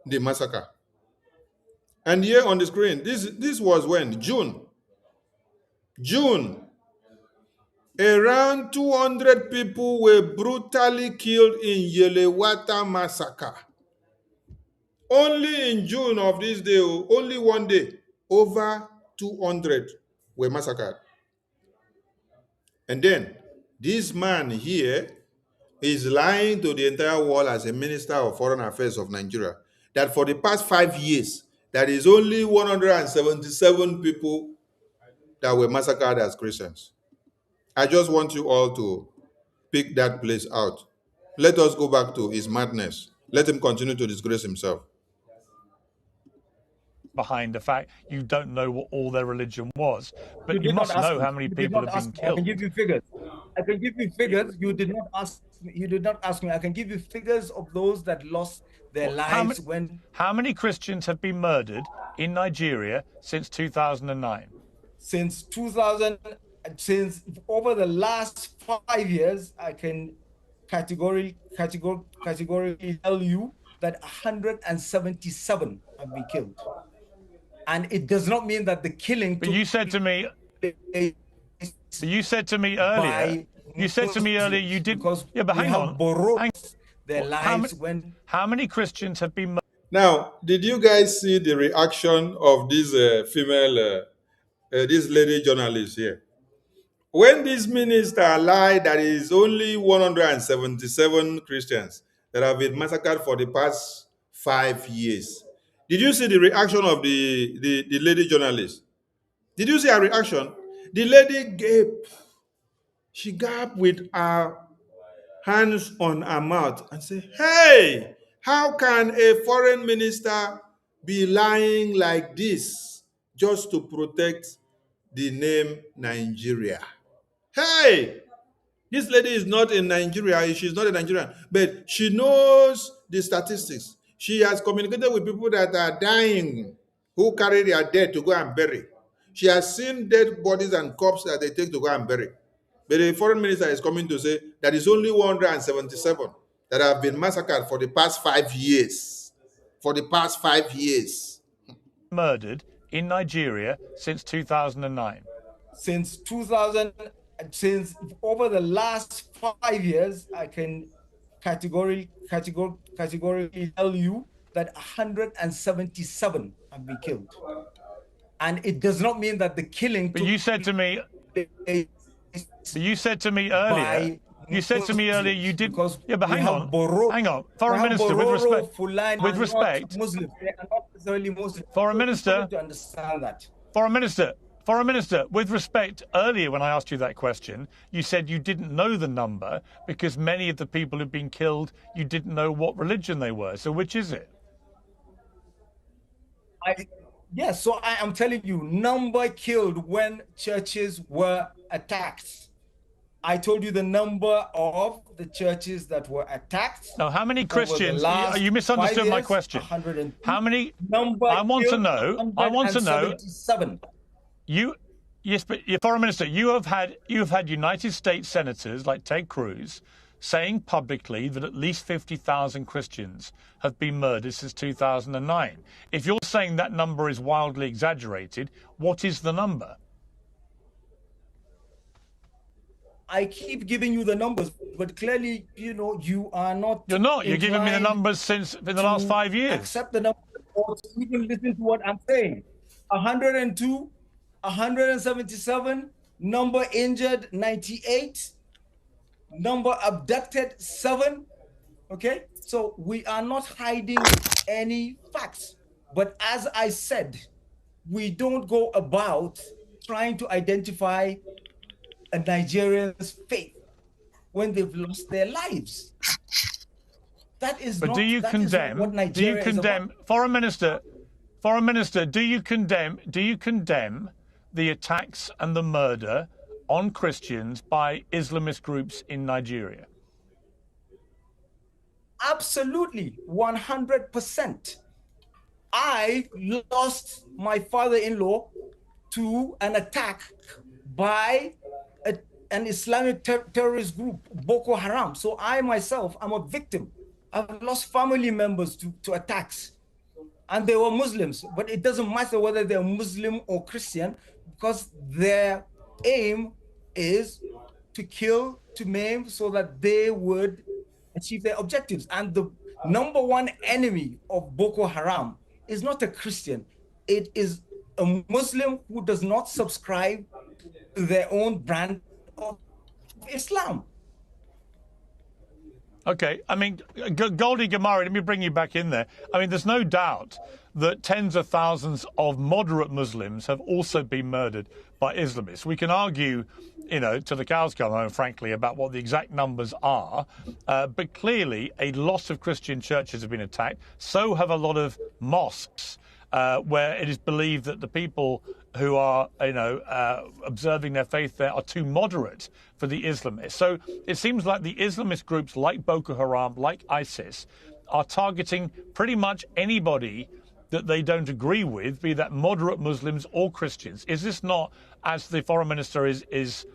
the massacre. And here on the screen, this was when? June. Around 200 people were brutally killed in Yelewata massacre. Only in June of this day, only one day, over 200 were massacred. And then this man here He's lying to the entire world as a Minister of Foreign Affairs of Nigeria that for the past 5 years, there is only 177 people that were massacred as Christians. I just want you all to pick that place out. Let us go back to his madness. Let him continue to disgrace himself. Behind the fact you don't know what all their religion was, but you did not must ask know me. how many You did people not have ask been me. I killed. can give you figures. I can give you figures. You did not ask me. You did not ask me. I can give you figures of those that lost their lives when. How many Christians have been murdered in Nigeria since 2009? Since over the last 5 years, I can categorically tell you that 177 have been killed. And it does not mean that the killing. But you said to me. You said to me earlier. You said to me earlier you did. Yeah, but hang on. Their lives when. How many Christians have been? Now, did you guys see the reaction of this female, this lady journalist here? When this minister lied, there is only 177 Christians that have been massacred for the past 5 years. Did you see the reaction of the lady journalist? Did you see her reaction? The lady gaped. She gaped with her hands on her mouth and said, hey, how can a foreign minister be lying like this just to protect the name Nigeria? Hey, this lady is not in Nigeria. She's not a Nigerian, but she knows the statistics. She has communicated with people that are dying who carry their dead to go and bury. She has seen dead bodies and corpses that they take to go and bury. But the foreign minister is coming to say that is only 177 that have been massacred for the past 5 years. For the past 5 years. Murdered in Nigeria since 2009. Since over the last 5 years, I can categorically tell you that 177 have been killed. And it does not mean that the killing. But you said to me. But you said to me earlier. You said to me earlier you did. Yeah, but hang on. Hang on. Foreign Minister, with respect. With respect. Muslims. They are not necessarily Muslims. Foreign Minister. To understand that. Foreign Minister, with respect, earlier when I asked you that question, you said you didn't know the number because many of the people who've been killed, you didn't know what religion they were. So which is it? Yes, so I am telling you, number killed when churches were attacked. I told you the number of the churches that were attacked. Now, how many Christians? You misunderstood my question. How many? I want to know. I want to know. Yes, but Foreign Minister, you have had United States senators like Ted Cruz saying publicly that at least 50,000 Christians have been murdered since 2009. If you're saying that number is wildly exaggerated, what is the number? I keep giving you the numbers, but clearly, you are not. You're not. You're giving me the numbers since in the last 5 years. Accept the numbers or even listen to what I'm saying. 102, 177, number injured 98, number abducted 7. Okay, so we are not hiding any facts. But as I said, we don't go about trying to identify a Nigerian's faith when they've lost their lives. That is but not. Do you condemn? Do you condemn, Foreign Minister? Foreign Minister, do you condemn? Do you condemn the attacks and the murder on Christians by Islamist groups in Nigeria? Absolutely, 100%. I lost my father-in-law to an attack by an Islamic terrorist group, Boko Haram. So I myself, I'm a victim. I've lost family members to attacks. And they were Muslims, but it doesn't matter whether they're Muslim or Christian, because their aim is to kill, to maim, so that they would achieve their objectives. And the number one enemy of Boko Haram is not a Christian. It is a Muslim who does not subscribe to their own brand of Islam. Okay, I mean, Goldie Gamari, let me bring you back in there. I mean, there's no doubt that tens of thousands of moderate Muslims have also been murdered by Islamists. We can argue, you know, till the cows come home, frankly, about what the exact numbers are. But clearly, a lot of Christian churches have been attacked. So have a lot of mosques, where it is believed that the people who are, you know, observing their faith there are too moderate for the Islamists. So it seems like the Islamist groups like Boko Haram, like ISIS, are targeting pretty much anybody that they don't agree with, be that moderate Muslims or Christians. Is this not, as the foreign minister is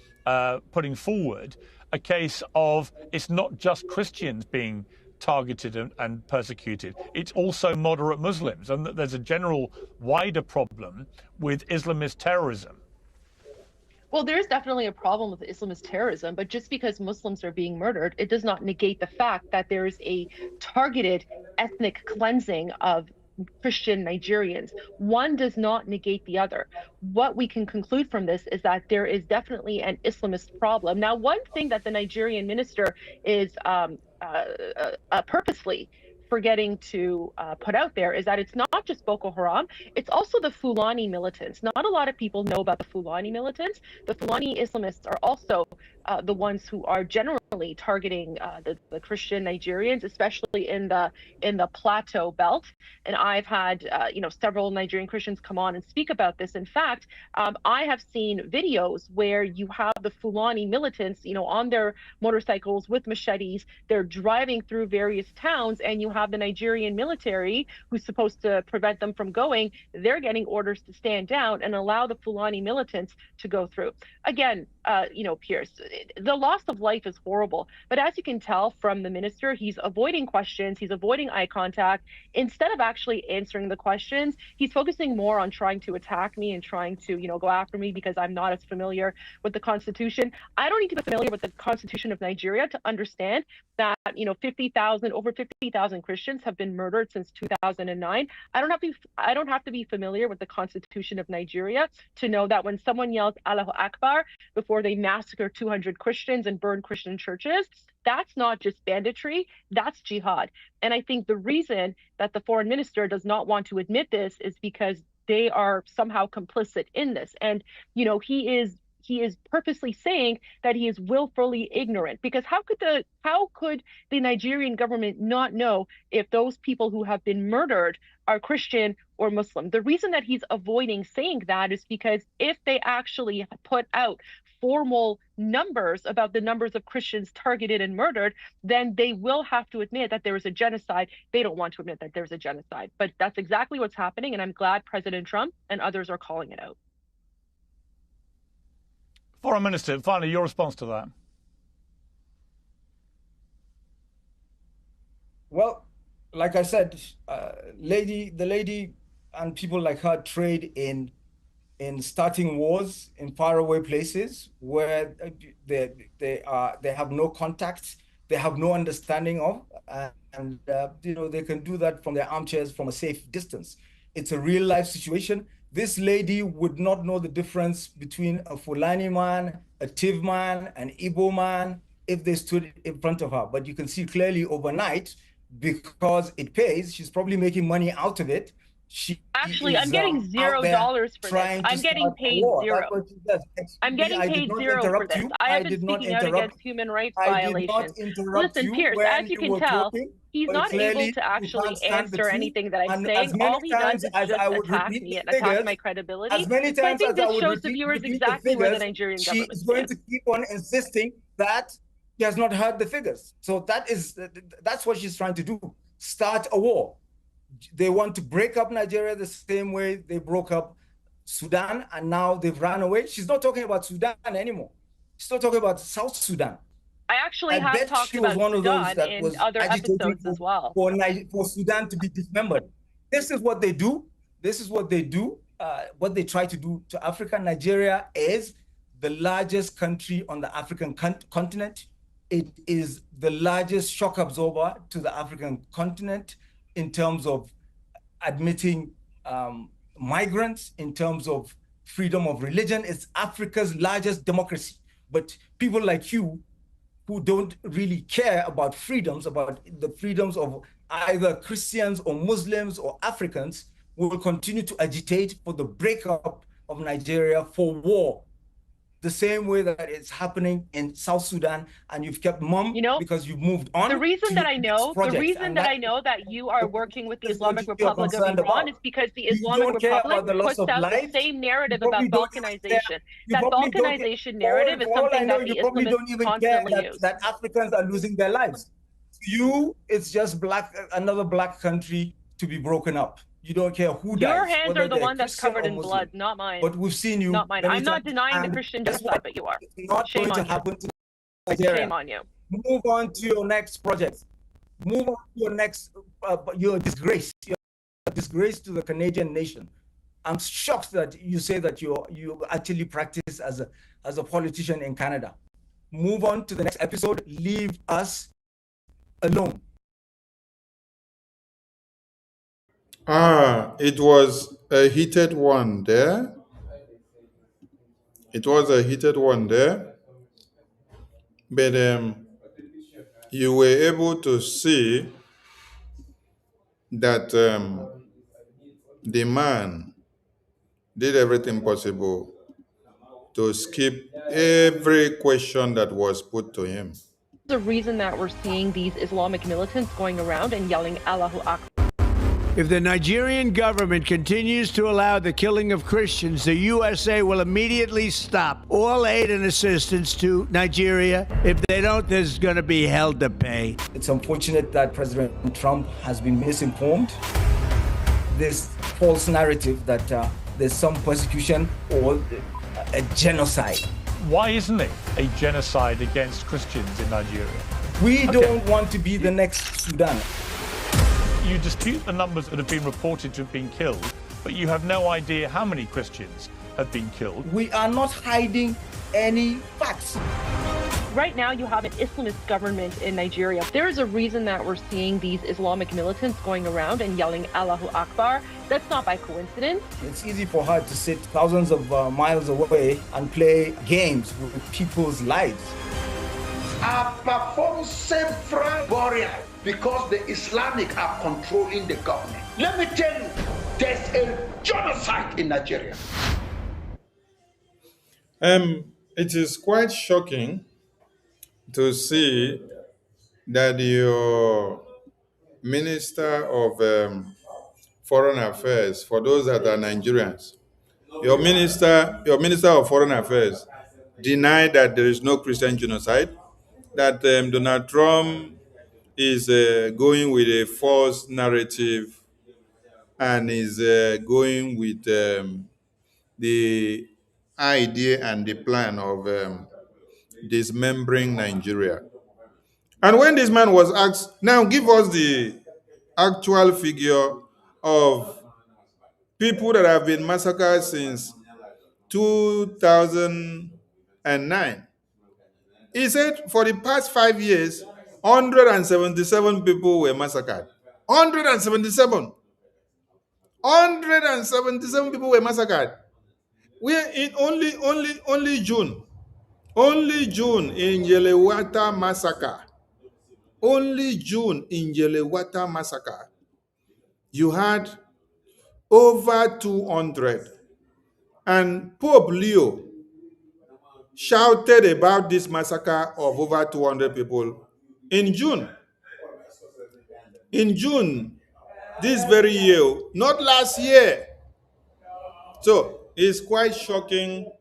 putting forward, a case of it's not just Christians being targeted and persecuted, it's also moderate Muslims, and that there's a general wider problem with Islamist terrorism? Well, there is definitely a problem with Islamist terrorism, but just because Muslims are being murdered, it does not negate the fact that there is a targeted ethnic cleansing of Christian Nigerians. One does not negate the other. What we can conclude from this is that there is definitely an Islamist problem. Now, one thing that the Nigerian minister is purposely forgetting to put out there is that it's not just Boko Haram, it's also the Fulani militants. Not a lot of people know about the Fulani militants. The Fulani Islamists are also the ones who are generally targeting the Christian Nigerians, especially in the Plateau Belt. And I've had several Nigerian Christians come on and speak about this. In fact, I have seen videos where you have the Fulani militants, on their motorcycles with machetes. They're driving through various towns, and you have the Nigerian military who's supposed to prevent them from going. They're getting orders to stand down and allow the Fulani militants to go through. Again, Pierce, the loss of life is horrible. But as you can tell from the minister, he's avoiding questions. He's avoiding eye contact. Instead of actually answering the questions, he's focusing more on trying to attack me and trying to, go after me because I'm not as familiar with the Constitution. I don't need to be familiar with the Constitution of Nigeria to understand that, over 50,000 Christians have been murdered since 2009. I don't have to be familiar with the Constitution of Nigeria to know that when someone yells Allahu Akbar before they massacre 200 Christians and burn Christian churches, that's not just banditry, that's jihad. And I think the reason that the foreign minister does not want to admit this is because they are somehow complicit in this. And, he is purposely saying that he is willfully ignorant, because how could the Nigerian government not know if those people who have been murdered are Christian or Muslim? The reason that he's avoiding saying that is because if they actually put out formal numbers about the numbers of Christians targeted and murdered, then they will have to admit that there is a genocide. They don't want to admit that there's a genocide, but that's exactly what's happening, and I'm glad President Trump and others are calling it out. Foreign Minister, finally, your response to that. Well, like I said, the lady and people like her trade in starting wars in faraway places where they have no contacts, they have no understanding of, and they can do that from their armchairs from a safe distance. It's a real life situation. This lady would not know the difference between a Fulani man, a Tiv man, an Igbo man, if they stood in front of her. But you can see clearly overnight, because it pays, she's probably making money out of it. I'm getting $0 for this. I'm getting paid zero. I'm getting paid zero for this. I have been speaking out against human rights violations. Listen, Pierce, as you can tell, he's not able to actually answer anything that I'm saying. All he does is just attack me and attack my credibility. So I think this shows the viewers exactly where the Nigerian government is going to keep on insisting that she has not heard the figures. So that's what she's trying to do. Start a war. They want to break up Nigeria the same way they broke up Sudan, and now they've run away. She's not talking about Sudan anymore. She's not talking about South Sudan. I actually have talked about Sudan in other episodes as well. For Sudan to be dismembered. This is what they do. What they try to do to Africa. Nigeria is the largest country on the African continent. It is the largest shock absorber to the African continent in terms of admitting migrants, in terms of freedom of religion. It's Africa's largest democracy. But people like you who don't really care about the freedoms of either Christians or Muslims or Africans, will continue to agitate for the breakup of Nigeria, for war, the same way that it's happening in South Sudan, and you've kept mum because you've moved on. The reason that I know that you are working with the Islamic Republic of Iran is because the Islamic Republic puts out the same narrative about balkanization. That balkanization narrative is something that the Islamists constantly use. That Africans are losing their lives. To you, it's just another black country to be broken up. You don't care who dies. Your hands are the one that's covered in blood, not mine. But we've seen you. Not mine. I'm not denying the Christian genocide, but you are. Shame on you. Shame on you. Move on to your next project. Move on to your next. You're a disgrace. You're a disgrace to the Canadian nation. I'm shocked that you say that you actually practice as a politician in Canada. Move on to the next episode. Leave us alone. It was a heated one there. It was a heated one there. But you were able to see that the man did everything possible to skip every question that was put to him. The reason that we're seeing these Islamic militants going around and yelling Allahu Akbar. If the Nigerian government continues to allow the killing of Christians, the USA will immediately stop all aid and assistance to Nigeria. If they don't, there's going to be hell to pay. It's unfortunate that President Trump has been misinformed. This false narrative that there's some persecution or a genocide. Why isn't it a genocide against Christians in Nigeria? We don't want to be the next Sudan. You dispute the numbers that have been reported to have been killed, but you have no idea how many Christians have been killed. We are not hiding any facts. Right now, you have an Islamist government in Nigeria. There is a reason that we're seeing these Islamic militants going around and yelling Allahu Akbar. That's not by coincidence. It's easy for her to sit thousands of miles away and play games with people's lives. I perform several burials because the Islamic are controlling the government. Let me tell you, there's a genocide in Nigeria. It is quite shocking to see that your Minister of Foreign Affairs, for those that are Nigerians, your Minister of Foreign Affairs denied that there is no Christian genocide, that Donald Trump is going with a false narrative and is going with the idea and the plan of dismembering Nigeria. And when this man was asked, now give us the actual figure of people that have been massacred since 2009. He said for the past 5 years, 177 people were massacred. 177. 177 people were massacred. We're in only June. Only June in Yelewata massacre. Only June in Yelewata massacre. You had over 200. And Pope Leo shouted about this massacre of over 200 people in June. In June, this very year, not last year. So it's quite shocking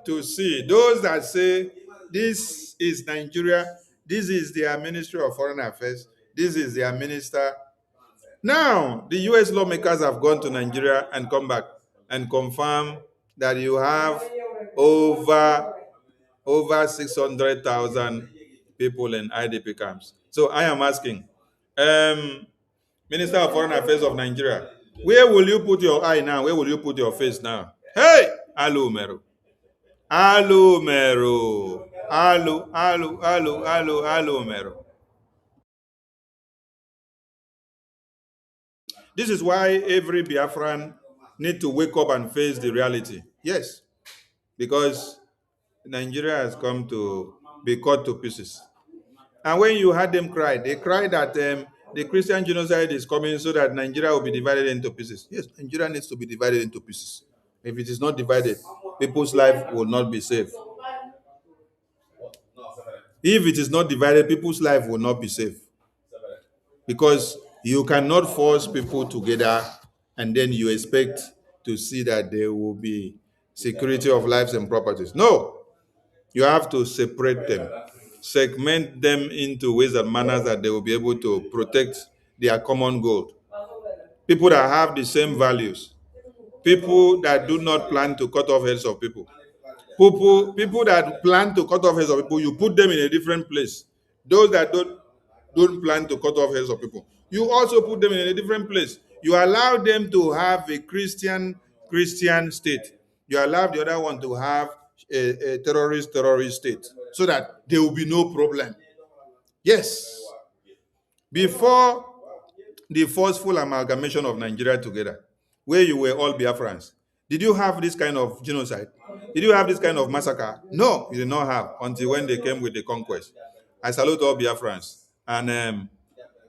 to see those that say this is Nigeria, this is their Ministry of Foreign Affairs, this is their minister. Now, the U.S. lawmakers have gone to Nigeria and come back and confirm that you have over 600,000 people in IDP camps. So I am asking, Minister of Foreign Affairs of Nigeria, where will you put your eye now? Where will you put your face now? Hey, Alu Meru. Alu Meru. Alu Meru. This is why every Biafran need to wake up and face the reality. Yes, because Nigeria has come to be cut to pieces. And when you heard them cry, they cried that the Christian genocide is coming so that Nigeria will be divided into pieces. Yes, Nigeria needs to be divided into pieces. If it is not divided, people's life will not be safe. If it is not divided, people's life will not be safe. Because you cannot force people together and then you expect to see that there will be security of lives and properties. No, you have to separate them, segment them into ways and manners that they will be able to protect their common goal. People that have the same values, people that do not plan to cut off heads of people. People that plan to cut off heads of people, you put them in a different place. Those that don't plan to cut off heads of people, you also put them in a different place. You allow them to have a Christian state. You allow the other one to have a terrorist state, so that there will be no problem. Yes. Before the forceful amalgamation of Nigeria together, where you were all Biafrans, did you have this kind of genocide? Did you have this kind of massacre? No, you did not have, until when they came with the conquest. I salute all Biafrans, and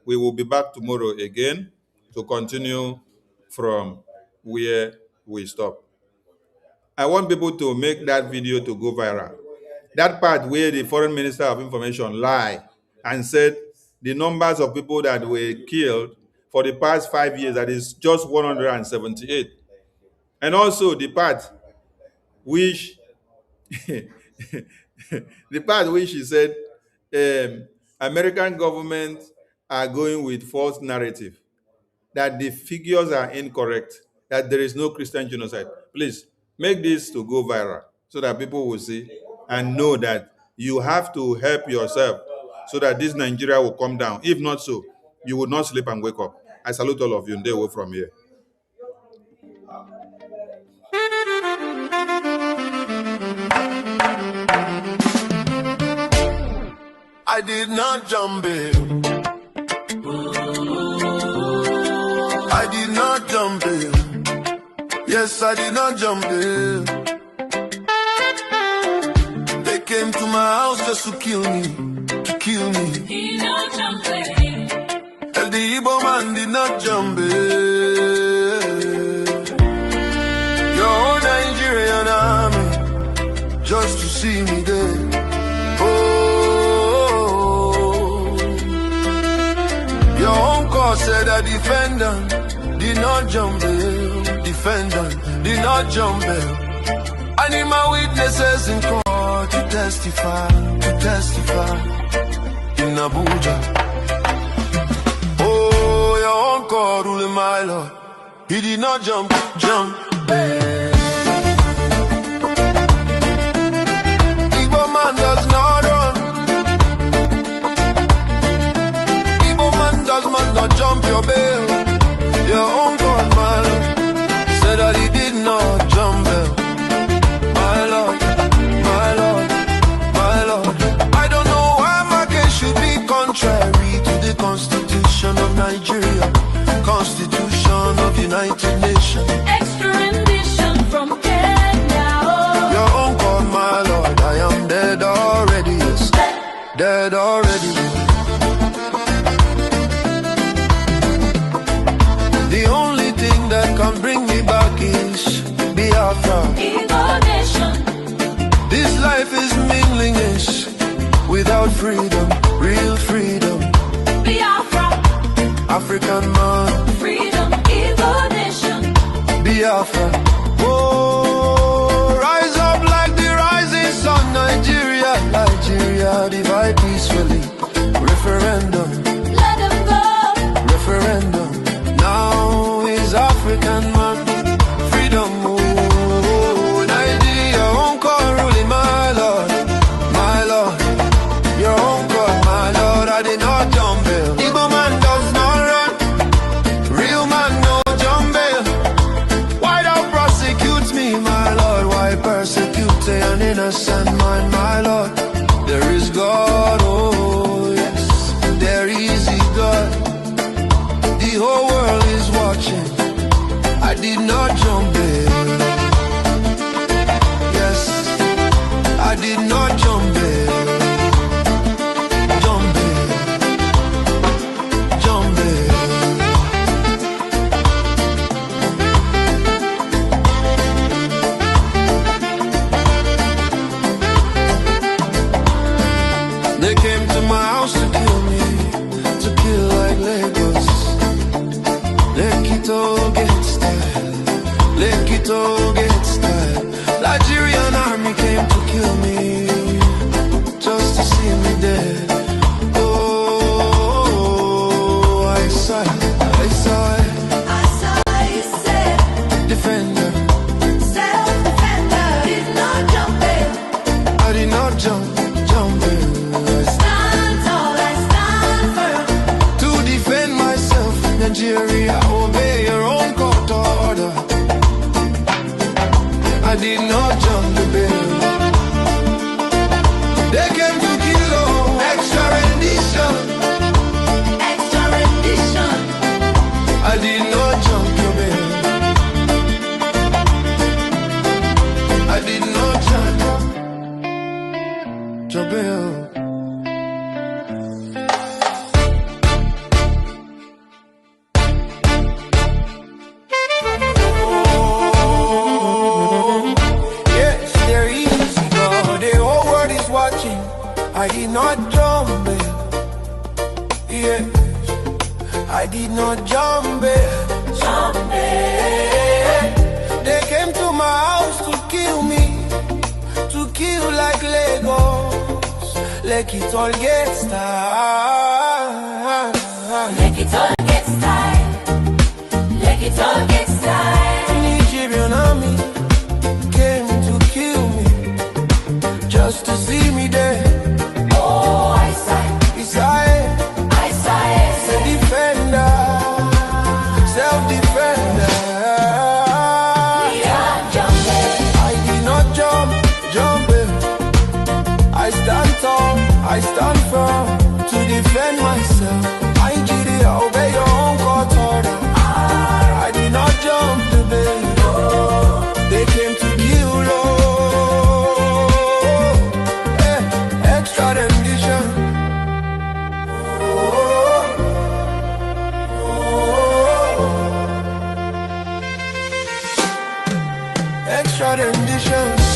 we will be back tomorrow again to continue from where we stop. I want people to make that video to go viral. That part where the foreign minister of information lied and said the numbers of people that were killed for the past 5 years, that is just 178. And also the part which the part which he said American government are going with false narrative, that the figures are incorrect, that there is no Christian genocide. Please make this to go viral so that people will see and know that you have to help yourself so that this Nigeria will come down. If not so, you will not sleep and wake up. I salute all of you and they away from here. I did not jump in. I did not jump in. Yes, I did not jump in. They came to my house just to kill me, to kill me. He not jump in. And the Igbo man did not jump in. Your own Nigerian army, just to see me there. Your own court said a defendant did not jump bail. Defendant did not jump bail. I need my witnesses in court to testify in Abuja. Oh, your own court ruling, my lord. He did not jump bail. Igbo man does not run. Must not jump your bail. Your own God, my lord, said that he did not jump bail. My lord, my lord, my lord. I don't know why my case should be contrary to the Constitution of Nigeria, Constitution of United Nations. Extradition from Kenya. Your own God, my lord, I am dead already, yes, dead already. The only thing that can bring me back is Biafra. This life is meaningless without freedom, real freedom. Biafra. African man. Freedom, Igbo nation. Biafra. Oh, rise up like the rising sun, Nigeria. Nigeria, divide peacefully. Referendum. Let them go. Referendum. Now is African man, freedom, oh, Nigeria, your own call ruling, my lord, your own call, my lord, I did not jump bail. Igbo man does not run, real man no jump bail. Why thou prosecute me, my lord, why persecute an innocent man, my lord? There is God, oh yes, there is a God. The whole world is watching. I did not jump in. Yes, I did not jump in. Jump in. jumping. Yes, there is God. The whole world is watching. I did not jump in. Yeah, I did not jump in. They came to my house to kill me, to kill like Legos. Like it all gets tired. Like it all gets tired. Like it all gets tired. Nigerian army came to kill me, just to see me there. Oh, I sigh. It's a defender, self-defender. We are jumping. I did not jumping. I stand tall, I stand firm to defend myself. I obey your own court order. I did not jump the bed. They came to kill Lord. Extra rendition. Extra rendition.